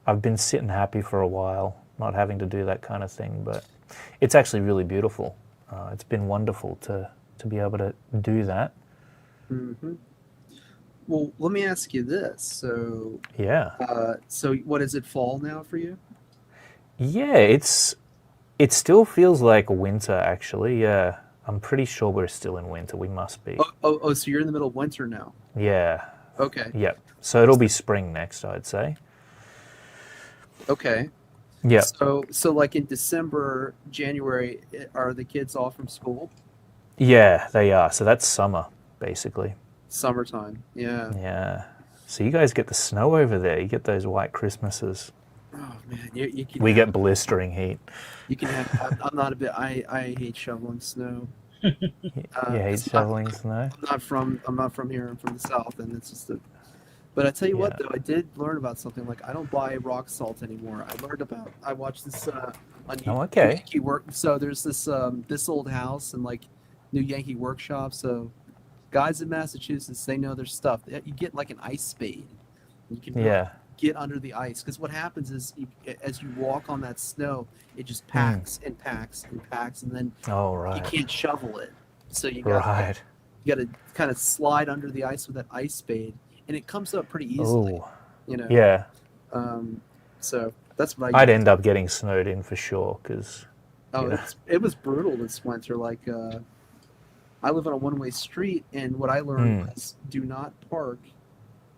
A: I've been sitting happy for a while, not having to do that kind of thing, but it's actually really beautiful. It's been wonderful to be able to do that.
B: Hmm. Well, let me ask you this. So,
A: Yeah.
B: so what is it, fall now for you?
A: Yeah, it still feels like winter actually. Yeah. I'm pretty sure we're still in winter. We must be.
B: Oh, so you're in the middle of winter now.
A: Yeah.
B: Okay.
A: Yep. So it'll be spring next, I'd say.
B: Okay.
A: Yep.
B: So like in December, January, are the kids off from school?
A: Yeah, they are. So that's summer, basically.
B: Summertime. Yeah.
A: Yeah. So you guys get the snow over there. You get those white Christmases.
B: Oh man, you can
A: We
B: have,
A: get blistering heat.
B: you can have. I'm not a bit. I hate shoveling snow.
A: You hate
B: 'Cause
A: shoveling snow?
B: I'm not from here. I'm from the south, and it's just a. But I tell you what,
A: Yeah.
B: though, I did learn about something. Like I don't buy rock salt anymore. I learned about. I watched this on
A: Oh, okay.
B: Yankee Work. So there's this old house and like New Yankee Workshop. So guys in Massachusetts, they know their stuff. You get like an ice spade. You can really
A: Yeah.
B: get under the ice because what happens is as you walk on that snow, it just
A: Hmm.
B: packs and packs and packs, and then
A: Oh,
B: you
A: right.
B: can't shovel it. So you got
A: Right.
B: to kind of slide under the ice with that ice spade, and it comes up pretty easily.
A: Oh,
B: You know.
A: yeah.
B: So that's what I.
A: I'd
B: use.
A: end up getting snowed in for sure because,
B: Oh,
A: yeah.
B: it was brutal this winter. Like I live on a one-way street, and what I learned was do not park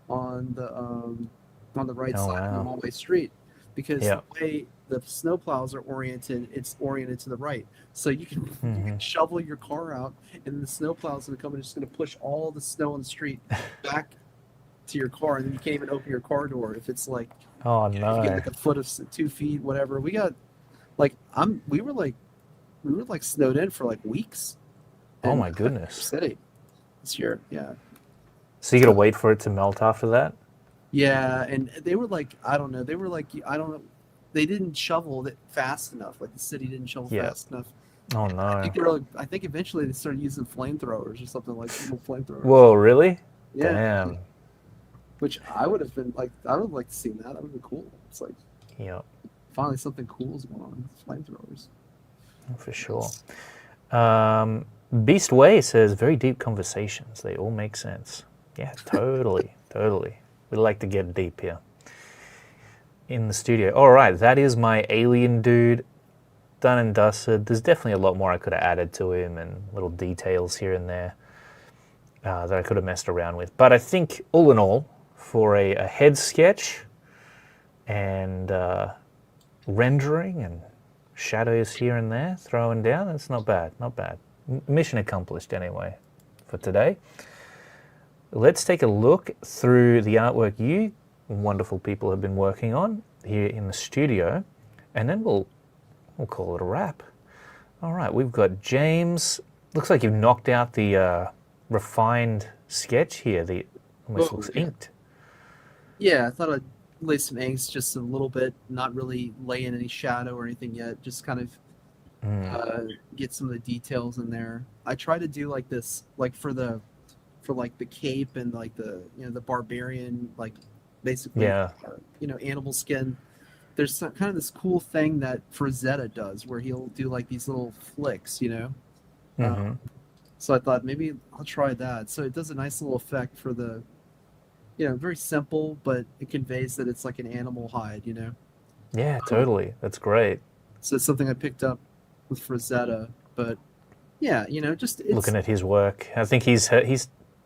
B: on the right
A: Oh,
B: side of the
A: wow.
B: one-way street because
A: Yeah.
B: the way the snowplows are oriented, it's oriented to the right. So you can
A: Mhm.
B: shovel your car out, and the snowplow's going to come and it's going to push all the snow on the street back to your car, and then you can't even open your car door if it's like
A: Oh,
B: you
A: no.
B: get like a foot of 2 feet, whatever. We got like we were like snowed in for like weeks.
A: Oh,
B: in,
A: my
B: New
A: goodness.
B: City this year, yeah.
A: So you got to wait for it to melt after that?
B: Yeah, and they were like, I don't know, they were like, I don't know, they didn't shovel it fast enough. Like the city didn't shovel
A: Yeah.
B: fast enough.
A: Oh,
B: I
A: no.
B: think they were, I think eventually they started using flamethrowers or something like little flamethrowers.
A: Whoa, really?
B: Yeah,
A: Damn.
B: which I would have been like, I would have liked to see that. That would have been cool. It's like
A: Yep,
B: finally something cool is going on. Flamethrowers.
A: for sure. Beast Way says, very deep conversations. They all make sense. Yeah, totally, totally. We like to get deep here in the studio. All right, that is my alien dude done and dusted. There's definitely a lot more I could have added to him and little details here and there that I could have messed around with. But I think all in all, for a head sketch and rendering and shadows here and there, throwing down, that's not bad, not bad. Mission accomplished anyway for today. Let's take a look through the artwork you wonderful people have been working on here in the studio, and then we'll call it a wrap. All right, we've got James. Looks like you've knocked out the refined sketch here. The almost
B: Oh,
A: looks
B: yeah.
A: inked.
B: Yeah, I thought I'd lay some inks just a little bit, not really lay in any shadow or anything yet. Just kind of get some of the details in there. I try to do like this, like for like the cape and like the the barbarian, like basically
A: Yeah.
B: animal skin. There's kind of this cool thing that Frazetta does where he'll do like these little flicks,
A: Mm-hmm.
B: So I thought maybe I'll try that. So it does a nice little effect for the, very simple, but it conveys that it's like an animal hide,
A: Yeah, totally. That's great.
B: So it's something I picked up with Frazetta. But yeah, just it's
A: Looking at his work, I think he's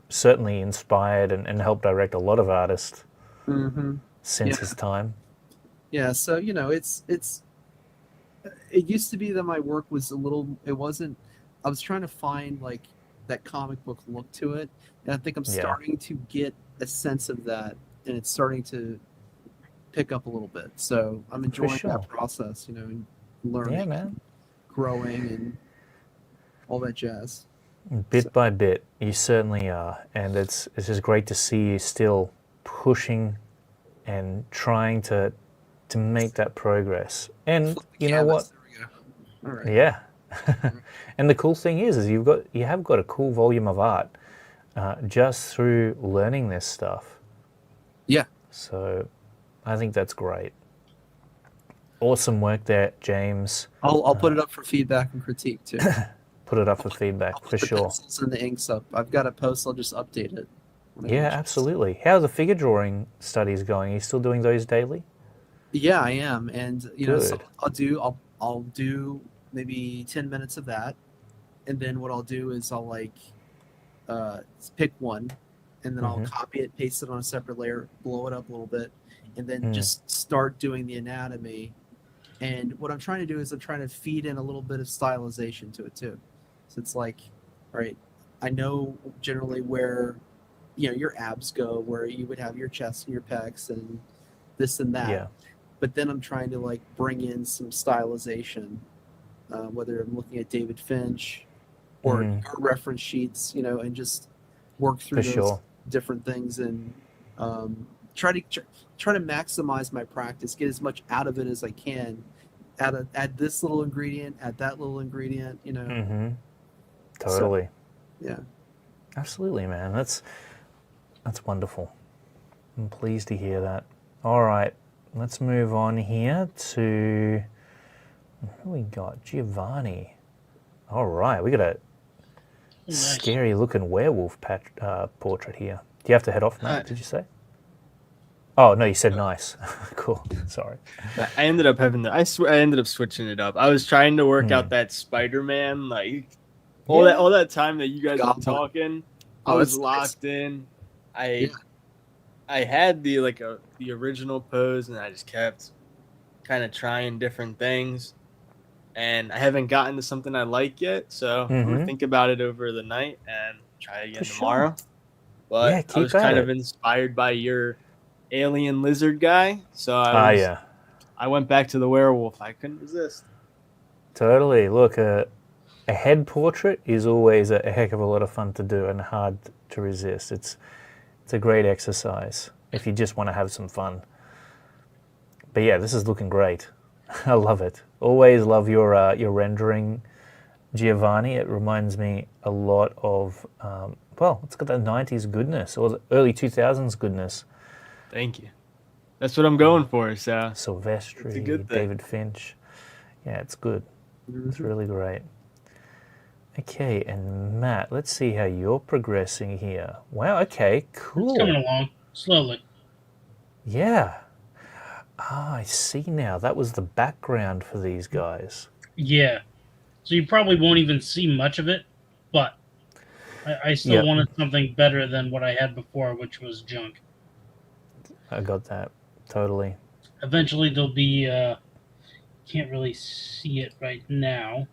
A: certainly inspired and helped direct a lot of artists
B: Mhm.
A: since
B: Yeah.
A: his time.
B: Yeah. So it used to be that my work was a little. It wasn't. I was trying to find like that comic book look to it, and I think I'm
A: Yeah.
B: starting to get a sense of that, and it's starting to pick up a little bit. So I'm enjoying
A: sure.
B: that process, and learning,
A: Yeah, man.
B: growing, and all that jazz.
A: Bit by bit, you certainly are, and it's just great to see you still pushing and trying to make that progress. And you know what?
B: There we go. All right.
A: Yeah. And the cool thing is you have got a cool volume of art. just through learning this stuff.
B: Yeah.
A: So I think that's great. Awesome work there, James.
B: I'll put it up for feedback and critique too.
A: Put it up for feedback
B: I'll
A: for
B: put the
A: sure.
B: pencils and the inks up. I've got a post. I'll just update it. when I get
A: Yeah,
B: a chance.
A: absolutely. How are the figure drawing studies going? Are you still doing those daily?
B: Yeah, I am, and so
A: Good.
B: I'll do maybe 10 minutes of that, and then what I'll do is I'll pick one, and then I'll
A: Mhm.
B: copy it, paste it on a separate layer, blow it up a little bit, and then
A: Mm.
B: just start doing the anatomy. And what I'm trying to do is I'm trying to feed in a little bit of stylization to it too. So it's like, all right, I know generally where your abs go, where you would have your chest and your pecs and this and that.
A: Yeah.
B: But then I'm trying to bring in some stylization, whether I'm looking at David Finch or
A: Mm.
B: your reference sheets, and just work through
A: For
B: those
A: sure.
B: different things and try to maximize my practice, get as much out of it as I can. Add this little ingredient, add that little ingredient,
A: Mm-hmm.
B: So,
A: Totally.
B: yeah.
A: Absolutely, man. That's wonderful. I'm pleased to hear that. All right, let's move on here to who we got? Giovanni. All right, we got a
F: Nice.
A: scary-looking werewolf portrait here. Do you have to head off, Matt?
E: Hi.
A: Did you say? Oh no, you said nice. Cool. Sorry.
E: I ended up having I ended up switching it up. I was trying to work
A: Hmm.
E: out that Spider-Man,
A: Yeah.
E: all that time that you guys were
B: Goblin.
E: talking. I
B: Oh,
E: was
B: that's
E: locked in.
B: Yeah.
E: I had the original pose, and I just kept kind of trying different things, and I haven't gotten to something I like yet. So I'm gonna
A: Mhm.
E: think about it over the night and try again
A: For sure.
E: tomorrow. But
A: Yeah,
E: I
A: keep
E: was
A: at
E: kind
A: it.
E: of inspired by your alien lizard guy, so I
A: Yeah,
E: went back to the werewolf. I couldn't resist.
A: totally. Look, a head portrait is always a heck of a lot of fun to do and hard to resist. It's a great exercise if you just want to have some fun. But yeah, this is looking great. I love it. Always love your rendering, Giovanni. It reminds me a lot of it's got that 90s goodness or the early 2000s goodness.
E: Thank you. That's what I'm going for. So it's a
A: Silvestri,
E: good thing.
A: David Finch. Yeah, it's good. It's
B: Mhm.
A: really great. Okay, and Matt, let's see how you're progressing here. Wow, okay,
F: It's coming
A: cool.
F: along slowly.
A: Yeah. I see now. That was the background for these guys.
F: Yeah. So you probably won't even see much of it, but I still
A: Yep.
F: wanted something better than what I had before, which was junk.
A: I got that. Totally.
F: Eventually, there'll be. Can't really see it right now.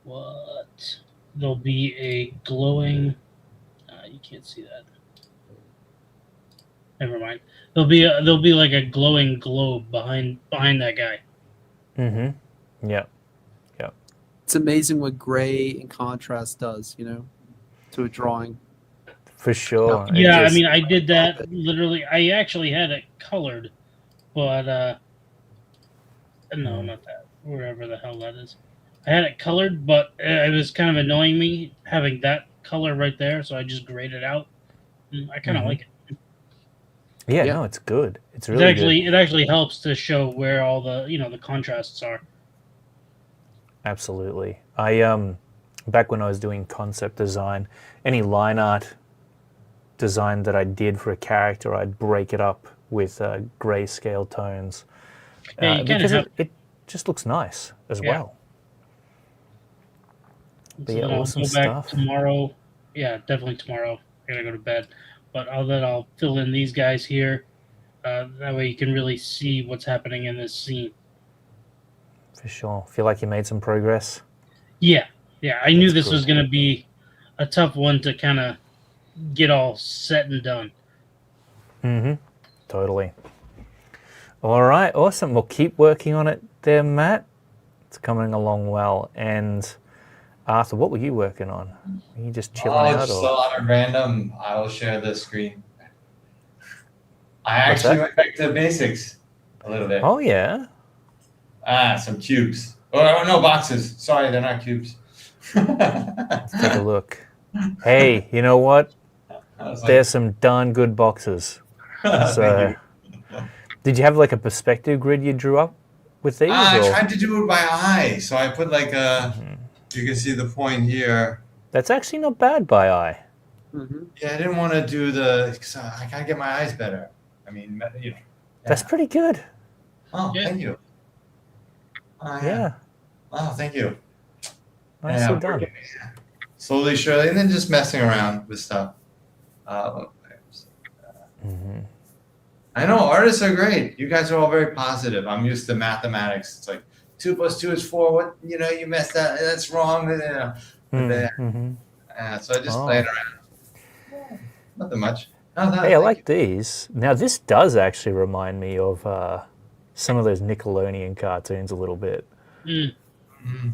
F: What? There'll be a glowing. You can't see that. Never mind. There'll be like a glowing globe behind that guy.
A: Mm-hmm. Yep.
B: It's amazing what gray and contrast does, to a drawing.
A: For sure. It
F: Yeah,
A: just-
F: I mean, I did that literally. I actually had it colored, but no, not that. Wherever the hell that is. I had it colored, but it was kind of annoying me having that color right there, so I just grayed it out. I kind of
A: Mhm.
F: like it.
A: Yeah,
B: Yeah.
A: no, it's good. It's really good.
F: It actually helps to show where all the the contrasts are.
A: Absolutely. I back when I was doing concept design, any line art design that I did for a character, I'd break it up with grayscale tones
F: Yeah, you kinda
A: because
F: have-
A: it just looks nice as
F: Yeah.
A: well.
F: So
A: But yeah,
F: then I'll
A: awesome
F: go back
A: stuff.
F: tomorrow. Yeah, definitely tomorrow. I gotta go to bed, but I'll fill in these guys here. That way you can really see what's happening in this scene.
A: For sure. Feel like you made some progress.
F: Yeah, I knew
A: That's
F: this was
A: good.
F: gonna be a tough one to kind of get all set and done.
A: Mm-hmm. Totally. All right, awesome. Well, keep working on it there, Matt. It's coming along well. And Arthur, what were you working on? Were you just chilling out?
D: Just
A: Or?
D: a lot of random. I will share the screen. I
A: What's
D: actually
A: that?
D: went back to the basics a little bit.
A: Oh, yeah.
D: Some cubes. Oh no, boxes. Sorry, they're not cubes.
A: Let's take a look. Hey, you know what?
D: I was like,
A: There's some darn good boxes.
D: thank
A: So,
D: you.
A: did you have like a perspective grid you drew up with these,
D: I
A: or
D: tried to do it by eye, so I put like a. You can see the point here.
A: that's actually not bad by eye?
B: Hmm.
D: Yeah, I didn't want to do the. 'Cause I gotta get my eyes better. I mean, you know.
A: That's
D: Yeah.
A: pretty good.
D: Oh,
F: Yeah.
D: thank you. Oh yeah.
A: Yeah,
D: Oh, thank you.
A: nicely
D: Yeah,
A: done.
D: working slowly, surely, and then just messing around with stuff.
A: Hmm.
D: I know artists are great. You guys are all very positive. I'm used to mathematics. It's like 2 + 2 is 4. What you messed that. That's wrong. But then,
A: Mm-hmm.
D: so I just played
A: Oh,
D: around. Nothing much. Oh, no,
A: hey, I
D: thank you.
A: like these. Now, this does actually remind me of some of those Nickelodeon cartoons a little bit.
F: Mm.
D: Mm.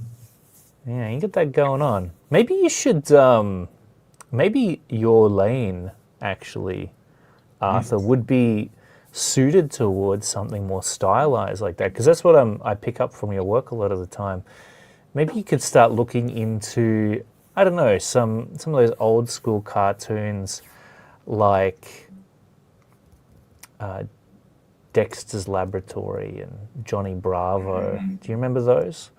A: Yeah, you get that going on. Maybe you should, maybe your lane, actually, Arthur, would be suited towards something more stylized like that, because that's what I pick up from your work a lot of the time. Maybe you could start looking into, I don't know, some of those old school cartoons like Dexter's Laboratory and Johnny Bravo.
D: Mm.
A: Do you remember those?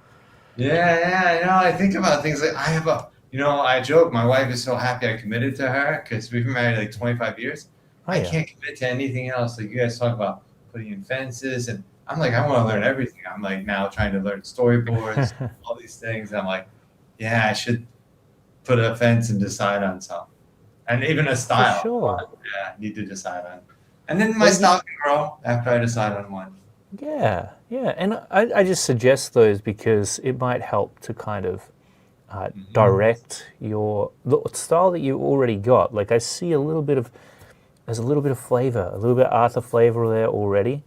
D: Yeah, I know. I think about things like I have a. I joke. My wife is so happy I committed to her because we've been married like 25 years.
A: Oh
D: I
A: yeah.
D: can't commit to anything else. Like you guys talk about putting in fences, and I'm like, I want to learn everything. I'm like now trying to learn storyboards, all these things. I'm like, yeah, I should put a fence and decide on something, and even a
A: For
D: style.
A: sure.
D: Yeah, I need to decide on. And then my
A: Well,
D: style can grow after I decide on one.
A: yeah, yeah. And I just suggest those because it might help to kind of direct the style that you already got. Like I see there's a little bit of flavor, a little bit of Arthur flavor there already.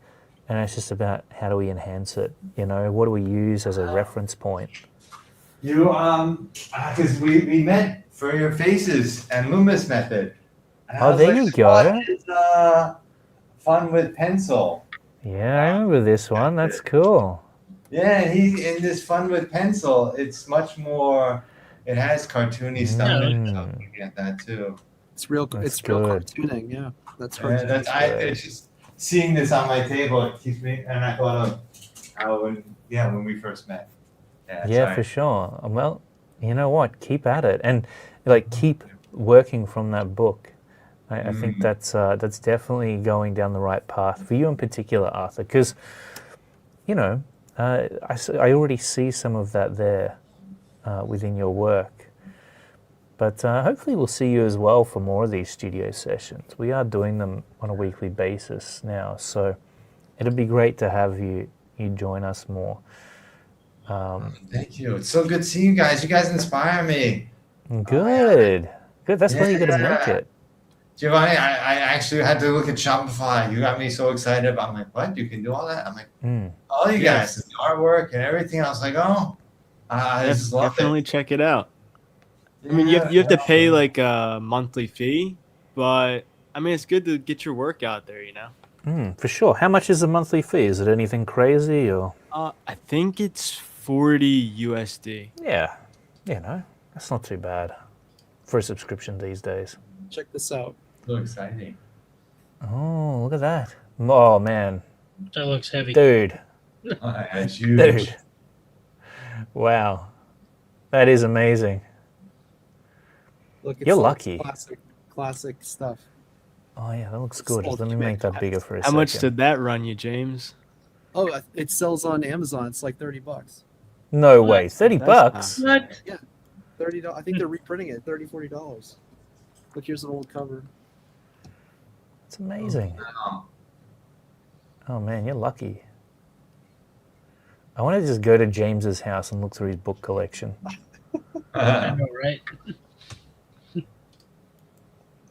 A: And it's just about how do we enhance it? What do we use as a reference point?
D: Because we met for your faces and Loomis method, and I
A: Oh,
D: was
A: there
D: like,
A: you
D: what
A: go.
D: is fun with pencil?
A: Yeah, I remember this one. That's cool.
D: Yeah, and he in this fun with pencil. It's much more. It has cartoony stuff
F: Yeah,
D: in
F: like,
D: it, so
A: Mm,
D: you get that too.
A: that's
B: It's real
A: good.
B: cartooning. Yeah, that's
D: And
B: cartoon.
A: Good.
D: it's just seeing this on my table. It keeps me, and I thought of how when we first met. Yeah,
A: Yeah,
D: sorry.
A: for sure. Well, you know what? Keep at it, and like keep working from that book. I think
D: Mm.
A: that's definitely going down the right path for you in particular, Arthur. Because you know, I already see some of that there within your work. But hopefully, we'll see you as well for more of these studio sessions. We are doing them on a weekly basis now, so it'd be great to have you join us more.
D: Thank you. It's so good seeing you guys. You guys inspire me. Oh
A: Good, good. That's why you got to make
D: yeah.
A: it.
D: Giovanni, I actually had to look at Shopify. You got me so excited about. I'm like, what? You can do all that? I'm like,
A: Mm.
D: all you
E: Yes.
D: guys, the artwork and everything. I was like, oh, I just love
E: Definitely
D: it.
E: check it out. I mean, you have to pay like a monthly fee, but I mean, it's good to get your work out there.
A: For sure. How much is the monthly fee? Is it anything crazy or?
E: I think it's 40 USD.
A: Yeah, that's not too bad for a subscription these days.
B: Check this out.
D: So exciting.
A: Oh, look at that. Oh man,
F: that looks heavy.
A: dude,
D: It's huge.
A: dude. Wow, that is amazing.
B: Look, it's
A: You're
B: like
A: lucky.
B: classic stuff.
A: Oh yeah, that looks
B: It's
A: good.
B: old
A: Let me
B: comic
A: make that bigger
B: comics.
A: for a
E: How
A: second.
E: much did that run you, James?
B: Oh, it sells on Amazon. It's like $30.
A: No way, 30
E: That's
A: bucks.
F: What?
B: $30. I think they're reprinting it. $40. Look, here's an old cover.
A: It's amazing.
D: Wow.
A: Oh man, you're lucky. I want to just go to James's house and look through his book collection.
F: I know, right?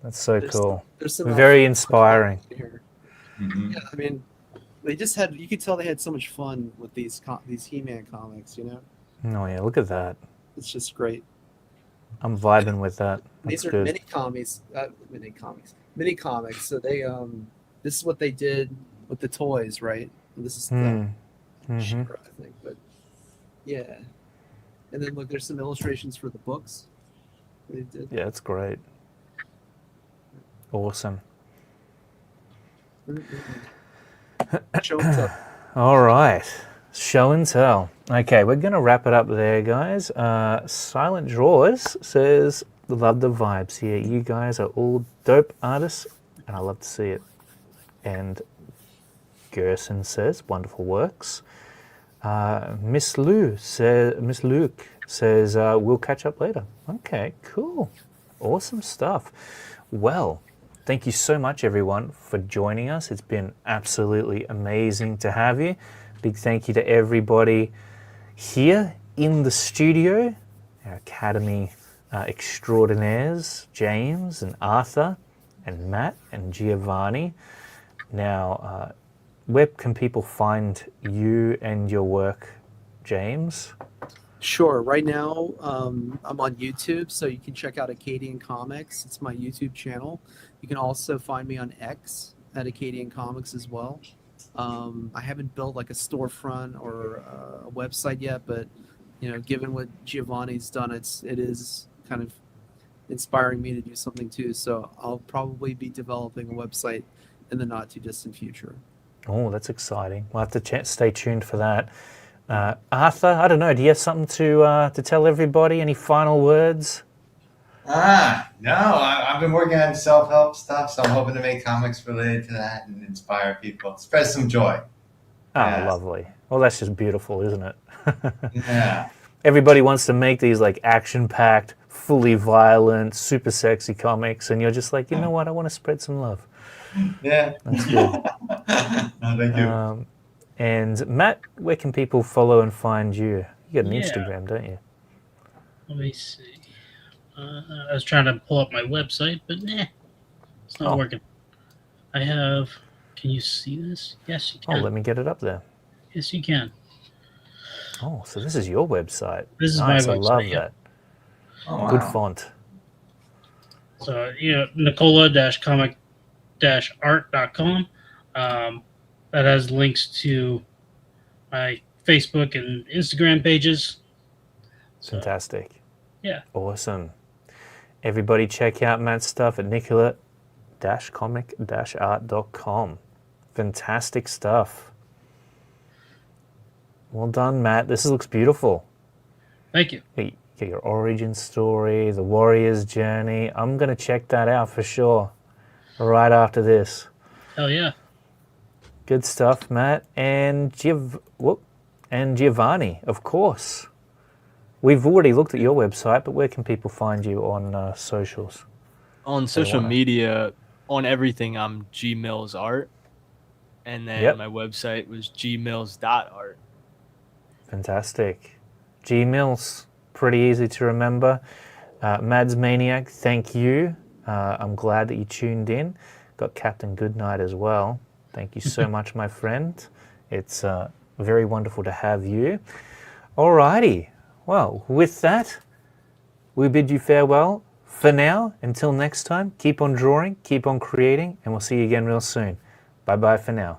A: That's so cool.
B: There's some
A: Very inspiring.
B: here.
D: Mhm.
B: Yeah, I mean, they just had. You could tell they had so much fun with these He-Man comics.
A: Oh yeah, look at that.
B: It's just great.
A: I'm vibing with that.
B: These
A: That's
B: are
A: good.
B: mini comics. So they this is what they did with the toys, right? And this is the
A: Mhm.
B: She-Ra, I think, but yeah. And then look, there's some illustrations for the books. They did.
A: Yeah, it's great. Awesome.
B: Show and tell.
A: All right. Show and tell. Okay, we're going to wrap it up there, guys. Silent Drawers says, love the vibes here. You guys are all dope artists, and I love to see it. And Gerson says, wonderful works. Miss Luke says, we'll catch up later. Okay, cool. Awesome stuff. Well, thank you so much, everyone, for joining us. It's been absolutely amazing to have you. Big thank you to everybody here in the studio, our Academy extraordinaires, James and Arthur and Matt and Giovanni. Now, where can people find you and your work, James?
B: Sure. Right now, I'm on YouTube, so you can check out Acadian Comics. It's my YouTube channel. You can also find me on X at Acadian Comics as well. I haven't built like a storefront or a website yet, but given what Giovanni's done, it is kind of inspiring me to do something too. So I'll probably be developing a website in the not too distant future.
A: Oh, that's exciting. We'll have to stay tuned for that. Arthur, I don't know. Do you have something to tell everybody? Any final words?
D: No. I've been working on self-help stuff, so I'm hoping to make comics related to that and inspire people, spread some joy.
A: Oh, lovely. Well, that's just beautiful, isn't it?
D: Yeah.
A: Everybody wants to make these like action-packed, fully violent, super sexy comics, and you're just like, you know what? I want to spread some love.
D: Yeah.
A: That's good.
D: No, thank you.
A: And Matt, where can people follow and find you? You got an
F: Yeah.
A: Instagram, don't you?
F: Let me see. I was trying to pull up my website, but it's not working. I have. Can you see this? Yes, you
A: Oh,
F: can.
A: let me get it up there.
F: Yes, you can.
A: Oh, so this is your website.
F: This is
A: Nice,
F: my
A: I
F: website.
A: love
F: yeah.
A: that.
D: Oh, wow.
A: Good font.
F: So, Nicola-comic-art.com. That has links to my Facebook and Instagram pages. So,
A: Fantastic.
F: Yeah.
A: Awesome. Everybody check out Matt's stuff at nicola-comic-art.com. Fantastic stuff. Well done, Matt. This looks beautiful.
F: Thank you.
A: You get your origin story, the warrior's journey. I'm going to check that out for sure right after this.
F: Hell yeah.
A: Good stuff, Matt. And Giovanni, of course. We've already looked at your website, but where can people find you on socials?
E: On social media, on everything, I'm gmillsart. And then my website was gmills.art.
A: Fantastic. Gmills, pretty easy to remember. Mads Maniac, thank you. I'm glad that you tuned in. Got Captain Goodnight as well. Thank you so much, my friend. It's very wonderful to have you. Alrighty. Well, with that, we bid you farewell for now. Until next time, keep on drawing, keep on creating, and we'll see you again real soon. Bye-bye for now.